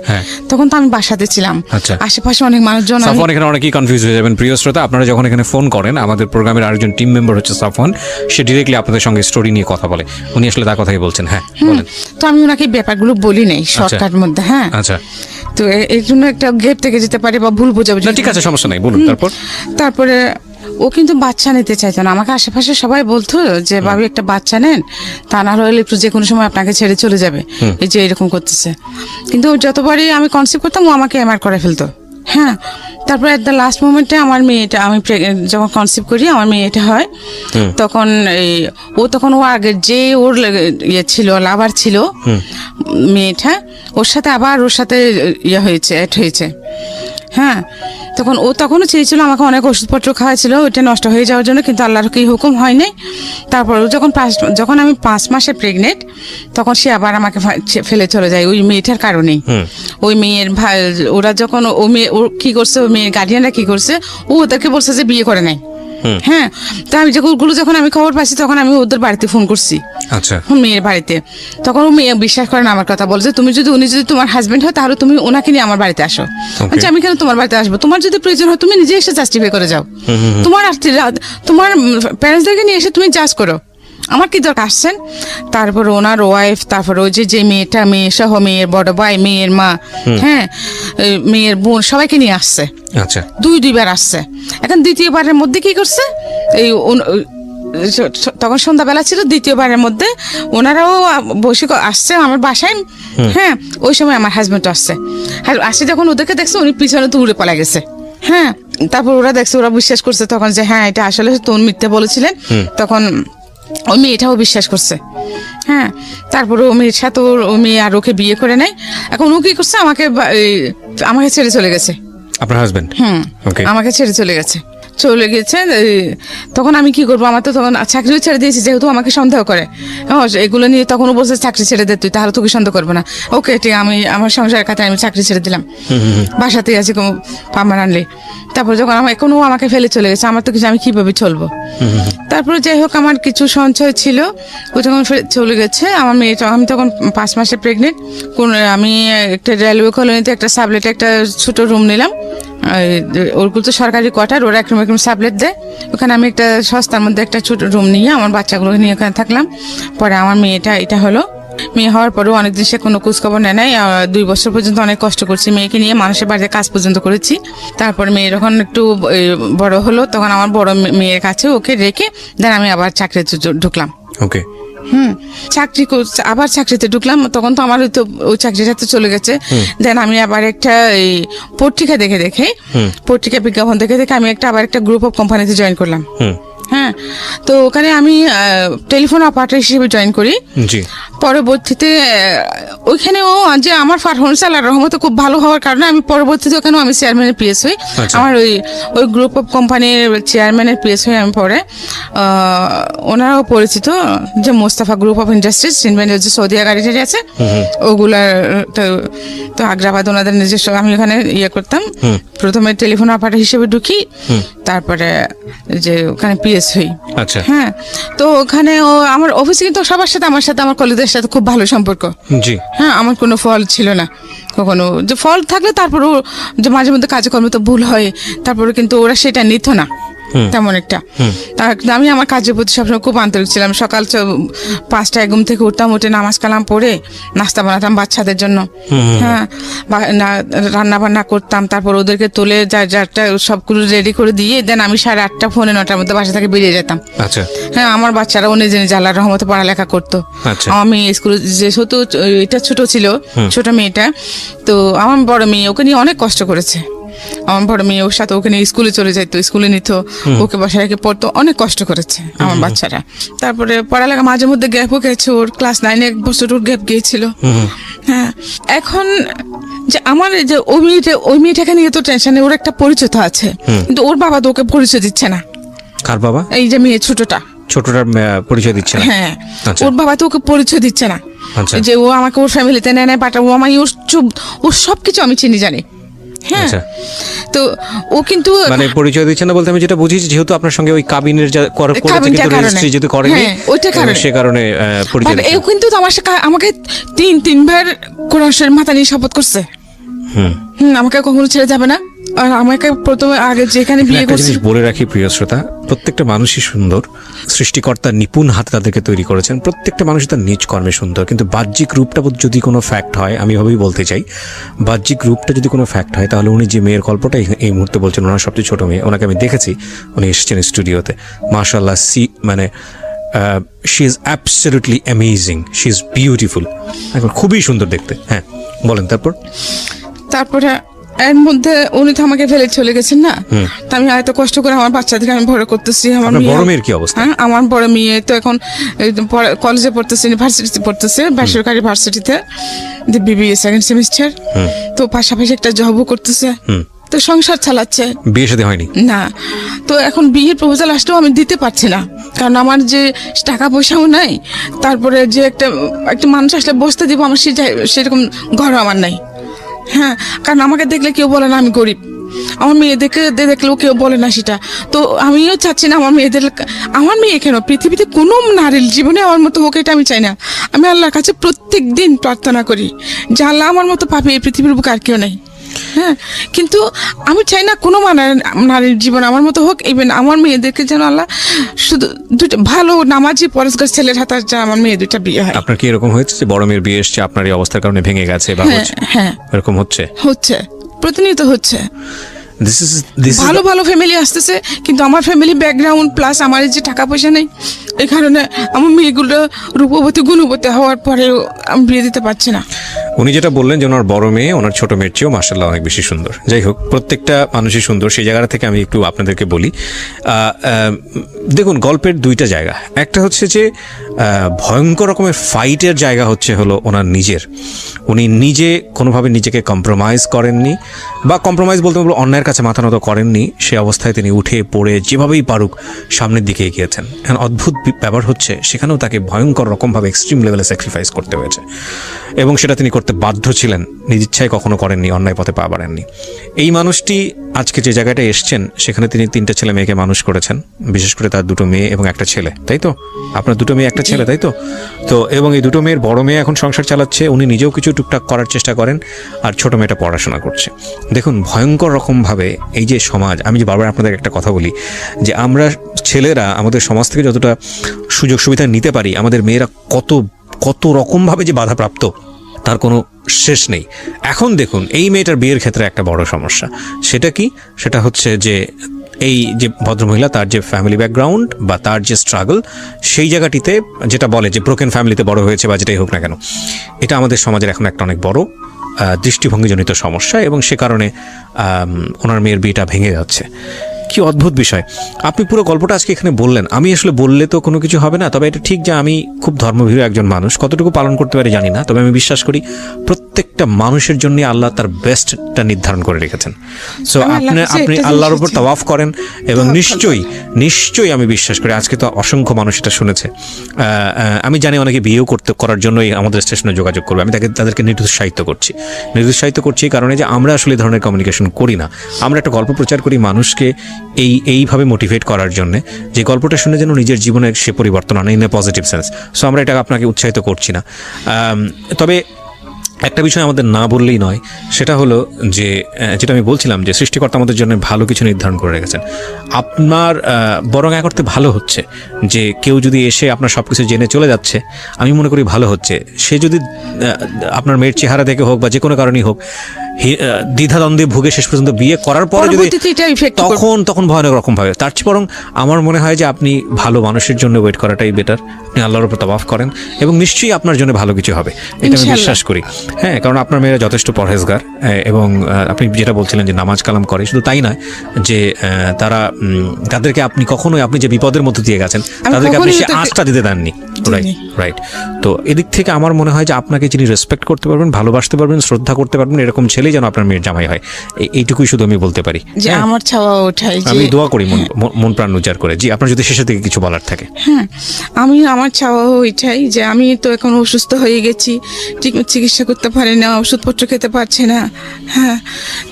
তখন তো আমি বাসাতে ছিলাম। আচ্ছা। আশেপাশে অনেক মানুষজন। সাফওয়ান, এখানে অনেকেই কনফিউজ হয়ে যাবেন প্রিয় শ্রোতা। আপনারা যখন এখানে ফোন করেন, আমাদের প্রোগ্রামের আরেকজন টিম মেম্বার হচ্ছে সাফওয়ান, সে ডিরেক্টলি আপনাদের সঙ্গে স্টোরি নিয়ে কথা বলে। উনি আসলে তার কথাই বলছেন। হ্যাঁ, বলেন। তো আমি ওনাকে ব্যাপারগুলো বলি নাই শর্টকাট মধ্যে। হ্যাঁ, আচ্ছা। তো এর জন্য একটা গ্যাপ থেকে যেতে পারে বা ভুল বোঝাবুঝি। ঠিক আছে, সমস্যা নাই, বলুন। তারপরে ও কিন্তু বাচ্চা নিতে চাইতো না। আমাকে আশেপাশে সবাই বলতো যে ভাবি একটা বাচ্চা নেন, তা না হলে একটু যে কোনো সময় আপনাকে ছেড়ে চলে যাবে, এই যে এরকম করতেছে। কিন্তু যতবারই আমি কনসিভ করতাম ও আমাকে এমআর করে ফেলতো। হ্যাঁ, তারপরে এট দ্য লাস্ট মোমেন্টে আমার মেয়েটা, আমি যখন কনসিভ করি আমার মেয়েটা হয়, তখন তখন ও আগের যে ওর ইয়ে ছিল, লাভার ছিল মেয়েটা, ওর সাথে আবার ওর সাথে ইয়ে হয়েছে, অ্যাড হয়েছে। হ্যাঁ, তখনও চেয়েছিল আমাকে, অনেক ওষুধপত্র খাওয়াছিল ওইটা নষ্ট হয়ে যাওয়ার জন্য, কিন্তু আল্লাহর কি হুকুম হয় নাই। তারপর যখন আমি 5 মাসে প্রেগনেন্ট, তখন সে আবার আমাকে ফেলে চলে যায় ওই মেয়েটার কারণেই। ওই মেয়ের ভাই, ওরা যখন ও কি করছে, ওই মেয়ের গার্ডিয়ানরা কি করছে, ও ওদেরকে বলছে যে বিয়ে করে নাই। হ্যাঁ, তো আমি যখন আমি খবর পাচ্ছি তখন আমি ওদের বাড়িতে ফোন করছি। আচ্ছা। মেয়ের বাড়িতে, তখন ও মেয়ে বিশ্বাস করে না আমার কথা, বলছে উনি যদি তোমার হাজবেন্ড হয় তাহলে তুমি ওনাকে নিয়ে আমার বাড়িতে আসো। আচ্ছা, আমি কেন তোমার বাড়িতে আসবো? তোমার যদি প্রয়োজন হয় তুমি নিজে এসে জাস্টিফাই করে যাও। তোমার প্যারেন্টসদেরকে নিয়ে এসে তুমি জাজ করো, আমার কি দরকার আসছেন। তারপর ওনার ওয়াইফ, তারপর ওই যে মেয়েটা, মেয়ে সহ মেয়ের বড় ভাই, মেয়ের মা, হ্যাঁ, মেয়ের বোন, সবাইকে নিয়ে আসছে। আচ্ছা। দুইবার আসছে। এখন দ্বিতীয়বারের মধ্যে কি করছে, তখন সন্ধ্যাবেলা ছিল, দ্বিতীয়বারের মধ্যে ওনারাও বসে আসছে আমার বাসায়। হ্যাঁ, ওই সময় আমার হাজবেন্ড আসছে। আর আসে যখন ওদেরকে দেখছে, উনি পিছনে তো উড়ে পালা গেছে। হ্যাঁ, তারপর ওরা দেখছে, ওরা বিশ্বাস করছে তখন যে হ্যাঁ এটা আসলে তো মিথ্যে বলেছিলেন। তখন ওই মেয়েটাও বিশ্বাস করছে। হ্যাঁ, তারপরে ও মেয়ের সাথে ও মেয়ে আর ওকে বিয়ে করে নেয়। এখন ও কি করছে, আমাকে ছেড়ে চলে গেছে। আপনার হাজবেন্ড? আমাকে ছেড়ে চলে গেছে। তখন আমি কি করবো? আমার তো তখন চাকরিও ছেড়ে দিয়েছি, যেহেতু আমাকে সন্দেহ করে এগুলো নিয়ে। তখন ও বলছে চাকরি ছেড়ে দে তুই, তাহলে তোকে সন্দেহ করবো না। ওকে, ঠিক, আমি আমার সংসারের কাছে আমি চাকরি ছেড়ে দিলাম, বাসাতেই আছি পার্মানেন্টলি। তারপর যখন ও আমাকে ফেলে চলে গেছে, আমার তো কিছু, আমি কিভাবে চলবো? তারপরে যাই হোক, আমার কিছু সঞ্চয় ছিল, ও যখন চলে গেছে আমার মেয়েটা, আমি তখন 5 মাসে প্রেগনেন্ট। আমি একটা রেলওয়ে কলোনিতে একটা সাবলেটে একটা ছোট রুম নিলাম। ওরগুলো তো সরকারি কোয়ার্টার, ওরা একরকম সাবলেট দেয়। ওখানে আমি একটা সস্তার মধ্যে একটা ছোট রুম নিয়ে আমার বাচ্চাগুলোকে নিয়ে ওখানে থাকলাম। পরে আমার মেয়েটা এটা হলো। মেয়ে হওয়ার পরেও অনেকদিন সে কোনো খোঁজখবর নেয় নাই। 2 বছর পর্যন্ত অনেক কষ্ট করছি মেয়েকে নিয়ে, মানুষের বাড়িতে কাজ পর্যন্ত করেছি। তারপর মেয়ে যখন একটু বড় হলো, তখন আমার বড় মেয়ের কাছে ওকে রেখে দেন আমি আবার চাকরিতে ঢুকলাম। ওকে। আবার চাকরিতে ঢুকলাম। তখন তো আমার ওই চাকরিটা তো চলে গেছে। দেন আমি আবার একটা পত্রিকা দেখে পত্রিকা বিজ্ঞাপন দেখে আমি আবার একটা গ্রুপ অফ কোম্পানিতে জয়েন করলাম। হ্যাঁ, তো ওখানে আমি টেলিফোন অপারেটর হিসেবে জয়েন করি। পরবর্তীতে ওইখানেও যে আমার পারফরমেন্স আল্লাহর রহমতে খুব ভালো হওয়ার কারণে আমি পরবর্তীতে ওখানেও আমি চেয়ারম্যানের পিএস হই। আমার ওই গ্রুপ অফ কোম্পানির চেয়ারম্যানের পিএস হই আমি পরে। ওনারাও পরিচিত, যে মোস্তাফা গ্রুপ অফ ইন্ডাস্ট্রিজ, যে সৌদি গাড়ি আছে ওগুলার, তো আগ্রাবাদ ওনাদের নিজস্ব। আমি ওখানে করতাম, প্রথমে টেলিফোন অপারেটর হিসেবে ঢুকি, তারপরে যে ওখানে পিএস হই। আচ্ছা। হ্যাঁ, তো ওখানে আমার অফিসে কিন্তু সবার সাথে, আমার কলিগদের সাথে খুব ভালো সম্পর্ক। জি। হ্যাঁ, আমার কোনো ফল ছিল না কখনো। যে ফল থাকলে তারপরও যে মাঝে মধ্যে কাজকর্মে তো ভুল হয়, তারপরে কিন্তু ওরা সেটা নিত না। তেমন একটা। আমি আমার কাজের প্রতি সবসময় খুব আন্তরিক ছিলাম। সকাল 5টায় ঘুম থেকে উঠতাম, উঠে নামাজ কালাম পড়ে নাস্তা বানাতাম বাচ্চাদের জন্য, হ্যাঁ, রান্না বান্না করতাম, তারপর ওদেরকে তুলে যারটা সবগুলো রেডি করে দিয়ে দেন আমি 8:30 পৌনে 9টার মধ্যে বাসা থেকে বেরিয়ে যেতাম। আচ্ছা। হ্যাঁ, আমার বাচ্চারাও নিজে নিজে আল্লাহর রহমতে পড়ালেখা করতো। আমার মেয়ে স্কুলে যেহেতু এটা ছোট ছিল, ছোট মেয়েটা, তো আমার বড় মেয়ে ওকে নিয়ে অনেক কষ্ট করেছে। আমার বড় মেয়ে ওর সাথে ওকে নিয়ে স্কুলে চলে যেত, স্কুলে নিত, ওকে বাসায় রেখে পড়তো, অনেক কষ্ট করেছে আমার বাচ্চারা। তারপরে পড়ালেখা মাঝে মধ্যে গ্যাপও গেছে, ওর ক্লাস 9 এক বছর ওর গ্যাপ গিয়েছিল। হ্যাঁ, এখন যে আমার যে ওই মেয়েটাকে নিয়ে তো টেনশন নেই, ওর একটা পরিচয় তো আছে, কিন্তু ওর বাবা তো ওকে পরিচয় দিচ্ছে না। কার বাবা? এই যে মেয়ে ছোটটার পরিচয় দিচ্ছে না। হ্যাঁ, ওর বাবা তো ওকে পরিচয় দিচ্ছে না, যে ও আমাকে ওর ফ্যামিলিতে নেয় বাট ও আমায় ওর সবকিছু আমি চিনি জানি। হ্যাঁ, তো ও কিন্তু মানে পরিচয় দিচ্ছে না বলতে আমি যেটা বুঝি, যেহেতু আপনার সঙ্গে ওই কাবিনের রেজিস্ট্রি যেহেতু করেনি, সে কারণে পরিচয় দিচ্ছে। ও কিন্তু আমাকে 3বার কোরআন শরীফ মাথা নিয়ে শপথ করছে, আমাকে কখনো ছেড়ে যাবে না। আর আমাকে প্রথমে আগে যেখানে বিয়ে করছি, বলে রাখি প্রিয় শ্রোতা, প্রত্যেকটা মানুষই সুন্দর, সৃষ্টিকর্তা নিপুণ হাতে তাদেরকে তৈরি করেছেন, প্রত্যেকটা মানুষ তার নিজ কর্মে সুন্দর, কিন্তু বাহ্যিক রূপটা যদি কোনো ফ্যাক্ট হয়, আমি এভাবেই বলতে চাই, বাহ্যিক রূপটা যদি কোনো ফ্যাক্ট হয়, তাহলে উনি যে মেয়ের গল্পটা এই মুহূর্তে বলছেন, ওনার সবচেয়ে ছোট মেয়ে, ওনাকে আমি দেখেছি, উনি এসেছেন স্টুডিওতে, মাশাআল্লাহ, মানে she is absolutely amazing, she is beautiful, এখন খুবই সুন্দর দেখতে। হ্যাঁ, বলেন। তারপরে এর মধ্যে উনি তো আমাকে ফেলে চলে গেছেন না, তা আমি এত কষ্ট করে আমার বাচ্চাদেরকে আমি বড় করতেছি। আমার বড় মেয়ের কি অবস্থা? আমার বড় মেয়ে তো এখন কলেজে পড়তেছে, ইউনিভার্সিটিতে পড়তেছে, বেসরকারি ভার্সিটিতে, বিবিএ 2nd সেমিস্টার। তো পাশাপাশি একটা জবও করতেছে, তো সংসার চালাচ্ছে। বিয়ে শাদী হয়নি না, তো এখন বিয়ের প্রপোজাল আসলেও আমি দিতে পারছি না, কারণ আমার যে টাকা পয়সাও নাই, তারপরে যে একটা মানুষ আসলে বসতে দিব আমার সেরকম ঘরও আমার নাই। হ্যাঁ, কারণ আমাকে দেখলে কেউ বলে না আমি গরিব, আমার মেয়েদেরকে দেখলেও কেউ বলে না সেটা। তো আমিও চাচ্ছি না আমার মেয়ে কেন, পৃথিবীতে কোনো নারীর জীবনে আমার মতো হোক, এটা আমি চাই না। আমি আল্লাহর কাছে প্রত্যেক দিন প্রার্থনা করি যে আল্লাহ আমার মতো পাবে এই পৃথিবীর বুকে আর কেউ নেই। হ্যাঁ, কিন্তু আমি চাই না কোনো নারীর জীবন আমার মতো হোক। ইভেন আমার মেয়েদেরকে যেন আল্লাহ শুধু দুটো ভালো নামাজি পরেশগার ছেলের হাতে আমার মেয়ে 2টা বিয়ে হয়। আপনার কি এরকম হয়েছে যে বড় মেয়ের বিয়ে এসছে, আপনার এই অবস্থার কারণে ভেঙে গেছে বা হচ্ছে? হ্যাঁ, এরকম হচ্ছে, প্রতিনিয়ত হচ্ছে। ভালো ভালো ফ্যামিলি আসতেছে, কিন্তু আমার ফ্যামিলি ব্যাকগ্রাউন্ড প্লাস আমার যে টাকা পয়সা নেই, এই কারণে আমার মেয়েগুলো রূপবতী গুণবতী হওয়ার পরেও আমি বিয়ে দিতে পারছি না। উনি যেটা বললেন যে ওনার বড় মেয়ে ওনার ছোট মেয়ের চেয়েও মাশাআল্লাহ অনেক বেশি সুন্দর। যাই হোক, প্রত্যেকটা মানুষই সুন্দর, সেই জায়গা থেকে আমি একটু আপনাদেরকে বলি। দেখুন, গল্পের 2টা জায়গা, একটা হচ্ছে যে ভয়ঙ্কর রকমের ফাইটের জায়গা হলো ওনার নিজের, উনি নিজে কোনোভাবে নিজেকে কম্প্রোমাইজ করেননি, বা কম্প্রোমাইজ বলতে বলবো অন্যায়ের কাছে মাথা নত করেননি, সে অবস্থায় তিনি উঠে পড়ে যেভাবেই পারুক সামনের দিকে এগিয়েছেন। এখন অদ্ভুত ব্যাপার হচ্ছে, সেখানেও তাকে ভয়ঙ্কর রকমভাবে এক্সট্রিম লেভেলে স্যাক্রিফাইস করতে হয়েছে, এবং সেটা তিনি করতে বাধ্য ছিলেন, নিজ ইচ্ছায় কখনো করেননি, অন্যায় পথে পা বাড়েননি। এই মানুষটি আজকে যে জায়গাটায় এসছেন, সেখানে তিনি 3টে ছেলে মেয়েকে মানুষ করেছেন, বিশেষ করে তার 2টো মেয়ে এবং একটা ছেলে, তাই তো? আপনার 2টো মেয়ে একটা ছেলে, তাই তো? তো এবং এই 2টো মেয়ের বড় মেয়ে এখন সংসার চালাচ্ছে, উনি নিজেও কিছু টুকটাক করার চেষ্টা করেন, আর ছোট মেয়েটা পড়াশোনা করছে। দেখুন, ভয়ঙ্কর রকমভাবে এই যে সমাজ, আমি যে বারবার আপনাদের একটা কথা বলি যে আমরা ছেলেরা আমাদের সমাজ থেকে যতটা সুযোগ সুবিধা নিতে পারি, আমাদের মেয়েরা কত রকমভাবে যে বাধাপ্রাপ্ত তার কোনো শেষ নেই। এখন দেখুন, এই মেয়েটার বিয়ের ক্ষেত্রে একটা বড় সমস্যা, সেটা কি? সেটা হচ্ছে যে এই যে ভদ্রমহিলা, তার যে ফ্যামিলি ব্যাকগ্রাউন্ড বা তার যে স্ট্রাগল, সেই জায়গাটিতে যেটা বলে যে ব্রোকেন ফ্যামিলিতে বড় হয়েছে বা যেটাই হোক না কেন, এটা আমাদের সমাজের এখন একটা অনেক বড় দৃষ্টিভঙ্গিজনিত সমস্যা, এবং সে কারণে ওনার মেয়ের বিয়েটা ভেঙে যাচ্ছে। কি অদ্ভুত বিষয়! আপনি পুরো গল্পটা আজকে এখানে বললেন, আমি আসলে বললে তো কোনো কিছু হবে না, তবে এটা ঠিক যে আমি খুব ধর্মভীরু একজন মানুষ, কতটুকু পালন করতে পারি জানি না, তবে আমি বিশ্বাস করি প্রত্যেকটা মানুষের জন্য আল্লাহ তার বেস্টটা নির্ধারণ করে রেখেছেন। সো আপনি আল্লাহর উপর তাওয়াফ করেন, এবং নিশ্চয়ই আমি বিশ্বাস করি, আজকে তো অসংখ্য মানুষ এটা শুনেছে, আমি জানি অনেকে বিয়েও করার জন্যই আমাদের স্টেশনে যোগাযোগ করবে। আমি তাদেরকে নিরুৎসাহিত করছি এই কারণে যে আমরা আসলে এই ধরনের কমিউনিকেশন করি না। আমরা একটা গল্প প্রচার করি মানুষকে এইভাবে মোটিভেট করার জন্য, যে গল্পটা শুনে যেন নিজের জীবনে সে পরিবর্তন আনে in a positive sense. So আমরা এটা আপনাকে উৎসাহিত করছি না। তবে একটা বিষয় আমাদের না বললেই নয়, সেটা হলো যে যেটা আমি বলছিলাম যে সৃষ্টিকর্তা আমাদের জন্য ভালো কিছু নির্ধারণ করে রেখেছেন। আপনার বরং এক অর্থে ভালো হচ্ছে যে কেউ যদি এসে আপনার সব কিছু জেনে চলে যাচ্ছে, আমি মনে করি ভালো হচ্ছে। সে যদি আপনার মেয়ের চেহারা দেখে হোক বা যে কোনো কারণেই হোক দ্বিধাদ্বন্দ্বে ভুগে শেষ পর্যন্ত বিয়ে করার পরে যদি পরবর্তীতে এটা effect করবে। তখন ভয়ানক রকম ভাবে, তার চেয়ে বরং আমার মনে হয় যে আপনি ভালো মানুষের জন্য ওয়েট করাটাই বেটার। আপনি আল্লাহর উপর তাওয়াফ করেন এবং নিশ্চয়ই আপনার জন্য ভালো কিছু হবে, এটা আমি ইনশাআল্লাহ। বিশ্বাস করি। হ্যাঁ, কারণ আপনার মেয়েরা যথেষ্ট পরহেজগার এবং আপনি যেটা বলছিলেন যে নামাজ কালাম করে, শুধু তাই নয় যে তাদেরকে আপনি কখনোই আপনি যে বিপদের মধ্যে দিয়ে গেছেন তাদেরকে আপনি সে আঁচটা দিতে দেননি। রাইট। তো এদিক থেকে আমার মনে হয় যে আপনাকে যিনি রেসপেক্ট করতে পারবেন, ভালোবাসতে পারবেন, শ্রদ্ধা করতে পারবেন, এরকম ছেলেই যেন আপনার মেয়ের জামাই হয়, এইটুকুই শুধু আমি বলতে পারি। যে আমার চাওয়া ওঠাই যে আমি দোয়া করি মন প্রাণ উজাড় করে। জি, আপনার যদি শেষের দিকে কিছু বলার থাকে। হ্যাঁ, আমার চাওয়া ওইটাই যে আমি তো এখন অসুস্থ হয়ে গেছি, ঠিক চিকিৎসা করতে পারি না, ওষুধপত্র খেতে পারছি না। হ্যাঁ,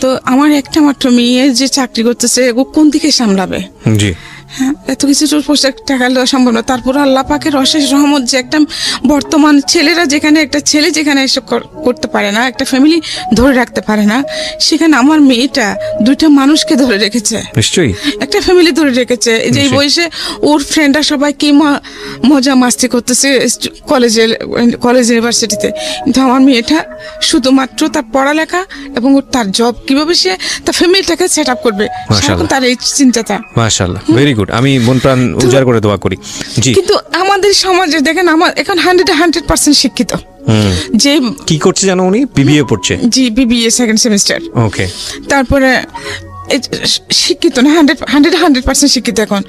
তো আমার একটা মাত্র মেয়ে যে চাকরি করতেছে, ও কোন দিকে সামলাবে? জি, হ্যাঁ, এত কিছু পোশাক টাকা দেওয়া সম্ভব না। তারপর আল্লাহ পাকের অশেষ রহমত যে একটা বর্তমান ছেলেরা যেখানে, একটা ছেলে যেখানে এসব করতে পারে না, একটা ফ্যামিলি ধরে রাখতে পারে না, সেখানে আমার মেয়েটা দুইটা মানুষকে ধরে রেখেছে, নিশ্চয়ই একটা ফ্যামিলি ধরে রেখেছে। এই যে এই নিশ্চয়ই। বয়সে ওর ফ্রেন্ডরা সবাই কি মজা মাস্তি করতেছে কলেজ ইউনিভার্সিটিতে, কিন্তু আমার মেয়েটা শুধুমাত্র তার পড়ালেখা এবং তার জব, কিভাবে সে তার ফ্যামিলিটাকে সেট আপ করবে, সারাক্ষণ তার এই চিন্তাটা। মাশাআল্লাহ, ভেরি গুড। আমি মন প্রাণ উজাড় করে দোয়া করি। জি, কিন্তু আমাদের সমাজে দেখেন, আমার এখন 100% শিক্ষিত, যে কি করছে জানো উনি? বিবিএ পড়ছে। জি, বিবিএ সেকেন্ড সেমিস্টার। ওকে। তারপরে শিক্ষিত না, 100% শিক্ষিত এখন।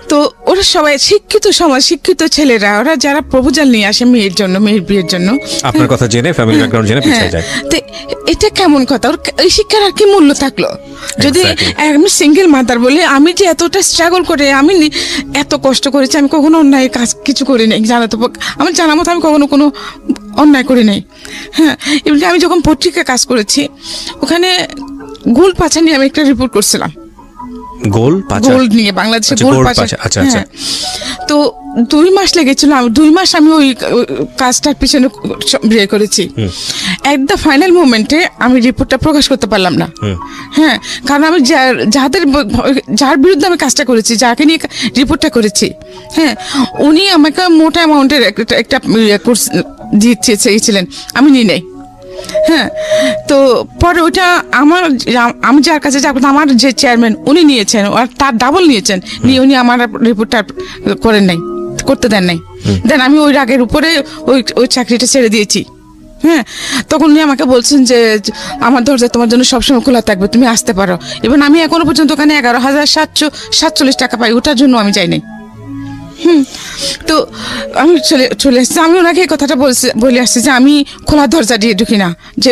তো ওরা সবাই শিক্ষিত সমাজ, শিক্ষিত ছেলেরা, ওরা যারা প্রপোজাল নিয়ে আসে মেয়ের জন্য, মেয়ের বিয়ের জন্য, আপনার কথা জেনে, ফ্যামিলি ব্যাকগ্রাউন্ড জেনে পিছিয়ে যায়। তো এটা কেমন কথা? ওর এই শিক্ষার আর কি মূল্য থাকলো? যদি আমি সিঙ্গেল মাদার বলে, আমি যে এতটা স্ট্রাগল করে, আমি এত কষ্ট করেছি, আমি কখনো অন্যায় কাজ কিছু করি নাই, জানাতো আমার জানা মতো আমি কখনো কোনো অন্যায় করি নাই। হ্যাঁ, এমনি আমি যখন পত্রিকায় কাজ করেছি, ওখানে গোল পাচার নিয়ে আমি একটা রিপোর্ট করছিলাম। গোল নিয়ে, বাংলাদেশে আচ্ছা, গোল গোল পাচার। পাচার, আচ্ছা, আচ্ছা। হ্যাঁ। তো 2 মাস লেগেছিল, 2 মাস আমি ওই কাজটার পিছনে বিয়ে করেছি। এট দ্য ফাইনাল মোমেন্টে আমি রিপোর্টটা প্রকাশ করতে পারলাম না। হ্যাঁ, কারণ আমি যার বিরুদ্ধে আমি কাজটা করেছি, যাকে নিয়ে রিপোর্টটা করেছি, হ্যাঁ, উনি আমাকে মোটা অ্যামাউন্টের একটা দিতে চেয়েছিলেন, আমি নিই নাই। হ্যাঁ, তো পরে ওইটা আমি যার কাছে যাব, আমার যে চেয়ারম্যান উনি নিয়েছেন, আর তার ডাবল নিয়েছেন, নিয়ে উনি আমার রিপোর্টটা করতে দেন নাই। দেন আমি ওই রাগের উপরে ওই চাকরিটা ছেড়ে দিয়েছি। হ্যাঁ, তখন উনি আমাকে বলছেন যে আমার দরজা তোমার জন্য সবসময় খোলা থাকবে, তুমি আসতে পারো। এবং আমি এখনো পর্যন্ত ওখানে 11,747 টাকা পাই, ওটার জন্য আমি যাই নাই। তো আমি চলে এসেছি। আমি ওনাকে এই কথাটা বলে আসছি যে আমি খোলা দরজা দিয়ে ঢুকি না, যে